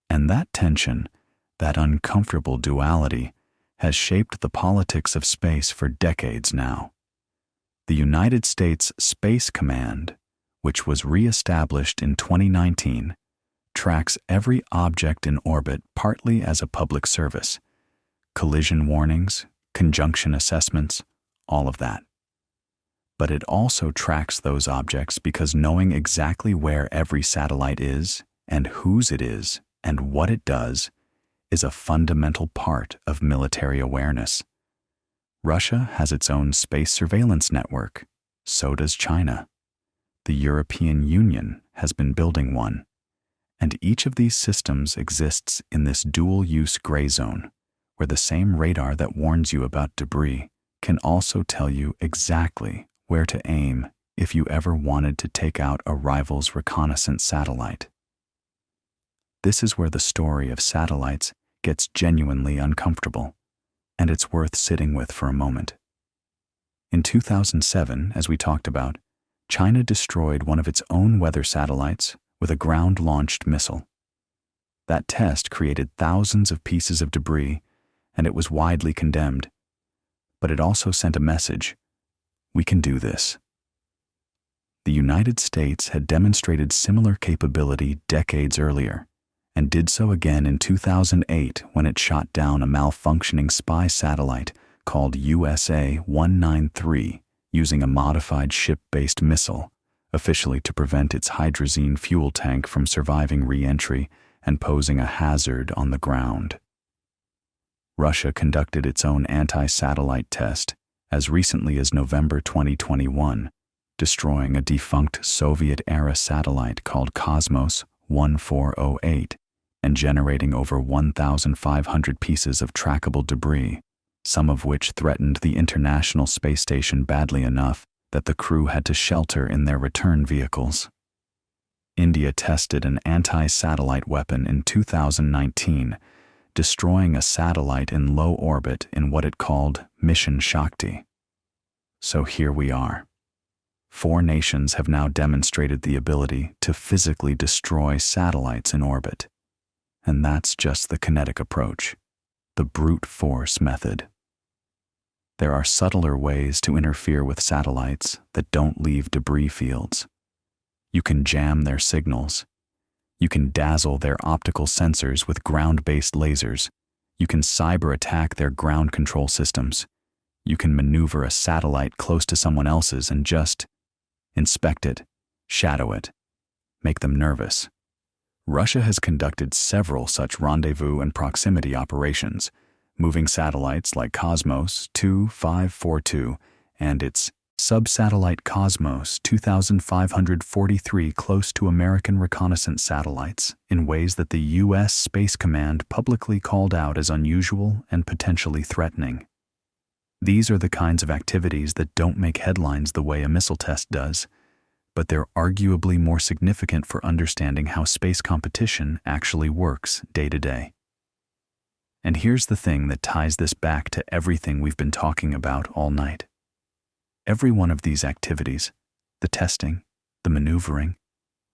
And that tension, that uncomfortable duality, has shaped the politics of space for decades now. The United States Space Command, which was re-established in 2019, tracks every object in orbit partly as a public service. Collision warnings, conjunction assessments, all of that. But it also tracks those objects because knowing exactly where every satellite is, and whose it is, and what it does, is a fundamental part of military awareness. Russia has its own space surveillance network. So does China. The European Union has been building one. And each of these systems exists in this dual-use gray zone, where the same radar that warns you about debris can also tell you exactly where to aim if you ever wanted to take out a rival's reconnaissance satellite. This is where the story of satellites gets genuinely uncomfortable, and it's worth sitting with for a moment. In 2007, as we talked about, China destroyed one of its own weather satellites with a ground-launched missile. That test created thousands of pieces of debris, and it was widely condemned. But it also sent a message: we can do this. The United States had demonstrated similar capability decades earlier, and did so again in 2008 when it shot down a malfunctioning spy satellite called USA-193 using a modified ship-based missile, officially to prevent its hydrazine fuel tank from surviving re-entry and posing a hazard on the ground. Russia conducted its own anti-satellite test as recently as November 2021, destroying a defunct Soviet-era satellite called Cosmos 1408 and generating over 1,500 pieces of trackable debris, some of which threatened the International Space Station badly enough that the crew had to shelter in their return vehicles. India tested an anti-satellite weapon in 2019, destroying a satellite in low orbit in what it called Mission Shakti. So here we are. 4 nations have now demonstrated the ability to physically destroy satellites in orbit. And that's just the kinetic approach, the brute force method. There are subtler ways to interfere with satellites that don't leave debris fields. You can jam their signals. You can dazzle their optical sensors with ground-based lasers. You can cyber-attack their ground control systems. You can maneuver a satellite close to someone else's and just inspect it, shadow it, make them nervous. Russia has conducted several such rendezvous and proximity operations, moving satellites like Cosmos 2542 and its sub-satellite Cosmos 2543 close to American reconnaissance satellites in ways that the U.S. Space Command publicly called out as unusual and potentially threatening. These are the kinds of activities that don't make headlines the way a missile test does, but they're arguably more significant for understanding how space competition actually works day to day. And here's the thing that ties this back to everything we've been talking about all night. Every one of these activities, the testing, the maneuvering,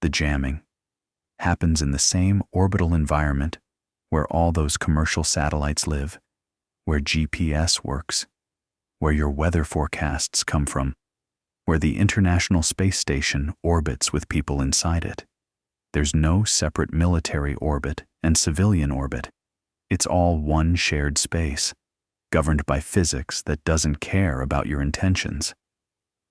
the jamming, happens in the same orbital environment where all those commercial satellites live, where GPS works, where your weather forecasts come from, where the International Space Station orbits with people inside it. There's no separate military orbit and civilian orbit. It's all one shared space, governed by physics that doesn't care about your intentions.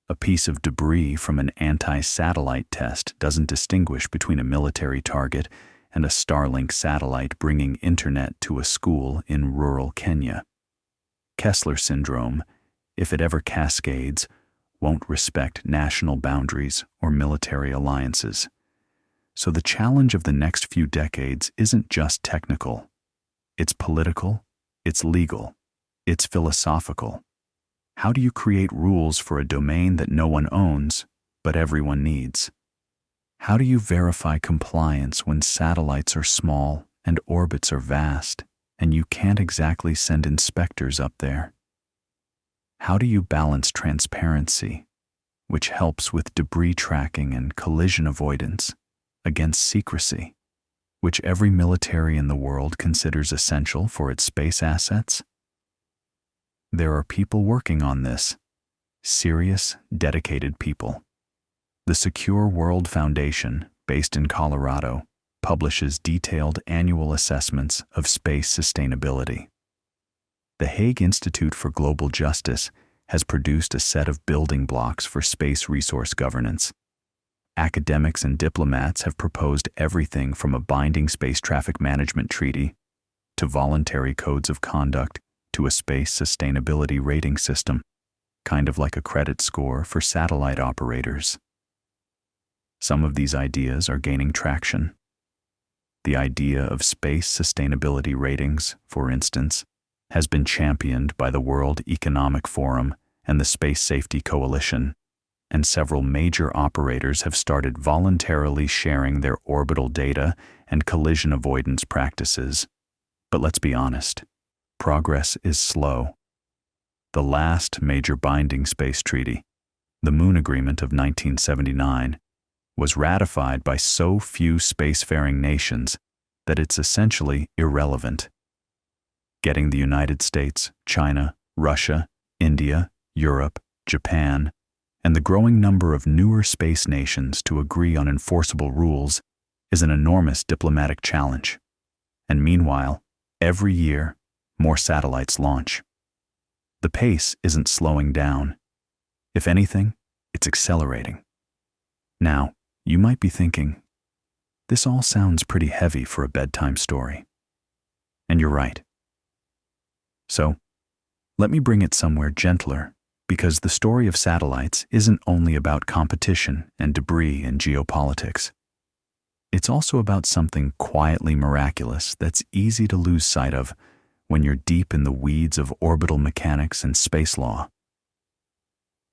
A piece of debris from an anti-satellite test doesn't distinguish between a military target and a Starlink satellite bringing internet to a school in rural Kenya. Kessler syndrome, if it ever cascades, won't respect national boundaries or military alliances. So the challenge of the next few decades isn't just technical. It's political, it's legal, it's philosophical. How do you create rules for a domain that no one owns, but everyone needs? How do you verify compliance when satellites are small and orbits are vast, and you can't exactly send inspectors up there? How do you balance transparency, which helps with debris tracking and collision avoidance, against secrecy, which every military in the world considers essential for its space assets? There are people working on this, serious, dedicated people. The Secure World Foundation, based in Colorado, publishes detailed annual assessments of space sustainability. The Hague Institute for Global Justice has produced a set of building blocks for space resource governance. Academics and diplomats have proposed everything from a binding space traffic management treaty to voluntary codes of conduct to a space sustainability rating system, kind of like a credit score for satellite operators. Some of these ideas are gaining traction. The idea of space sustainability ratings, for instance, has been championed by the World Economic Forum and the Space Safety Coalition, and several major operators have started voluntarily sharing their orbital data and collision avoidance practices. But let's be honest, progress is slow. The last major binding space treaty, the Moon Agreement of 1979, was ratified by so few spacefaring nations that it's essentially irrelevant. Getting the United States, China, Russia, India, Europe, Japan, And the growing number of newer space nations to agree on enforceable rules is an enormous diplomatic challenge. And meanwhile, every year, more satellites launch. The pace isn't slowing down. If anything, it's accelerating. Now, you might be thinking, this all sounds pretty heavy for a bedtime story. And you're right. So, let me bring it somewhere gentler, because the story of satellites isn't only about competition and debris and geopolitics. It's also about something quietly miraculous that's easy to lose sight of when you're deep in the weeds of orbital mechanics and space law.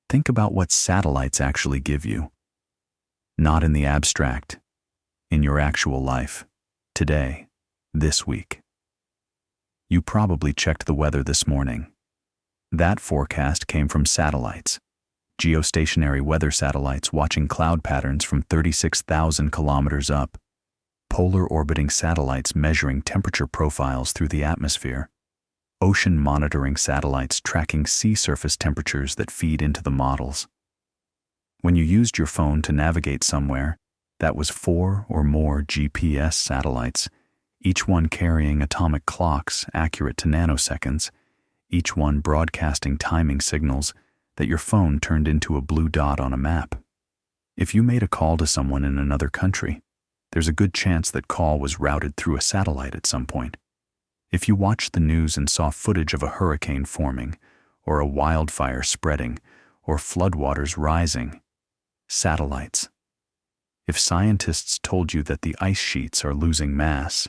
Think about what satellites actually give you. Not in the abstract, in your actual life, today, this week. You probably checked the weather this morning. That forecast came from satellites, geostationary weather satellites watching cloud patterns from 36,000 kilometers up, polar orbiting satellites measuring temperature profiles through the atmosphere, ocean monitoring satellites tracking sea surface temperatures that feed into the models. When you used your phone to navigate somewhere, that was 4 or more GPS satellites, each one carrying atomic clocks accurate to nanoseconds, each one broadcasting timing signals that your phone turned into a blue dot on a map. If you made a call to someone in another country, there's a good chance that call was routed through a satellite at some point. If you watched the news and saw footage of a hurricane forming, or a wildfire spreading, or floodwaters rising, satellites. If scientists told you that the ice sheets are losing mass,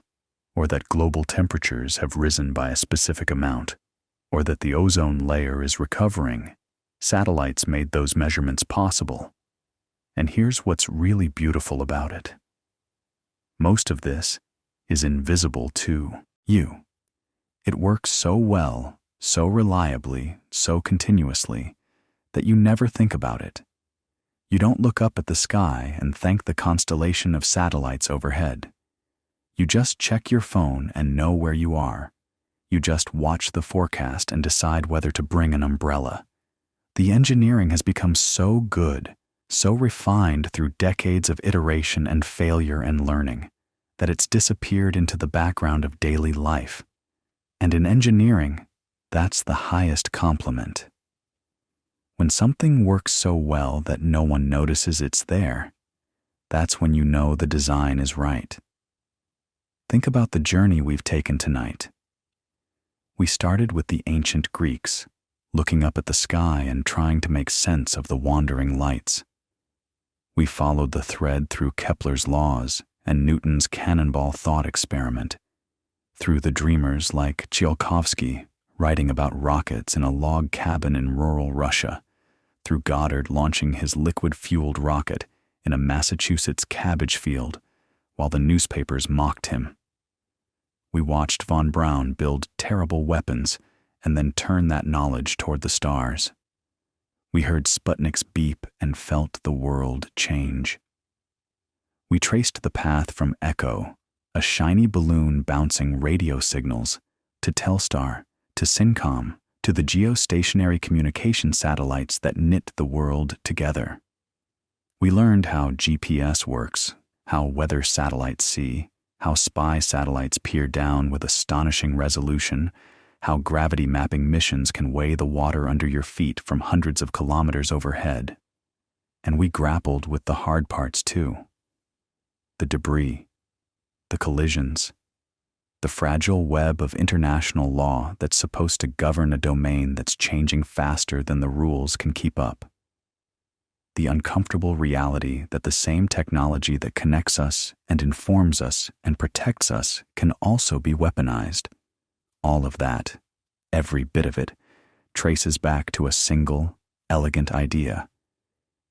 or that global temperatures have risen by a specific amount, or that the ozone layer is recovering, satellites made those measurements possible. And here's what's really beautiful about it. Most of this is invisible to you. It works so well, so reliably, so continuously, that you never think about it. You don't look up at the sky and thank the constellation of satellites overhead. You just check your phone and know where you are. You just watch the forecast and decide whether to bring an umbrella. The engineering has become so good, so refined through decades of iteration and failure and learning, that it's disappeared into the background of daily life. And in engineering, that's the highest compliment. When something works so well that no one notices it's there, that's when you know the design is right. Think about the journey we've taken tonight. We started with the ancient Greeks, looking up at the sky and trying to make sense of the wandering lights. We followed the thread through Kepler's laws and Newton's cannonball thought experiment, through the dreamers like Tsiolkovsky writing about rockets in a log cabin in rural Russia, through Goddard launching his liquid-fueled rocket in a Massachusetts cabbage field while the newspapers mocked him. We watched von Braun build terrible weapons and then turn that knowledge toward the stars. We heard Sputnik's beep and felt the world change. We traced the path from Echo, a shiny balloon bouncing radio signals, to Telstar, to Syncom, to the geostationary communication satellites that knit the world together. We learned how GPS works, how weather satellites see, how spy satellites peer down with astonishing resolution, how gravity mapping missions can weigh the water under your feet from hundreds of kilometers overhead. And we grappled with the hard parts too. The debris, the collisions, the fragile web of international law that's supposed to govern a domain that's changing faster than the rules can keep up. The uncomfortable reality that the same technology that connects us and informs us and protects us can also be weaponized. All of that, every bit of it, traces back to a single, elegant idea.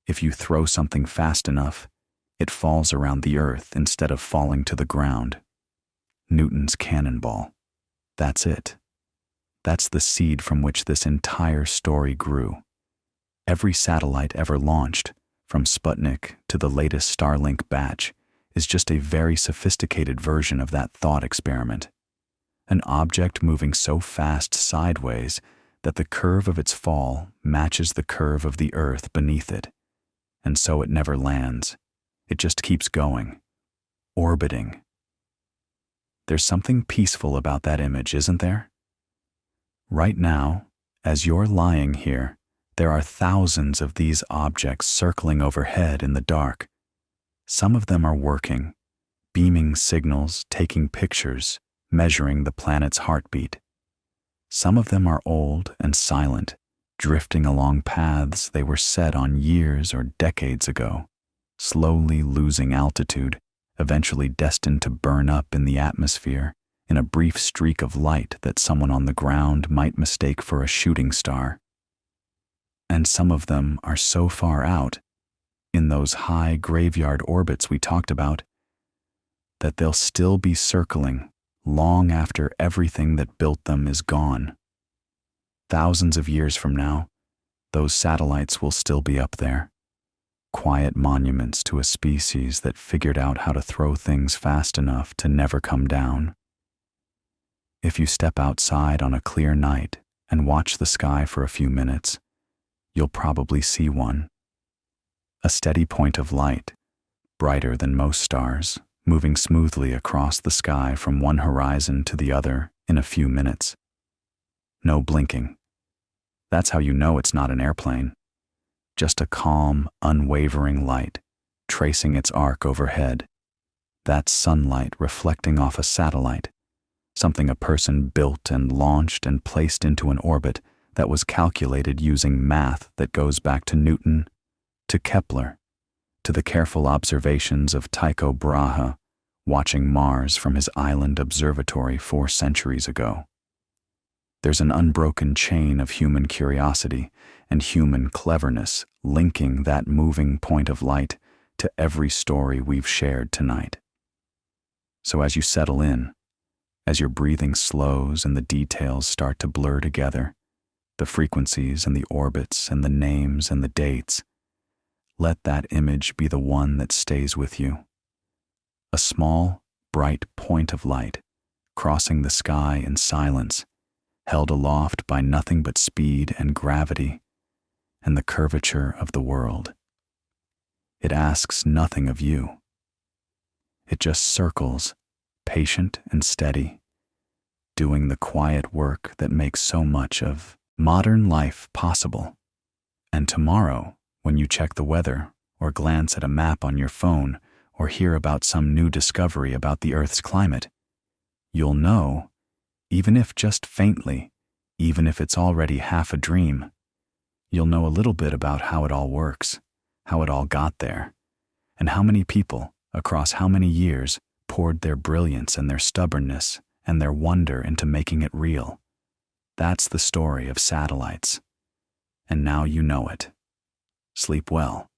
If you throw something fast enough, it falls around the earth instead of falling to the ground. Newton's cannonball. That's it. That's the seed from which this entire story grew. Every satellite ever launched, from Sputnik to the latest Starlink batch, is just a very sophisticated version of that thought experiment. An object moving so fast sideways that the curve of its fall matches the curve of the Earth beneath it, and so it never lands. It just keeps going, orbiting. There's something peaceful about that image, isn't there? Right now, as you're lying here, there are thousands of these objects circling overhead in the dark. Some of them are working, beaming signals, taking pictures, measuring the planet's heartbeat. Some of them are old and silent, drifting along paths they were set on years or decades ago, slowly losing altitude, eventually destined to burn up in the atmosphere in a brief streak of light that someone on the ground might mistake for a shooting star. And some of them are so far out, in those high graveyard orbits we talked about, that they'll still be circling long after everything that built them is gone. Thousands of years from now, those satellites will still be up there, quiet monuments to a species that figured out how to throw things fast enough to never come down. If you step outside on a clear night and watch the sky for a few minutes, you'll probably see one. A steady point of light, brighter than most stars, moving smoothly across the sky from one horizon to the other in a few minutes. No blinking. That's how you know it's not an airplane. Just a calm, unwavering light, tracing its arc overhead. That's sunlight reflecting off a satellite, something a person built and launched and placed into an orbit that was calculated using math that goes back to Newton, to Kepler, to the careful observations of Tycho Brahe, watching Mars from his island observatory 4 centuries ago. There's an unbroken chain of human curiosity and human cleverness linking that moving point of light to every story we've shared tonight. So as you settle in, as your breathing slows and the details start to blur together, the frequencies and the orbits and the names and the dates, let that image be the one that stays with you. A small, bright point of light, crossing the sky in silence, held aloft by nothing but speed and gravity and the curvature of the world. It asks nothing of you. It just circles, patient and steady, doing the quiet work that makes so much of modern life possible. And tomorrow, when you check the weather, or glance at a map on your phone, or hear about some new discovery about the Earth's climate, you'll know, even if just faintly, even if it's already half a dream, you'll know a little bit about how it all works, how it all got there, and how many people, across how many years, poured their brilliance and their stubbornness and their wonder into making it real. That's the story of satellites. And now you know it. Sleep well.